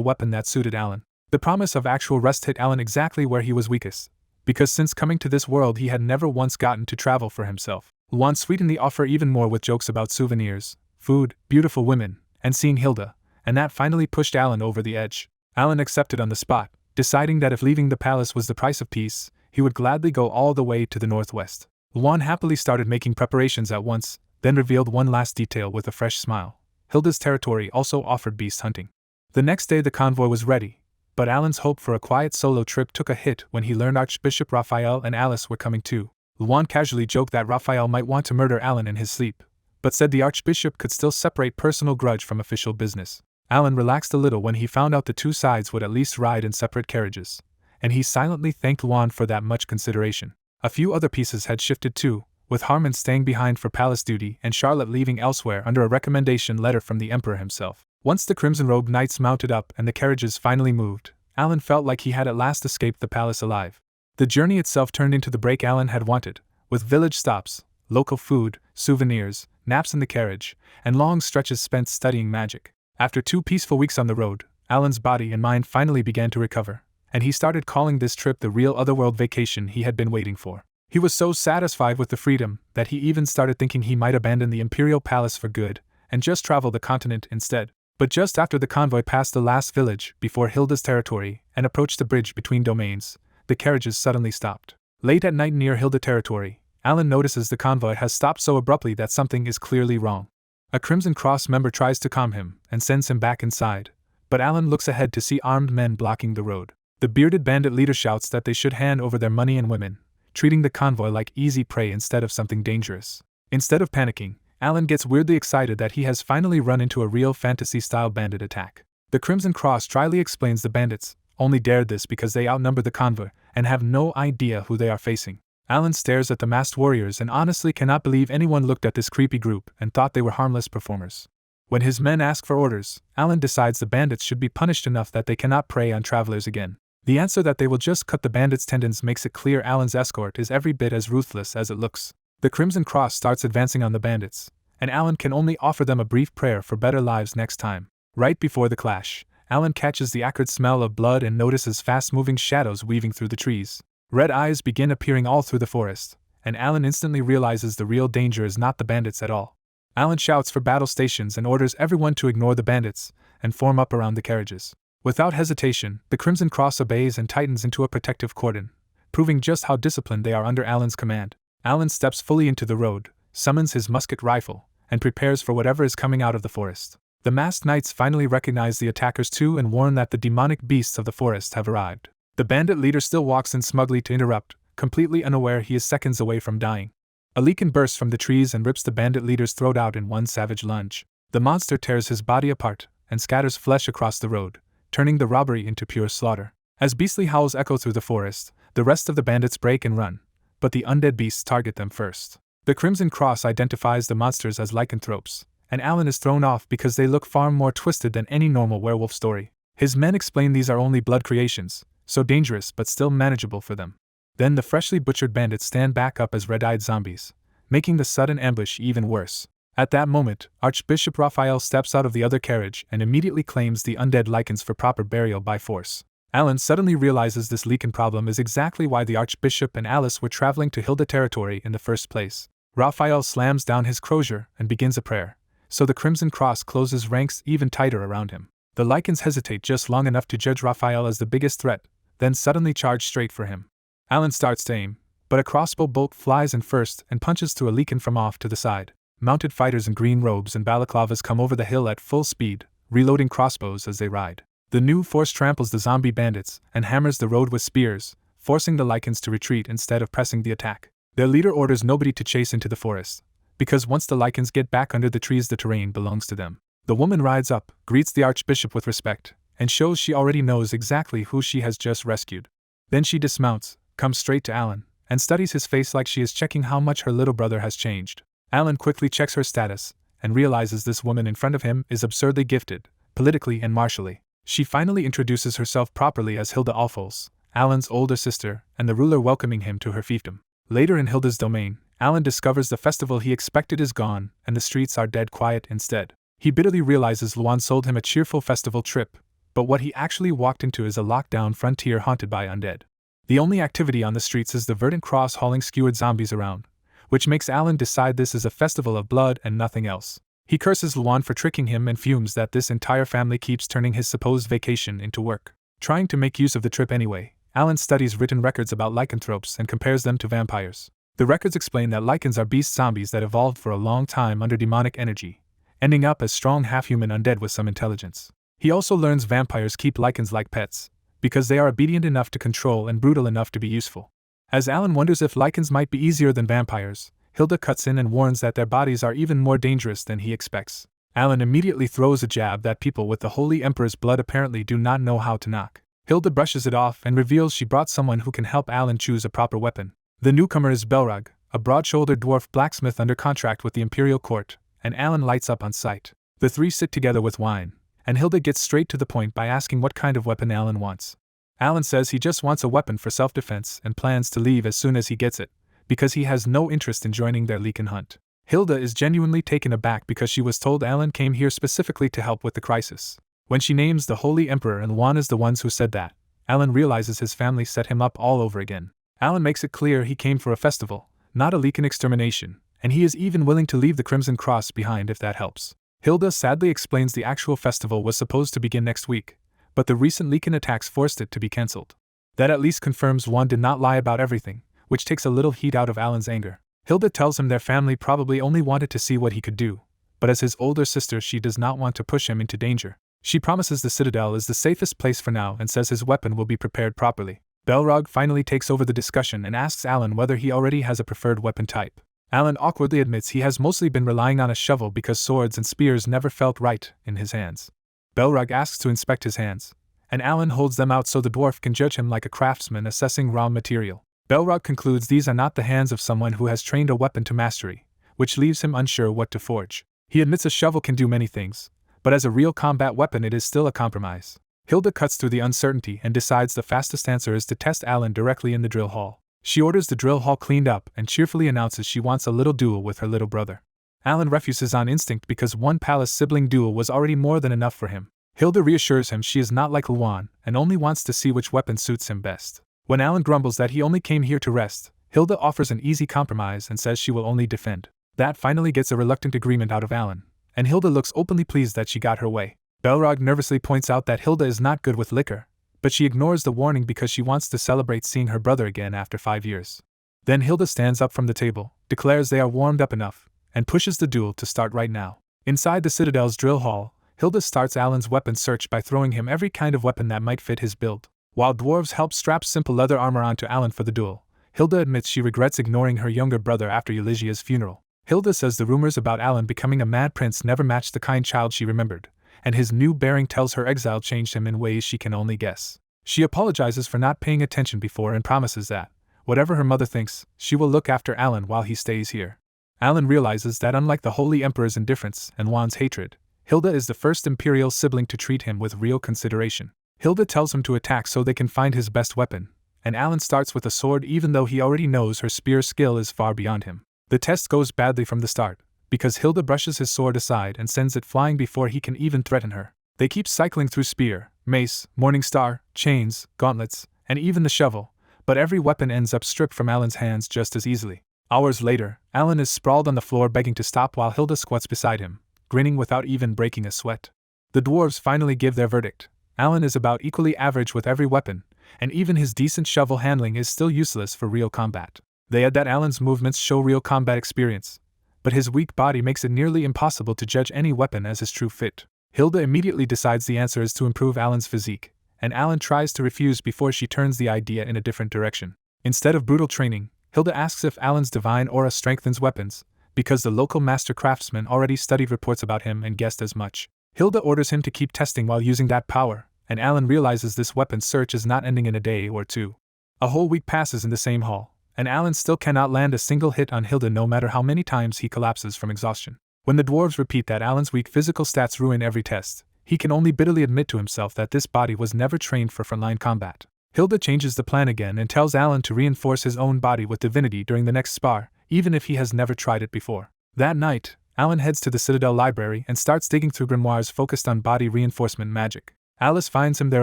weapon that suited Alan. The promise of actual rest hit Alan exactly where he was weakest, because since coming to this world he had never once gotten to travel for himself. Juan sweetened the offer even more with jokes about souvenirs, food, beautiful women, and seeing Hilda, and that finally pushed Alan over the edge. Alan accepted on the spot, deciding that if leaving the palace was the price of peace, he would gladly go all the way to the northwest. Juan happily started making preparations at once, then revealed one last detail with a fresh smile. Hilda's territory also offered beast hunting. The next day the convoy was ready, but Alan's hope for a quiet solo trip took a hit when he learned Archbishop Raphael and Alice were coming too. Juan casually joked that Raphael might want to murder Alan in his sleep, but said the Archbishop could still separate personal grudge from official business. Alan relaxed a little when he found out the two sides would at least ride in separate carriages, and he silently thanked Juan for that much consideration. A few other pieces had shifted too, with Harmon staying behind for palace duty and Charlotte leaving elsewhere under a recommendation letter from the Emperor himself. Once the crimson-robed knights mounted up and the carriages finally moved, Alan felt like he had at last escaped the palace alive. The journey itself turned into the break Alan had wanted, with village stops, local food, souvenirs, naps in the carriage, and long stretches spent studying magic. After 2 peaceful weeks on the road, Alan's body and mind finally began to recover, and he started calling this trip the real otherworld vacation he had been waiting for. He was so satisfied with the freedom that he even started thinking he might abandon the imperial palace for good and just travel the continent instead. But just after the convoy passed the last village before Hilda's territory and approached the bridge between domains, the carriages suddenly stopped. Late at night near Hilda territory, Alan notices the convoy has stopped so abruptly that something is clearly wrong. A Crimson Cross member tries to calm him and sends him back inside, but Alan looks ahead to see armed men blocking the road. The bearded bandit leader shouts that they should hand over their money and women, treating the convoy like easy prey instead of something dangerous. Instead of panicking, Alan gets weirdly excited that he has finally run into a real fantasy-style bandit attack. The Crimson Cross dryly explains the bandits only dared this because they outnumber the convoy and have no idea who they are facing. Alan stares at the masked warriors and honestly cannot believe anyone looked at this creepy group and thought they were harmless performers. When his men ask for orders, Alan decides the bandits should be punished enough that they cannot prey on travelers again. The answer that they will just cut the bandits' tendons makes it clear Alan's escort is every bit as ruthless as it looks. The Crimson Cross starts advancing on the bandits, and Alan can only offer them a brief prayer for better lives next time. Right before the clash, Alan catches the acrid smell of blood and notices fast-moving shadows weaving through the trees. Red eyes begin appearing all through the forest, and Alan instantly realizes the real danger is not the bandits at all. Alan shouts for battle stations and orders everyone to ignore the bandits and form up around the carriages. Without hesitation, the Crimson Cross obeys and tightens into a protective cordon, proving just how disciplined they are under Alan's command. Alan steps fully into the road, summons his musket rifle, and prepares for whatever is coming out of the forest. The masked knights finally recognize the attackers too and warn that the demonic beasts of the forest have arrived. The bandit leader still walks in smugly to interrupt, completely unaware he is seconds away from dying. A lichen bursts from the trees and rips the bandit leader's throat out in one savage lunge. The monster tears his body apart and scatters flesh across the road, turning the robbery into pure slaughter. As beastly howls echo through the forest, the rest of the bandits break and run, but the undead beasts target them first. The Crimson Cross identifies the monsters as lycanthropes, and Alan is thrown off because they look far more twisted than any normal werewolf story. His men explain these are only blood creations, so dangerous but still manageable for them. Then the freshly butchered bandits stand back up as red-eyed zombies, making the sudden ambush even worse. At that moment, Archbishop Raphael steps out of the other carriage and immediately claims the undead lycans for proper burial by force. Alan suddenly realizes this lichen problem is exactly why the Archbishop and Alice were traveling to Hilda territory in the first place. Raphael slams down his crozier and begins a prayer, so the Crimson Cross closes ranks even tighter around him. The lycans hesitate just long enough to judge Raphael as the biggest threat, then suddenly charge straight for him. Alan starts to aim, but a crossbow bolt flies in first and punches through a Leakin from off to the side. Mounted fighters in green robes and balaclavas come over the hill at full speed, reloading crossbows as they ride. The new force tramples the zombie bandits and hammers the road with spears, forcing the Lycans to retreat instead of pressing the attack. Their leader orders nobody to chase into the forest, because once the Lycans get back under the trees the terrain belongs to them. The woman rides up, greets the archbishop with respect, and shows she already knows exactly who she has just rescued. Then she dismounts, comes straight to Alan, and studies his face like she is checking how much her little brother has changed. Alan quickly checks her status, and realizes this woman in front of him is absurdly gifted, politically and martially. She finally introduces herself properly as Hilda Alfols, Alan's older sister, and the ruler welcoming him to her fiefdom. Later in Hilda's domain, Alan discovers the festival he expected is gone, and the streets are dead quiet instead. He bitterly realizes Luan sold him a cheerful festival trip, but what he actually walked into is a lockdown frontier haunted by undead. The only activity on the streets is the verdant cross hauling skewered zombies around, which makes Alan decide this is a festival of blood and nothing else. He curses Luan for tricking him and fumes that this entire family keeps turning his supposed vacation into work. Trying to make use of the trip anyway, Alan studies written records about lycanthropes and compares them to vampires. The records explain that lycans are beast zombies that evolved for a long time under demonic energy, ending up as strong half-human undead with some intelligence. He also learns vampires keep lycans like pets, because they are obedient enough to control and brutal enough to be useful. As Alan wonders if lycans might be easier than vampires, Hilda cuts in and warns that their bodies are even more dangerous than he expects. Alan immediately throws a jab that people with the Holy Emperor's blood apparently do not know how to knock. Hilda brushes it off and reveals she brought someone who can help Alan choose a proper weapon. The newcomer is Belrog, a broad-shouldered dwarf blacksmith under contract with the Imperial Court, and Alan lights up on sight. The three sit together with wine, and Hilda gets straight to the point by asking what kind of weapon Alan wants. Alan says he just wants a weapon for self-defense and plans to leave as soon as he gets it, because he has no interest in joining their Lycan hunt. Hilda is genuinely taken aback because she was told Alan came here specifically to help with the crisis. When she names the Holy Emperor and Juan as the ones who said that, Alan realizes his family set him up all over again. Alan makes it clear he came for a festival, not a Lycan extermination, and he is even willing to leave the Crimson Cross behind if that helps. Hilda sadly explains the actual festival was supposed to begin next week, but the recent Lycan attacks forced it to be cancelled. That at least confirms Juan did not lie about everything, which takes a little heat out of Alan's anger. Hilda tells him their family probably only wanted to see what he could do, but as his older sister she does not want to push him into danger. She promises the Citadel is the safest place for now and says his weapon will be prepared properly. Belrog finally takes over the discussion and asks Alan whether he already has a preferred weapon type. Alan awkwardly admits he has mostly been relying on a shovel because swords and spears never felt right in his hands. Belrog asks to inspect his hands, and Alan holds them out so the dwarf can judge him like a craftsman assessing raw material. Belrog concludes these are not the hands of someone who has trained a weapon to mastery, which leaves him unsure what to forge. He admits a shovel can do many things, but as a real combat weapon it is still a compromise. Hilda cuts through the uncertainty and decides the fastest answer is to test Alan directly in the drill hall. She orders the drill hall cleaned up and cheerfully announces she wants a little duel with her little brother. Alan refuses on instinct because one palace sibling duel was already more than enough for him. Hilda reassures him she is not like Luan and only wants to see which weapon suits him best. When Alan grumbles that he only came here to rest, Hilda offers an easy compromise and says she will only defend. That finally gets a reluctant agreement out of Alan, and Hilda looks openly pleased that she got her way. Belrog nervously points out that Hilda is not good with liquor, but she ignores the warning because she wants to celebrate seeing her brother again after 5 years. Then Hilda stands up from the table, declares they are warmed up enough, and pushes the duel to start right now. Inside the Citadel's drill hall, Hilda starts Alan's weapon search by throwing him every kind of weapon that might fit his build. While dwarves help strap simple leather armor onto Alan for the duel, Hilda admits she regrets ignoring her younger brother after Eulygia's funeral. Hilda says the rumors about Alan becoming a mad prince never matched the kind child she remembered, and his new bearing tells her exile changed him in ways she can only guess. She apologizes for not paying attention before and promises that, whatever her mother thinks, she will look after Alan while he stays here. Alan realizes that unlike the Holy Emperor's indifference and Juan's hatred, Hilda is the first imperial sibling to treat him with real consideration. Hilda tells him to attack so they can find his best weapon, and Alan starts with a sword even though he already knows her spear skill is far beyond him. The test goes badly from the start, because Hilda brushes his sword aside and sends it flying before he can even threaten her. They keep cycling through spear, mace, morning star, chains, gauntlets, and even the shovel, but every weapon ends up stripped from Alan's hands just as easily. Hours later, Alan is sprawled on the floor begging to stop while Hilda squats beside him, grinning without even breaking a sweat. The dwarves finally give their verdict. Alan is about equally average with every weapon, and even his decent shovel handling is still useless for real combat. They add that Alan's movements show real combat experience, but his weak body makes it nearly impossible to judge any weapon as his true fit. Hilda immediately decides the answer is to improve Alan's physique, and Alan tries to refuse before she turns the idea in a different direction. Instead of brutal training, Hilda asks if Alan's divine aura strengthens weapons, because the local master craftsman already studied reports about him and guessed as much. Hilda orders him to keep testing while using that power, and Alan realizes this weapon search is not ending in a day or two. A whole week passes in the same hall, and Alan still cannot land a single hit on Hilda no matter how many times he collapses from exhaustion. When the dwarves repeat that Alan's weak physical stats ruin every test, he can only bitterly admit to himself that this body was never trained for frontline combat. Hilda changes the plan again and tells Alan to reinforce his own body with divinity during the next spar, even if he has never tried it before. That night, Alan heads to the Citadel Library and starts digging through grimoires focused on body reinforcement magic. Alice finds him there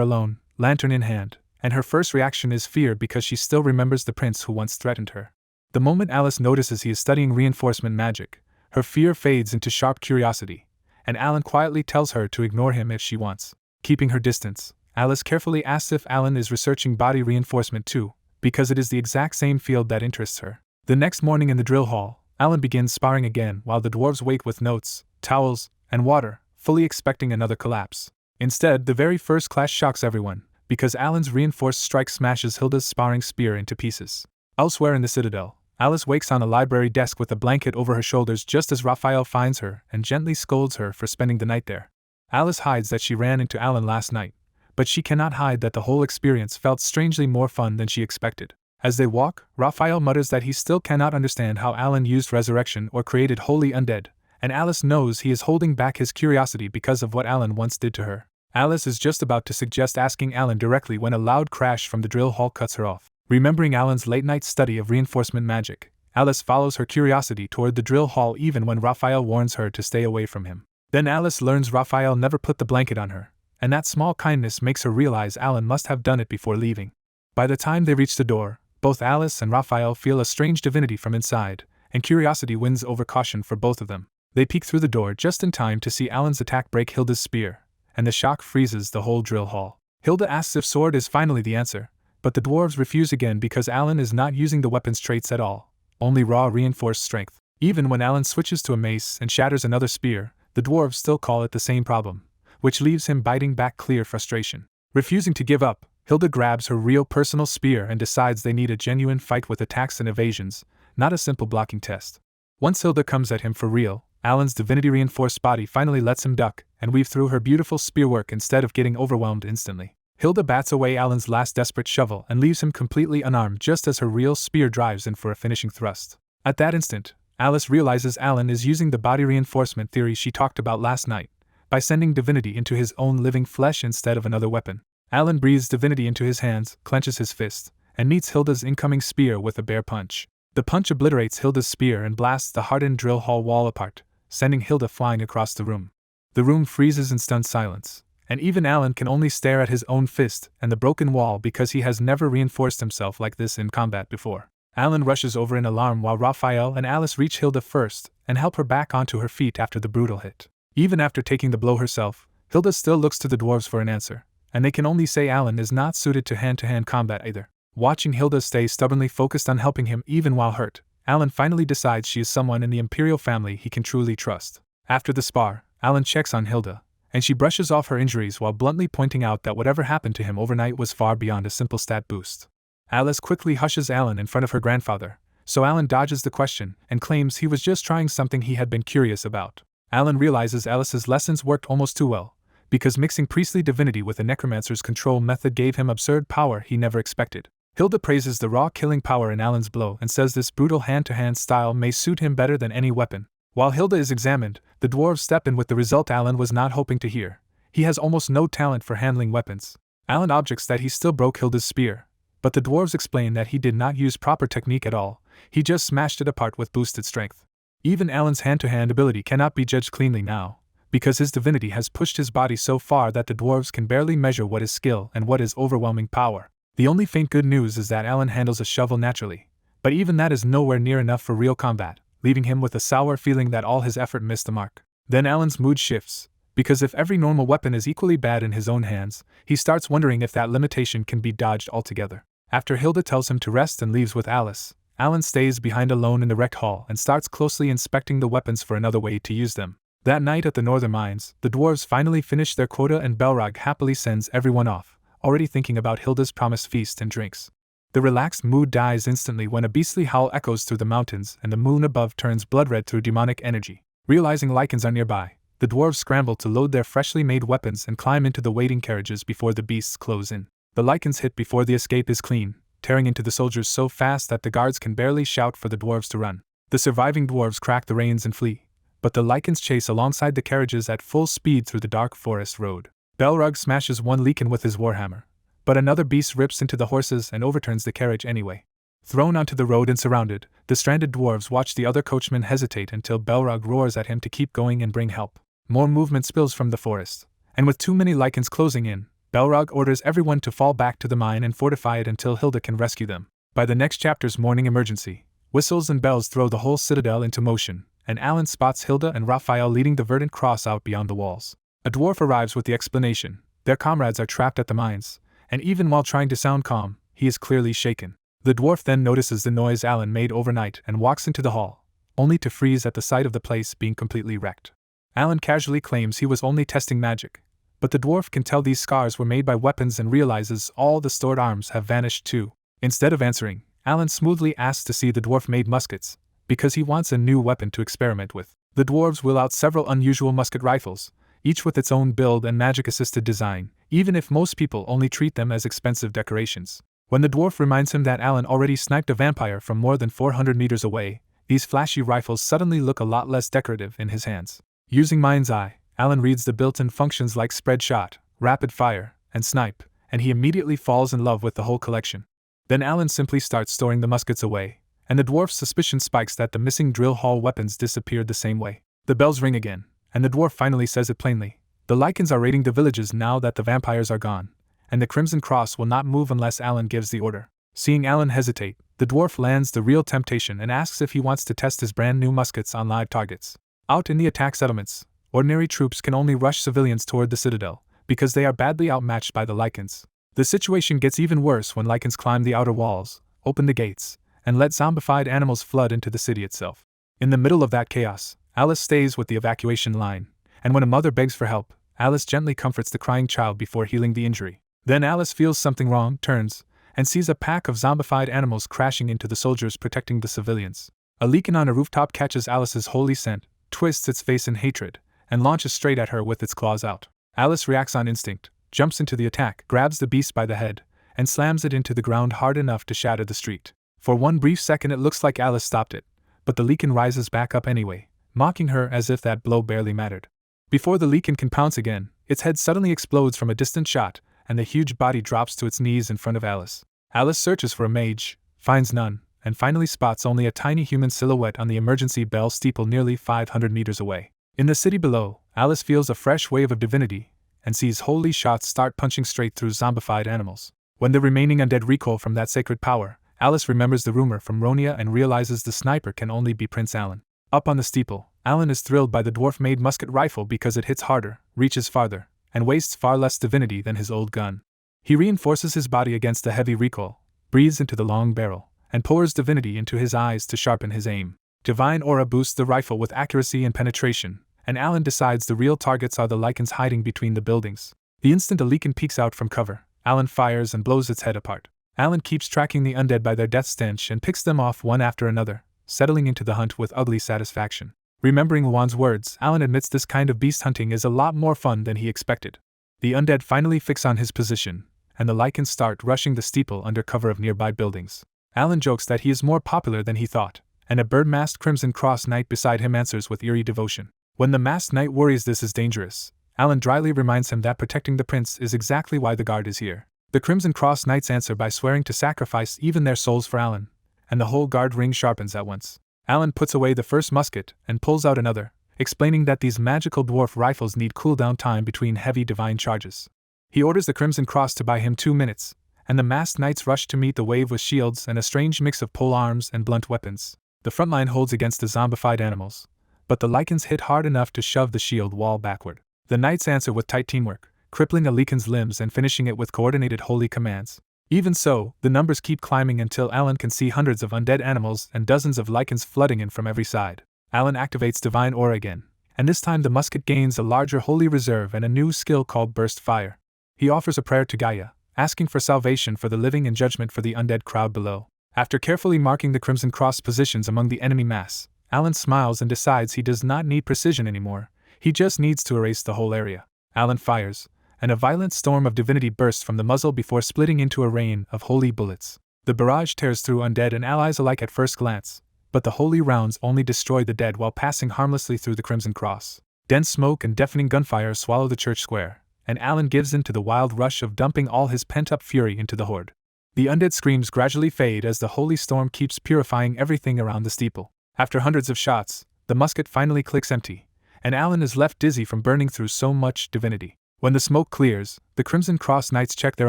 alone, lantern in hand, and her first reaction is fear because she still remembers the prince who once threatened her. The moment Alice notices he is studying reinforcement magic, her fear fades into sharp curiosity, and Alan quietly tells her to ignore him if she wants. Keeping her distance, Alice carefully asks if Alan is researching body reinforcement too, because it is the exact same field that interests her. The next morning in the drill hall, Alan begins sparring again while the dwarves wait with notes, towels, and water, fully expecting another collapse. Instead, the very first clash shocks everyone, because Alan's reinforced strike smashes Hilda's sparring spear into pieces. Elsewhere in the Citadel, Alice wakes on a library desk with a blanket over her shoulders just as Raphael finds her and gently scolds her for spending the night there. Alice hides that she ran into Alan last night, but she cannot hide that the whole experience felt strangely more fun than she expected. As they walk, Raphael mutters that he still cannot understand how Alan used resurrection or created holy undead, and Alice knows he is holding back his curiosity because of what Alan once did to her. Alice is just about to suggest asking Alan directly when a loud crash from the drill hall cuts her off. Remembering Alan's late-night study of reinforcement magic, Alice follows her curiosity toward the drill hall even when Raphael warns her to stay away from him. Then Alice learns Raphael never put the blanket on her, and that small kindness makes her realize Alan must have done it before leaving. By the time they reach the door, both Alice and Raphael feel a strange divinity from inside, and curiosity wins over caution for both of them. They peek through the door just in time to see Alan's attack break Hilda's spear, and the shock freezes the whole drill hall. Hilda asks if sword is finally the answer, but the dwarves refuse again because Alan is not using the weapon's traits at all, only raw reinforced strength. Even when Alan switches to a mace and shatters another spear, the dwarves still call it the same problem, which leaves him biting back clear frustration. Refusing to give up, Hilda grabs her real personal spear and decides they need a genuine fight with attacks and evasions, not a simple blocking test. Once Hilda comes at him for real, Alan's divinity-reinforced body finally lets him duck and weave through her beautiful spearwork instead of getting overwhelmed instantly. Hilda bats away Alan's last desperate shovel and leaves him completely unarmed just as her real spear drives in for a finishing thrust. At that instant, Alice realizes Alan is using the body reinforcement theory she talked about last night, by sending divinity into his own living flesh instead of another weapon. Alan breathes divinity into his hands, clenches his fist, and meets Hilda's incoming spear with a bare punch. The punch obliterates Hilda's spear and blasts the hardened drill hall wall apart, sending Hilda flying across the room. The room freezes in stunned silence, and even Alan can only stare at his own fist and the broken wall because he has never reinforced himself like this in combat before. Alan rushes over in alarm while Raphael and Alice reach Hilda first and help her back onto her feet after the brutal hit. Even after taking the blow herself, Hilda still looks to the dwarves for an answer, and they can only say Alan is not suited to hand-to-hand combat either. Watching Hilda stay stubbornly focused on helping him even while hurt, Alan finally decides she is someone in the Imperial family he can truly trust. After the spar, Alan checks on Hilda, and she brushes off her injuries while bluntly pointing out that whatever happened to him overnight was far beyond a simple stat boost. Alice quickly hushes Alan in front of her grandfather, so Alan dodges the question and claims he was just trying something he had been curious about. Alan realizes Alice's lessons worked almost too well, because mixing priestly divinity with a necromancer's control method gave him absurd power he never expected. Hilda praises the raw killing power in Alan's blow and says this brutal hand-to-hand style may suit him better than any weapon. While Hilda is examined, the dwarves step in with the result Alan was not hoping to hear. He has almost no talent for handling weapons. Alan objects that he still broke Hilda's spear, but the dwarves explain that he did not use proper technique at all, he just smashed it apart with boosted strength. Even Alan's hand-to-hand ability cannot be judged cleanly now, because his divinity has pushed his body so far that the dwarves can barely measure what is skill and what is overwhelming power. The only faint good news is that Alan handles a shovel naturally, but even that is nowhere near enough for real combat, leaving him with a sour feeling that all his effort missed the mark. Then Alan's mood shifts, because if every normal weapon is equally bad in his own hands, he starts wondering if that limitation can be dodged altogether. After Hilda tells him to rest and leaves with Alice, Alan stays behind alone in the rec hall and starts closely inspecting the weapons for another way to use them. That night at the northern mines, the dwarves finally finish their quota and Belrog happily sends everyone off, already thinking about Hilda's promised feast and drinks. The relaxed mood dies instantly when a beastly howl echoes through the mountains and the moon above turns blood-red through demonic energy. Realizing lycans are nearby, the dwarves scramble to load their freshly made weapons and climb into the waiting carriages before the beasts close in. The lycans hit before the escape is clean, tearing into the soldiers so fast that the guards can barely shout for the dwarves to run. The surviving dwarves crack the reins and flee, but the lycans chase alongside the carriages at full speed through the dark forest road. Belrog smashes one lycan with his warhammer, but another beast rips into the horses and overturns the carriage anyway. Thrown onto the road and surrounded, the stranded dwarves watch the other coachman hesitate until Belrog roars at him to keep going and bring help. More movement spills from the forest, and with too many lycans closing in, Belrog orders everyone to fall back to the mine and fortify it until Hilda can rescue them. By the next chapter's morning emergency, whistles and bells throw the whole citadel into motion, and Alan spots Hilda and Raphael leading the verdant cross out beyond the walls. A dwarf arrives with the explanation: their comrades are trapped at the mines, and even while trying to sound calm, he is clearly shaken. The dwarf then notices the noise Alan made overnight and walks into the hall, only to freeze at the sight of the place being completely wrecked. Alan casually claims he was only testing magic, but the dwarf can tell these scars were made by weapons and realizes all the stored arms have vanished too. Instead of answering, Alan smoothly asks to see the dwarf-made muskets, because he wants a new weapon to experiment with. The dwarves wheel out several unusual musket rifles, each with its own build and magic-assisted design, even if most people only treat them as expensive decorations. When the dwarf reminds him that Alan already sniped a vampire from more than 400 meters away, these flashy rifles suddenly look a lot less decorative in his hands. Using mind's eye, Alan reads the built-in functions like spread shot, rapid fire, and snipe, and he immediately falls in love with the whole collection. Then Alan simply starts storing the muskets away, and the dwarf's suspicion spikes that the missing drill hall weapons disappeared the same way. The bells ring again, and the dwarf finally says it plainly. The lycans are raiding the villages now that the vampires are gone, and the Crimson Cross will not move unless Alan gives the order. Seeing Alan hesitate, the dwarf lands the real temptation and asks if he wants to test his brand new muskets on live targets. Out in the attack settlements, ordinary troops can only rush civilians toward the citadel, because they are badly outmatched by the lycans. The situation gets even worse when lycans climb the outer walls, open the gates, and let zombified animals flood into the city itself. In the middle of that chaos, Alice stays with the evacuation line, and when a mother begs for help, Alice gently comforts the crying child before healing the injury. Then Alice feels something wrong, turns, and sees a pack of zombified animals crashing into the soldiers protecting the civilians. A lycan on a rooftop catches Alice's holy scent, twists its face in hatred, and launches straight at her with its claws out. Alice reacts on instinct, jumps into the attack, grabs the beast by the head, and slams it into the ground hard enough to shatter the street. For one brief second it looks like Alice stopped it, but the lycan rises back up anyway, mocking her as if that blow barely mattered. Before the lycan can pounce again, its head suddenly explodes from a distant shot, and the huge body drops to its knees in front of Alice. Alice searches for a mage, finds none, and finally spots only a tiny human silhouette on the emergency bell steeple nearly 500 meters away. In the city below, Alice feels a fresh wave of divinity, and sees holy shots start punching straight through zombified animals. When the remaining undead recoil from that sacred power, Alice remembers the rumor from Ronia and realizes the sniper can only be Prince Alan. Up on the steeple, Alan is thrilled by the dwarf-made musket rifle because it hits harder, reaches farther, and wastes far less divinity than his old gun. He reinforces his body against the heavy recoil, breathes into the long barrel, and pours divinity into his eyes to sharpen his aim. Divine aura boosts the rifle with accuracy and penetration, and Alan decides the real targets are the lycans hiding between the buildings. The instant a lycan peeks out from cover, Alan fires and blows its head apart. Alan keeps tracking the undead by their death stench and picks them off one after another, settling into the hunt with ugly satisfaction. Remembering Juan's words, Alan admits this kind of beast hunting is a lot more fun than he expected. The undead finally fix on his position, and the lycans start rushing the steeple under cover of nearby buildings. Alan jokes that he is more popular than he thought, and a bird-masked Crimson Cross Knight beside him answers with eerie devotion. When the masked knight worries this is dangerous, Alan dryly reminds him that protecting the prince is exactly why the guard is here. The Crimson Cross Knights answer by swearing to sacrifice even their souls for Alan, and the whole guard ring sharpens at once. Alan puts away the first musket and pulls out another, explaining that these magical dwarf rifles need cooldown time between heavy divine charges. He orders the Crimson Cross to buy him 2 minutes, and the masked knights rush to meet the wave with shields and a strange mix of pole arms and blunt weapons. The front line holds against the zombified animals, but the lycans hit hard enough to shove the shield wall backward. The knights answer with tight teamwork, crippling a lycan's limbs and finishing it with coordinated holy commands. Even so, the numbers keep climbing until Alan can see hundreds of undead animals and dozens of lichens flooding in from every side. Alan activates Divine Aura again, and this time the musket gains a larger holy reserve and a new skill called Burst Fire. He offers a prayer to Gaia, asking for salvation for the living and judgment for the undead crowd below. After carefully marking the Crimson Cross positions among the enemy mass, Alan smiles and decides he does not need precision anymore, he just needs to erase the whole area. Alan fires, and a violent storm of divinity bursts from the muzzle before splitting into a rain of holy bullets. The barrage tears through undead and allies alike at first glance, but the holy rounds only destroy the dead while passing harmlessly through the Crimson Cross. Dense smoke and deafening gunfire swallow the church square, and Alan gives in to the wild rush of dumping all his pent-up fury into the horde. The undead screams gradually fade as the holy storm keeps purifying everything around the steeple. After hundreds of shots, the musket finally clicks empty, and Alan is left dizzy from burning through so much divinity. When the smoke clears, the Crimson Cross Knights check their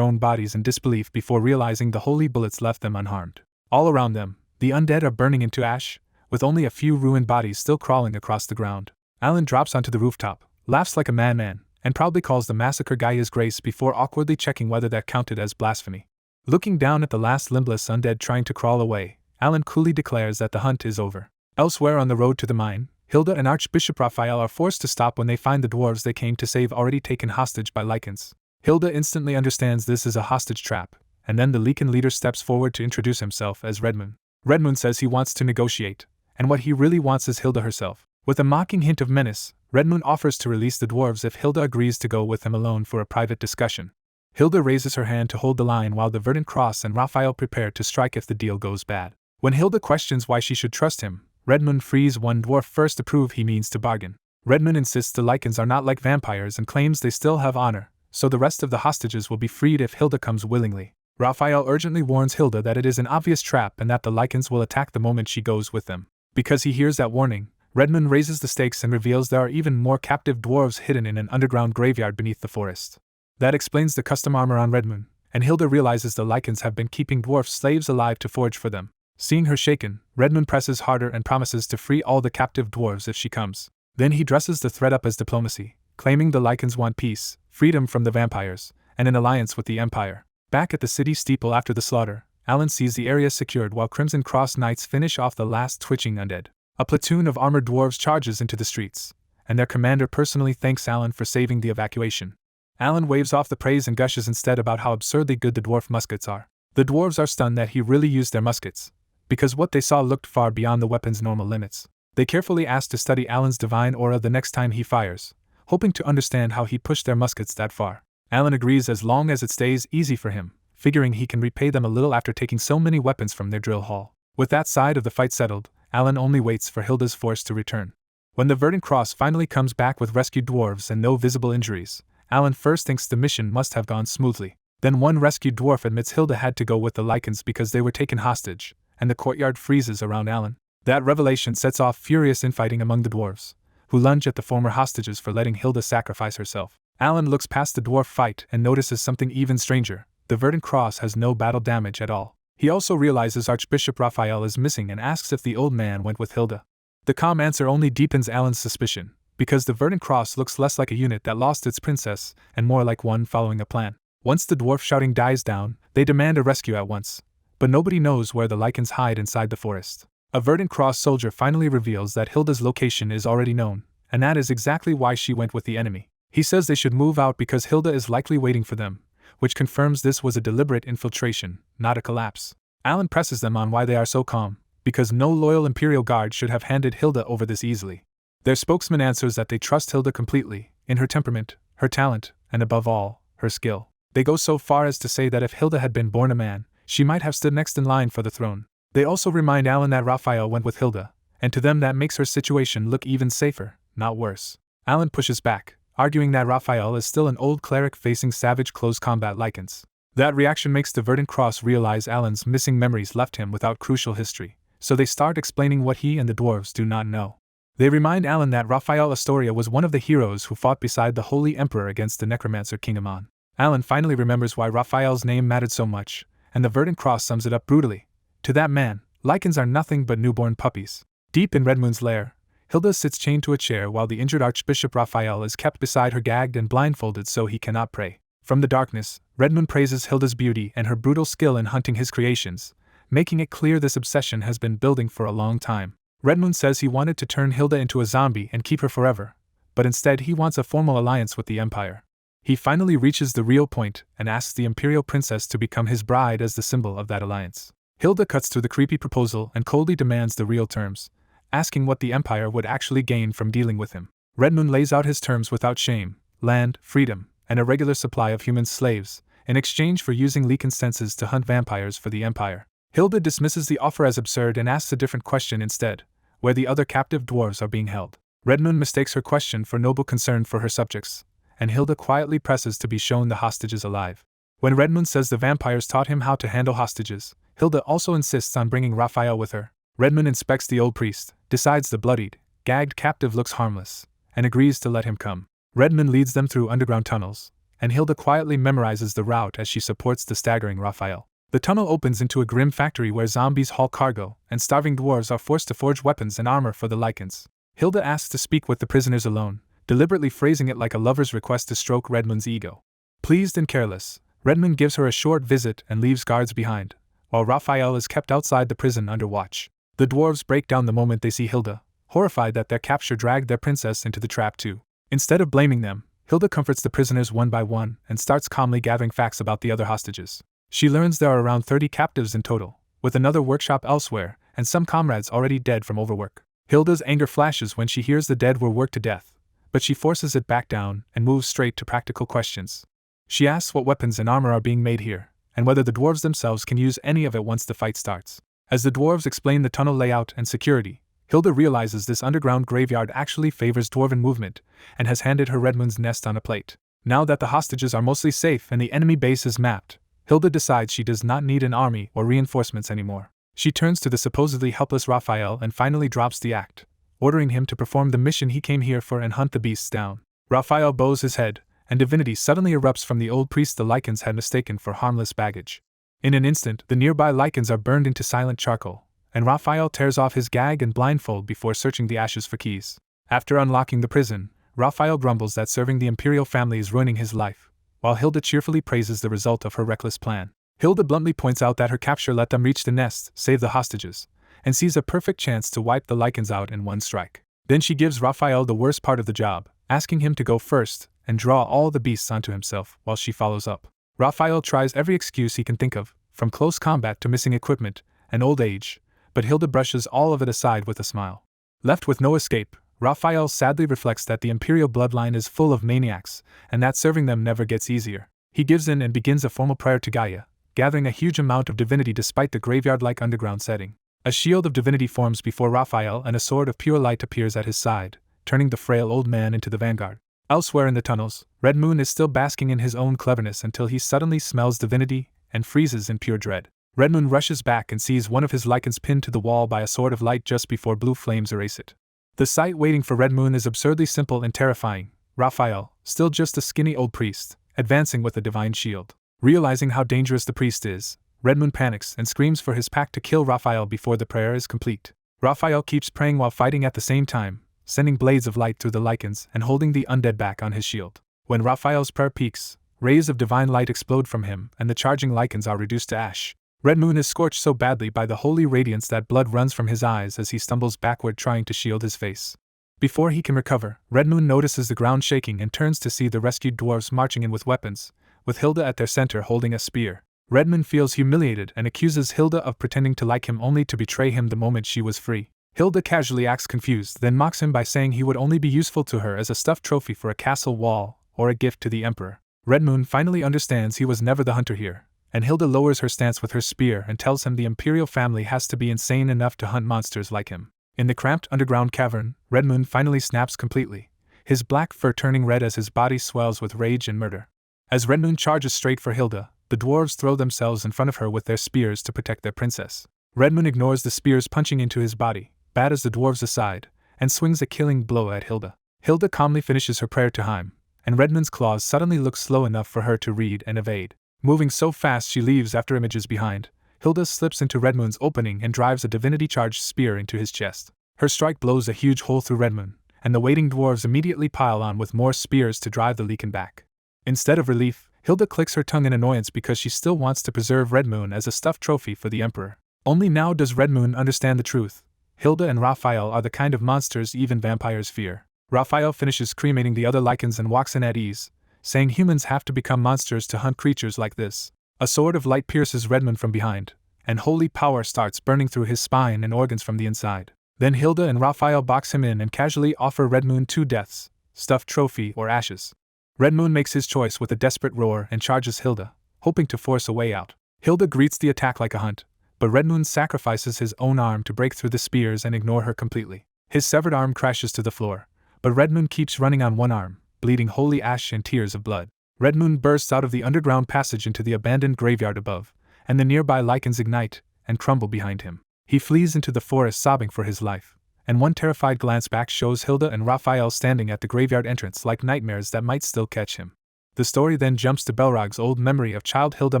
own bodies in disbelief before realizing the holy bullets left them unharmed. All around them, the undead are burning into ash, with only a few ruined bodies still crawling across the ground. Alan drops onto the rooftop, laughs like a madman, and proudly calls the massacre Gaia's grace before awkwardly checking whether that counted as blasphemy. Looking down at the last limbless undead trying to crawl away, Alan coolly declares that the hunt is over. Elsewhere on the road to the mine, Hilda and Archbishop Raphael are forced to stop when they find the dwarves they came to save already taken hostage by lichens. Hilda instantly understands this is a hostage trap, and then the lichen leader steps forward to introduce himself as Redmoon. Redmoon says he wants to negotiate, and what he really wants is Hilda herself. With a mocking hint of menace, Redmoon offers to release the dwarves if Hilda agrees to go with him alone for a private discussion. Hilda raises her hand to hold the line while the Verdant Cross and Raphael prepare to strike if the deal goes bad. When Hilda questions why she should trust him, Redmoon frees one dwarf first to prove he means to bargain. Redmoon insists the lichens are not like vampires and claims they still have honor, so the rest of the hostages will be freed if Hilda comes willingly. Raphael urgently warns Hilda that it is an obvious trap and that the lichens will attack the moment she goes with them. Because he hears that warning, Redmoon raises the stakes and reveals there are even more captive dwarves hidden in an underground graveyard beneath the forest. That explains the custom armor on Redmoon, and Hilda realizes the lichens have been keeping dwarf slaves alive to forge for them. Seeing her shaken, Redmoon presses harder and promises to free all the captive dwarves if she comes. Then he dresses the threat up as diplomacy, claiming the lichens want peace, freedom from the vampires, and an alliance with the Empire. Back at the city steeple after the slaughter, Alan sees the area secured while Crimson Cross Knights finish off the last twitching undead. A platoon of armored dwarves charges into the streets, and their commander personally thanks Alan for saving the evacuation. Alan waves off the praise and gushes instead about how absurdly good the dwarf muskets are. The dwarves are stunned that he really used their muskets, because what they saw looked far beyond the weapon's normal limits. They carefully ask to study Alan's divine aura the next time he fires, hoping to understand how he pushed their muskets that far. Alan agrees as long as it stays easy for him, figuring he can repay them a little after taking so many weapons from their drill hall. With that side of the fight settled, Alan only waits for Hilda's force to return. When the Verdant Cross finally comes back with rescued dwarves and no visible injuries, Alan first thinks the mission must have gone smoothly. Then one rescued dwarf admits Hilda had to go with the lichens because they were taken hostage, and the courtyard freezes around Alan. That revelation sets off furious infighting among the dwarves, who lunge at the former hostages for letting Hilda sacrifice herself. Alan looks past the dwarf fight and notices something even stranger: the Verdant Cross has no battle damage at all. He also realizes Archbishop Raphael is missing and asks if the old man went with Hilda. The calm answer only deepens Alan's suspicion, because the Verdant Cross looks less like a unit that lost its princess and more like one following a plan. Once the dwarf shouting dies down, they demand a rescue at once, but nobody knows where the lichens hide inside the forest. A Verdant Cross soldier finally reveals that Hilda's location is already known, and that is exactly why she went with the enemy. He says they should move out because Hilda is likely waiting for them, which confirms this was a deliberate infiltration, not a collapse. Alan presses them on why they are so calm, because no loyal Imperial Guard should have handed Hilda over this easily. Their spokesman answers that they trust Hilda completely, in her temperament, her talent, and above all, her skill. They go so far as to say that if Hilda had been born a man, she might have stood next in line for the throne. They also remind Alan that Raphael went with Hilda, and to them that makes her situation look even safer, not worse. Alan pushes back, arguing that Raphael is still an old cleric facing savage close combat lichens. That reaction makes the Verdant Cross realize Alan's missing memories left him without crucial history, so they start explaining what he and the dwarves do not know. They remind Alan that Raphael Astoria was one of the heroes who fought beside the Holy Emperor against the necromancer King Amon. Alan finally remembers why Raphael's name mattered so much, and the Verdant Cross sums it up brutally. To that man, lichens are nothing but newborn puppies. Deep in Redmoon's lair, Hilda sits chained to a chair while the injured Archbishop Raphael is kept beside her gagged and blindfolded so he cannot pray. From the darkness, Redmoon praises Hilda's beauty and her brutal skill in hunting his creations, making it clear this obsession has been building for a long time. Redmoon says he wanted to turn Hilda into a zombie and keep her forever, but instead he wants a formal alliance with the Empire. He finally reaches the real point and asks the Imperial Princess to become his bride as the symbol of that alliance. Hilda cuts through the creepy proposal and coldly demands the real terms, asking what the Empire would actually gain from dealing with him. Redmoon lays out his terms without shame: land, freedom, and a regular supply of human slaves, in exchange for using leaken senses to hunt vampires for the Empire. Hilda dismisses the offer as absurd and asks a different question instead: where the other captive dwarves are being held. Redmoon mistakes her question for noble concern for her subjects, and Hilda quietly presses to be shown the hostages alive. When Redmoon says the vampires taught him how to handle hostages, Hilda also insists on bringing Raphael with her. Redmoon inspects the old priest, decides the bloodied, gagged captive looks harmless, and agrees to let him come. Redmoon leads them through underground tunnels, and Hilda quietly memorizes the route as she supports the staggering Raphael. The tunnel opens into a grim factory where zombies haul cargo, and starving dwarves are forced to forge weapons and armor for the Lycans. Hilda asks to speak with the prisoners alone, deliberately phrasing it like a lover's request to stroke Redmoon's ego. Pleased and careless, Redmoon gives her a short visit and leaves guards behind, while Raphael is kept outside the prison under watch. The dwarves break down the moment they see Hilda, horrified that their capture dragged their princess into the trap too. Instead of blaming them, Hilda comforts the prisoners one by one and starts calmly gathering facts about the other hostages. She learns there are around 30 captives in total, with another workshop elsewhere, and some comrades already dead from overwork. Hilda's anger flashes when she hears the dead were worked to death, but she forces it back down and moves straight to practical questions. She asks what weapons and armor are being made here, and whether the dwarves themselves can use any of it once the fight starts. As the dwarves explain the tunnel layout and security, Hilda realizes this underground graveyard actually favors dwarven movement, and has handed her Redmoon's nest on a plate. Now that the hostages are mostly safe and the enemy base is mapped, Hilda decides she does not need an army or reinforcements anymore. She turns to the supposedly helpless Raphael and finally drops the act, ordering him to perform the mission he came here for and hunt the beasts down. Raphael bows his head, and divinity suddenly erupts from the old priest the Lycans had mistaken for harmless baggage. In an instant, the nearby Lycans are burned into silent charcoal, and Raphael tears off his gag and blindfold before searching the ashes for keys. After unlocking the prison, Raphael grumbles that serving the imperial family is ruining his life, while Hilda cheerfully praises the result of her reckless plan. Hilda bluntly points out that her capture let them reach the nest, save the hostages, and sees a perfect chance to wipe the Lycans out in one strike. Then she gives Raphael the worst part of the job, asking him to go first and draw all the beasts onto himself while she follows up. Raphael tries every excuse he can think of, from close combat to missing equipment and old age, but Hilda brushes all of it aside with a smile. Left with no escape, Raphael sadly reflects that the imperial bloodline is full of maniacs, and that serving them never gets easier. He gives in and begins a formal prayer to Gaia, gathering a huge amount of divinity despite the graveyard-like underground setting. A shield of divinity forms before Raphael and a sword of pure light appears at his side, turning the frail old man into the vanguard. Elsewhere in the tunnels, Redmoon is still basking in his own cleverness until he suddenly smells divinity and freezes in pure dread. Redmoon rushes back and sees one of his Lycans pinned to the wall by a sword of light just before blue flames erase it. The sight waiting for Redmoon is absurdly simple and terrifying: Raphael, still just a skinny old priest, advancing with a divine shield. Realizing how dangerous the priest is, Redmoon panics and screams for his pack to kill Raphael before the prayer is complete. Raphael keeps praying while fighting at the same time, sending blades of light through the Lycans and holding the undead back on his shield. When Raphael's prayer peaks, rays of divine light explode from him and the charging Lycans are reduced to ash. Redmoon is scorched so badly by the holy radiance that blood runs from his eyes as he stumbles backward trying to shield his face. Before he can recover, Redmoon notices the ground shaking and turns to see the rescued dwarves marching in with weapons, with Hilda at their center holding a spear. Redmoon feels humiliated and accuses Hilda of pretending to like him only to betray him the moment she was free. Hilda casually acts confused, then mocks him by saying he would only be useful to her as a stuffed trophy for a castle wall or a gift to the emperor. Redmoon finally understands he was never the hunter here, and Hilda lowers her stance with her spear and tells him the imperial family has to be insane enough to hunt monsters like him. In the cramped underground cavern, Redmoon finally snaps completely, his black fur turning red as his body swells with rage and murder. As Redmoon charges straight for Hilda, the dwarves throw themselves in front of her with their spears to protect their princess. Redmoon ignores the spears punching into his body, batters the dwarves aside, and swings a killing blow at Hilda. Hilda calmly finishes her prayer to Heim, and Redmoon's claws suddenly look slow enough for her to read and evade. Moving so fast she leaves after images behind, Hilda slips into Redmoon's opening and drives a divinity-charged spear into his chest. Her strike blows a huge hole through Redmoon, and the waiting dwarves immediately pile on with more spears to drive the Lycan back. Instead of relief, Hilda clicks her tongue in annoyance because she still wants to preserve Red Moon as a stuffed trophy for the Emperor. Only now does Red Moon understand the truth. Hilda and Raphael are the kind of monsters even vampires fear. Raphael finishes cremating the other lichens and walks in at ease, saying humans have to become monsters to hunt creatures like this. A sword of light pierces Red Moon from behind, and holy power starts burning through his spine and organs from the inside. Then Hilda and Raphael box him in and casually offer Red Moon 2 deaths, stuffed trophy or ashes. Red Moon makes his choice with a desperate roar and charges Hilda, hoping to force a way out. Hilda greets the attack like a hunt, but Red Moon sacrifices his own arm to break through the spears and ignore her completely. His severed arm crashes to the floor, but Red Moon keeps running on one arm, bleeding holy ash and tears of blood. Red Moon bursts out of the underground passage into the abandoned graveyard above, and the nearby lichens ignite and crumble behind him. He flees into the forest sobbing for his life, and one terrified glance back shows Hilda and Raphael standing at the graveyard entrance like nightmares that might still catch him. The story then jumps to Belrog's old memory of child Hilda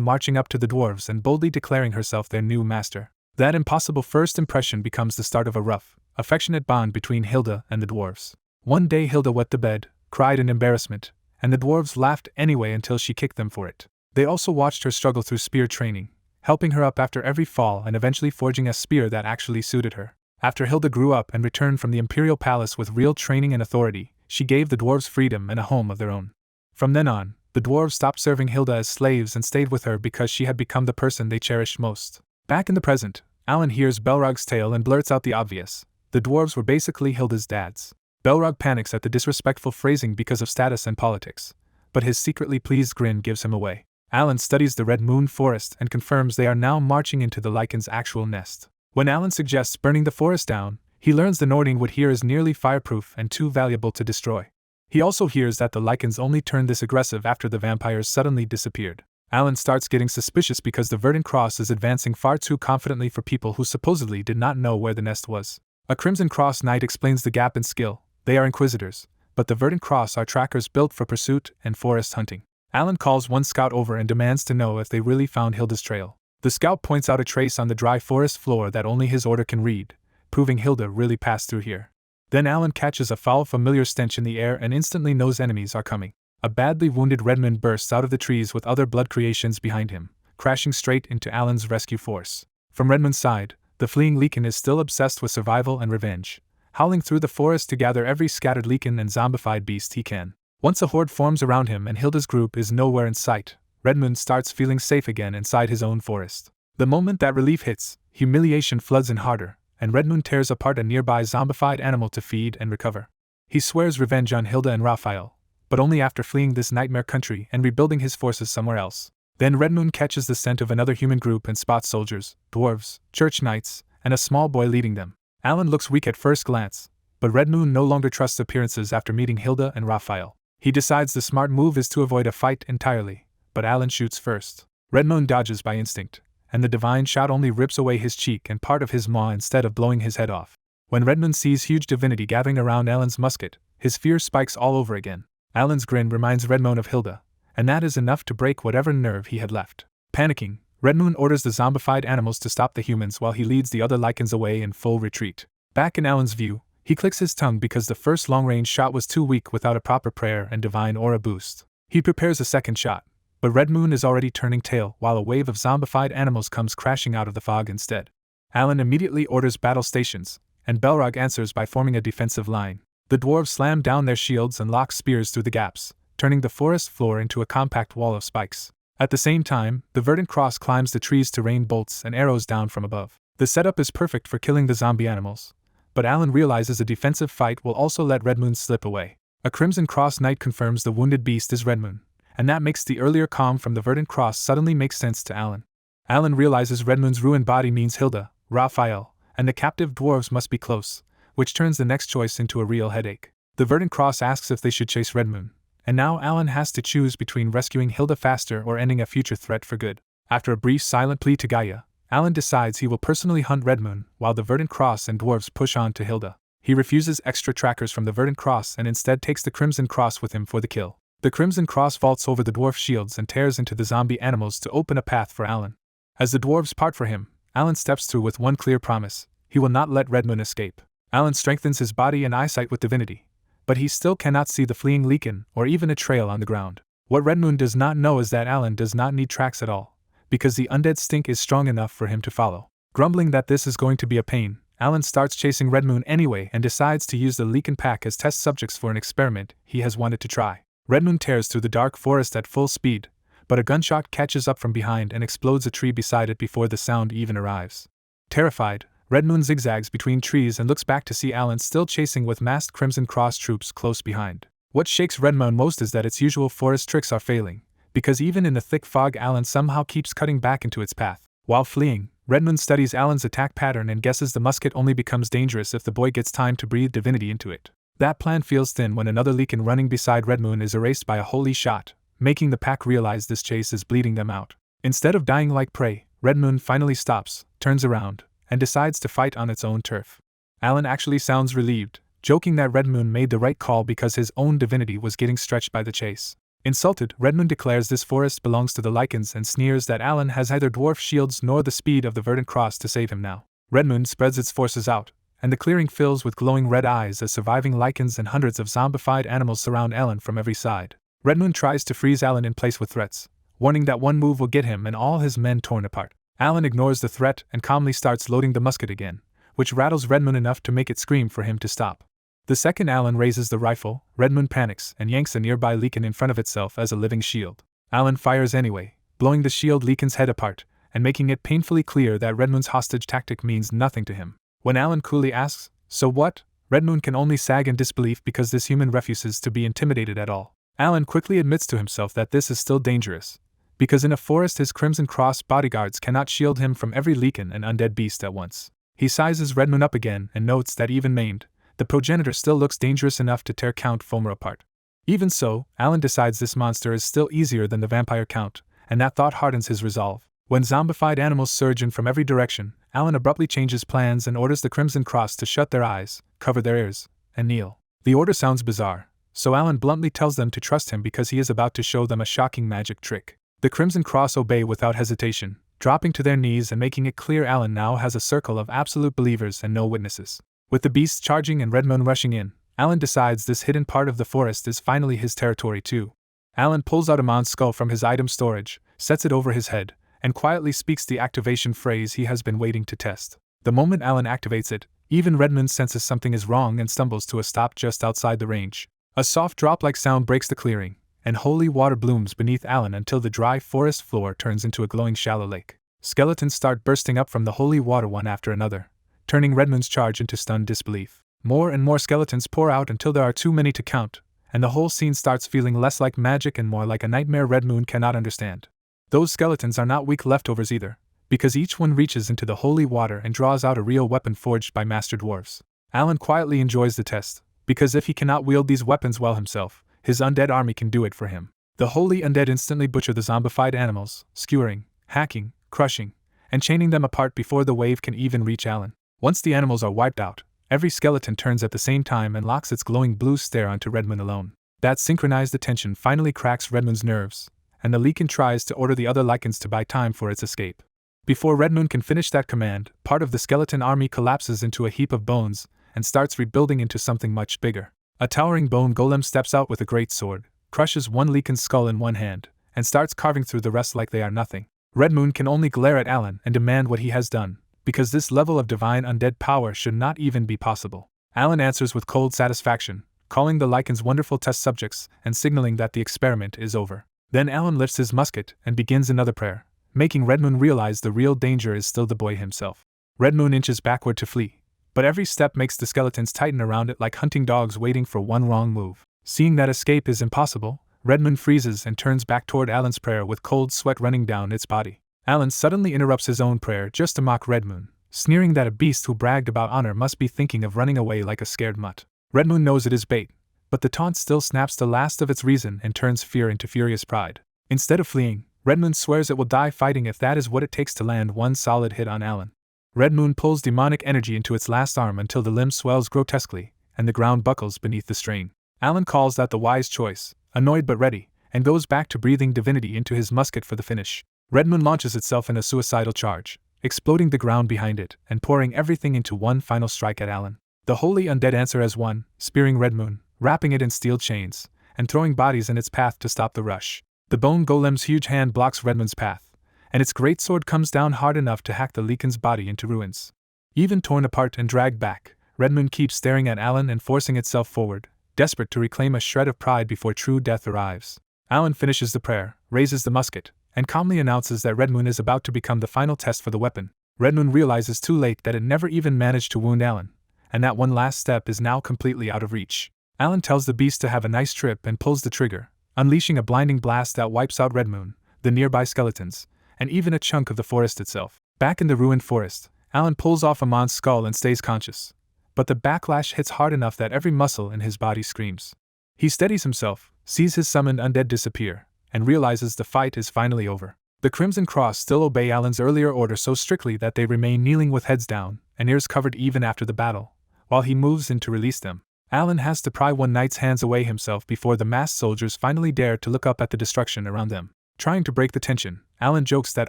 marching up to the dwarves and boldly declaring herself their new master. That impossible first impression becomes the start of a rough, affectionate bond between Hilda and the dwarves. One day Hilda wet the bed, cried in embarrassment, and the dwarves laughed anyway until she kicked them for it. They also watched her struggle through spear training, helping her up after every fall and eventually forging a spear that actually suited her. After Hilda grew up and returned from the imperial palace with real training and authority, she gave the dwarves freedom and a home of their own. From then on, the dwarves stopped serving Hilda as slaves and stayed with her because she had become the person they cherished most. Back in the present, Alan hears Belrog's tale and blurts out the obvious. The dwarves were basically Hilda's dads. Belrog panics at the disrespectful phrasing because of status and politics, but his secretly pleased grin gives him away. Alan studies the Red Moon forest and confirms they are now marching into the lichen's actual nest. When Alan suggests burning the forest down, he learns the Nording wood here is nearly fireproof and too valuable to destroy. He also hears that the lichens only turned this aggressive after the vampires suddenly disappeared. Alan starts getting suspicious because the Verdant Cross is advancing far too confidently for people who supposedly did not know where the nest was. A Crimson Cross Knight explains the gap in skill. They are inquisitors, but the Verdant Cross are trackers built for pursuit and forest hunting. Alan calls one scout over and demands to know if they really found Hilda's trail. The scout points out a trace on the dry forest floor that only his order can read, proving Hilda really passed through here. Then Alan catches a foul familiar stench in the air and instantly knows enemies are coming. A badly wounded Redmond bursts out of the trees with other blood creations behind him, crashing straight into Alan's rescue force. From Redmond's side, the fleeing lichen is still obsessed with survival and revenge, howling through the forest to gather every scattered lichen and zombified beast he can. Once a horde forms around him and Hilda's group is nowhere in sight, Redmond starts feeling safe again inside his own forest. The moment that relief hits, humiliation floods in harder, and Redmond tears apart a nearby zombified animal to feed and recover. He swears revenge on Hilda and Raphael, but only after fleeing this nightmare country and rebuilding his forces somewhere else. Then Redmond catches the scent of another human group and spots soldiers, dwarves, church knights, and a small boy leading them. Alan looks weak at first glance, but Redmond no longer trusts appearances after meeting Hilda and Raphael. He decides the smart move is to avoid a fight entirely, but Alan shoots first. Redmond dodges by instinct, and the divine shot only rips away his cheek and part of his maw instead of blowing his head off. When Redmond sees huge divinity gathering around Alan's musket, his fear spikes all over again. Alan's grin reminds Redmond of Hilda, and that is enough to break whatever nerve he had left. Panicking, Redmond orders the zombified animals to stop the humans while he leads the other lichens away in full retreat. Back in Alan's view, he clicks his tongue because the first long-range shot was too weak without a proper prayer and divine aura boost. He prepares a second shot, but Red Moon is already turning tail while a wave of zombified animals comes crashing out of the fog instead. Alan immediately orders battle stations, and Belrog answers by forming a defensive line. The dwarves slam down their shields and lock spears through the gaps, turning the forest floor into a compact wall of spikes. At the same time, the Verdant Cross climbs the trees to rain bolts and arrows down from above. The setup is perfect for killing the zombie animals, but Alan realizes a defensive fight will also let Redmoon slip away. A Crimson Cross Knight confirms the wounded beast is Redmoon, and that makes the earlier calm from the Verdant Cross suddenly make sense to Alan. Alan realizes Redmoon's ruined body means Hilda, Raphael, and the captive dwarves must be close, which turns the next choice into a real headache. The Verdant Cross asks if they should chase Redmoon, and now Alan has to choose between rescuing Hilda faster or ending a future threat for good. After a brief silent plea to Gaia, Alan decides he will personally hunt Redmoon while the Verdant Cross and dwarves push on to Hilda. He refuses extra trackers from the Verdant Cross and instead takes the Crimson Cross with him for the kill. The Crimson Cross vaults over the dwarf shields and tears into the zombie animals to open a path for Alan. As the dwarves part for him, Alan steps through with one clear promise: he will not let Redmoon escape. Alan strengthens his body and eyesight with divinity, but he still cannot see the fleeing lichen or even a trail on the ground. What Red Moon does not know is that Alan does not need tracks at all, because the undead stink is strong enough for him to follow. Grumbling that this is going to be a pain, Alan starts chasing Red Moon anyway and decides to use the Leakin Pack as test subjects for an experiment he has wanted to try. Red Moon tears through the dark forest at full speed, but a gunshot catches up from behind and explodes a tree beside it before the sound even arrives. Terrified, Red Moon zigzags between trees and looks back to see Alan still chasing with masked Crimson Cross troops close behind. What shakes Red Moon most is that its usual forest tricks are failing, because even in the thick fog Alan somehow keeps cutting back into its path. While fleeing, Red Moon studies Alan's attack pattern and guesses the musket only becomes dangerous if the boy gets time to breathe divinity into it. That plan feels thin when another Leakin running beside Red Moon is erased by a holy shot, making the pack realize this chase is bleeding them out. Instead of dying like prey, Red Moon finally stops, turns around, and decides to fight on its own turf. Alan actually sounds relieved, joking that Red Moon made the right call because his own divinity was getting stretched by the chase. Insulted, Red Moon declares this forest belongs to the Lycans and sneers that Alan has neither dwarf shields nor the speed of the Verdant Cross to save him now. Red Moon spreads its forces out, and the clearing fills with glowing red eyes as surviving Lycans and hundreds of zombified animals surround Alan from every side. Red Moon tries to freeze Alan in place with threats, warning that one move will get him and all his men torn apart. Alan ignores the threat and calmly starts loading the musket again, which rattles Red Moon enough to make it scream for him to stop. The second Alan raises the rifle, Red Moon panics and yanks a nearby Leakin in front of itself as a living shield. Alan fires anyway, blowing the shield Leakin's head apart, and making it painfully clear that Red Moon's hostage tactic means nothing to him. When Alan coolly asks, "So what?" Red Moon can only sag in disbelief because this human refuses to be intimidated at all. Alan quickly admits to himself that this is still dangerous, because in a forest his Crimson Cross bodyguards cannot shield him from every Leakin and undead beast at once. He sizes Red Moon up again and notes that even maimed, the progenitor still looks dangerous enough to tear Count Fomer apart. Even so, Alan decides this monster is still easier than the vampire Count, and that thought hardens his resolve. When zombified animals surge in from every direction, Alan abruptly changes plans and orders the Crimson Cross to shut their eyes, cover their ears, and kneel. The order sounds bizarre, so Alan bluntly tells them to trust him because he is about to show them a shocking magic trick. The Crimson Cross obey without hesitation, dropping to their knees and making it clear Alan now has a circle of absolute believers and no witnesses. With the beasts charging and Red Moon rushing in, Alan decides this hidden part of the forest is finally his territory too. Alan pulls out a Mon's skull from his item storage, sets it over his head, and quietly speaks the activation phrase he has been waiting to test. The moment Alan activates it, even Red Moon senses something is wrong and stumbles to a stop just outside the range. A soft drop-like sound breaks the clearing, and holy water blooms beneath Alan until the dry forest floor turns into a glowing shallow lake. Skeletons start bursting up from the holy water one after another, turning Red Moon's charge into stunned disbelief. More and more skeletons pour out until there are too many to count, and the whole scene starts feeling less like magic and more like a nightmare Red Moon cannot understand. Those skeletons are not weak leftovers either, because each one reaches into the holy water and draws out a real weapon forged by master dwarves. Alan quietly enjoys the test, because if he cannot wield these weapons well himself, his undead army can do it for him. The holy undead instantly butcher the zombified animals, skewering, hacking, crushing, and chaining them apart before the wave can even reach Alan. Once the animals are wiped out, every skeleton turns at the same time and locks its glowing blue stare onto Red Moon alone. That synchronized attention finally cracks Red Moon's nerves, and the Leakin tries to order the other Lycans to buy time for its escape. Before Red Moon can finish that command, part of the skeleton army collapses into a heap of bones and starts rebuilding into something much bigger. A towering bone golem steps out with a great sword, crushes one Leakin's skull in one hand, and starts carving through the rest like they are nothing. Red Moon can only glare at Alan and demand what he has done, because this level of divine undead power should not even be possible. Alan answers with cold satisfaction, calling the Lycans wonderful test subjects and signaling that the experiment is over. Then Alan lifts his musket and begins another prayer, making Red Moon realize the real danger is still the boy himself. Red Moon inches backward to flee, but every step makes the skeletons tighten around it like hunting dogs waiting for one wrong move. Seeing that escape is impossible, Red Moon freezes and turns back toward Alan's prayer with cold sweat running down its body. Alan suddenly interrupts his own prayer just to mock Red Moon, sneering that a beast who bragged about honor must be thinking of running away like a scared mutt. Red Moon knows it is bait, but the taunt still snaps the last of its reason and turns fear into furious pride. Instead of fleeing, Red Moon swears it will die fighting if that is what it takes to land one solid hit on Alan. Red Moon pulls demonic energy into its last arm until the limb swells grotesquely, and the ground buckles beneath the strain. Alan calls that the wise choice, annoyed but ready, and goes back to breathing divinity into his musket for the finish. Red Moon launches itself in a suicidal charge, exploding the ground behind it and pouring everything into one final strike at Alan. The holy undead answer as one, spearing Red Moon, wrapping it in steel chains, and throwing bodies in its path to stop the rush. The bone golem's huge hand blocks Redmoon's path, and its great sword comes down hard enough to hack the Leakin's body into ruins. Even torn apart and dragged back, Redmoon keeps staring at Alan and forcing itself forward, desperate to reclaim a shred of pride before true death arrives. Alan finishes the prayer, raises the musket, and calmly announces that Redmoon is about to become the final test for the weapon. Redmoon realizes too late that it never even managed to wound Alan, and that one last step is now completely out of reach. Alan tells the beast to have a nice trip and pulls the trigger, unleashing a blinding blast that wipes out Redmoon, the nearby skeletons, and even a chunk of the forest itself. Back in the ruined forest, Alan pulls off Amon's skull and stays conscious, but the backlash hits hard enough that every muscle in his body screams. He steadies himself, sees his summoned undead disappear, and realizes the fight is finally over. The Crimson Cross still obey Alan's earlier order so strictly that they remain kneeling with heads down and ears covered even after the battle, while he moves in to release them. Alan has to pry one knight's hands away himself before the masked soldiers finally dare to look up at the destruction around them. Trying to break the tension, Alan jokes that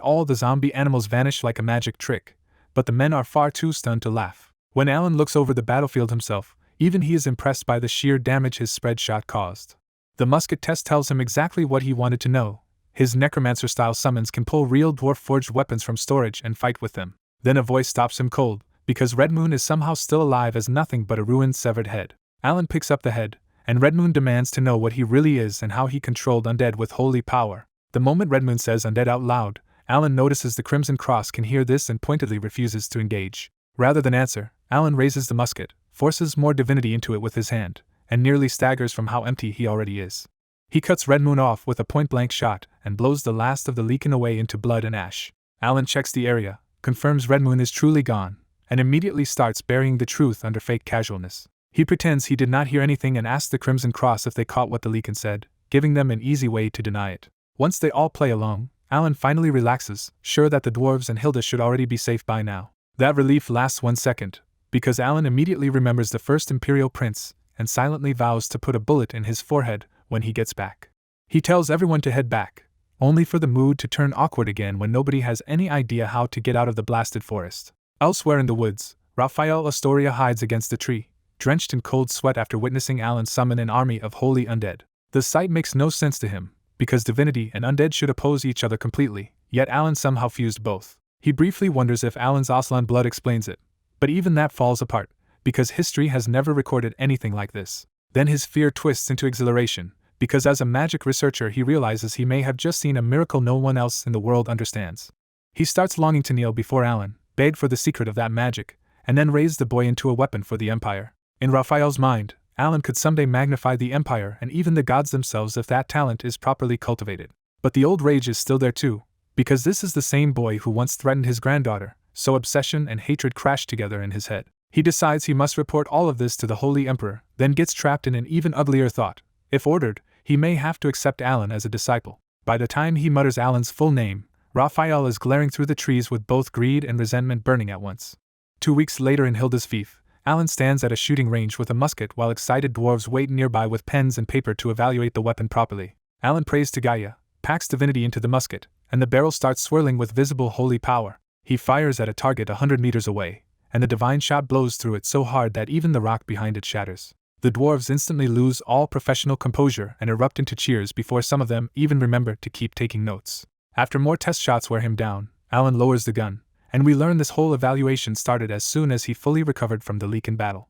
all the zombie animals vanish like a magic trick, but the men are far too stunned to laugh. When Alan looks over the battlefield himself, even he is impressed by the sheer damage his spread shot caused. The musket test tells him exactly what he wanted to know. His necromancer-style summons can pull real dwarf-forged weapons from storage and fight with them. Then a voice stops him cold, because Redmoon is somehow still alive as nothing but a ruined severed head. Alan picks up the head, and Redmoon demands to know what he really is and how he controlled undead with holy power. The moment Redmoon says undead out loud, Alan notices the Crimson Cross can hear this and pointedly refuses to engage. Rather than answer, Alan raises the musket, forces more divinity into it with his hand, and nearly staggers from how empty he already is. He cuts Redmoon off with a point-blank shot and blows the last of the Leakin away into blood and ash. Alan checks the area, confirms Redmoon is truly gone, and immediately starts burying the truth under fake casualness. He pretends he did not hear anything and asks the Crimson Cross if they caught what the Leakin said, giving them an easy way to deny it. Once they all play along, Alan finally relaxes, sure that the dwarves and Hilda should already be safe by now. That relief lasts 1 second, because Alan immediately remembers the first Imperial Prince, and silently vows to put a bullet in his forehead when he gets back. He tells everyone to head back, only for the mood to turn awkward again when nobody has any idea how to get out of the blasted forest. Elsewhere in the woods, Raphael Astoria hides against a tree, drenched in cold sweat after witnessing Alan summon an army of holy undead. The sight makes no sense to him, because divinity and undead should oppose each other completely, yet Alan somehow fused both. He briefly wonders if Alan's Aslan blood explains it, but even that falls apart, because history has never recorded anything like this. Then his fear twists into exhilaration, because as a magic researcher he realizes he may have just seen a miracle no one else in the world understands. He starts longing to kneel before Alan, beg for the secret of that magic, and then raise the boy into a weapon for the Empire. In Raphael's mind, Alan could someday magnify the Empire and even the gods themselves if that talent is properly cultivated. But the old rage is still there too, because this is the same boy who once threatened his granddaughter, so obsession and hatred crash together in his head. He decides he must report all of this to the Holy Emperor, then gets trapped in an even uglier thought. If ordered, he may have to accept Alan as a disciple. By the time he mutters Alan's full name, Raphael is glaring through the trees with both greed and resentment burning at once. 2 weeks later in Hilda's fief, Alan stands at a shooting range with a musket while excited dwarves wait nearby with pens and paper to evaluate the weapon properly. Alan prays to Gaia, packs divinity into the musket, and the barrel starts swirling with visible holy power. He fires at a target 100 meters away, and the divine shot blows through it so hard that even the rock behind it shatters. The dwarves instantly lose all professional composure and erupt into cheers before some of them even remember to keep taking notes. After more test shots wear him down, Alan lowers the gun, and we learn this whole evaluation started as soon as he fully recovered from the leak in battle.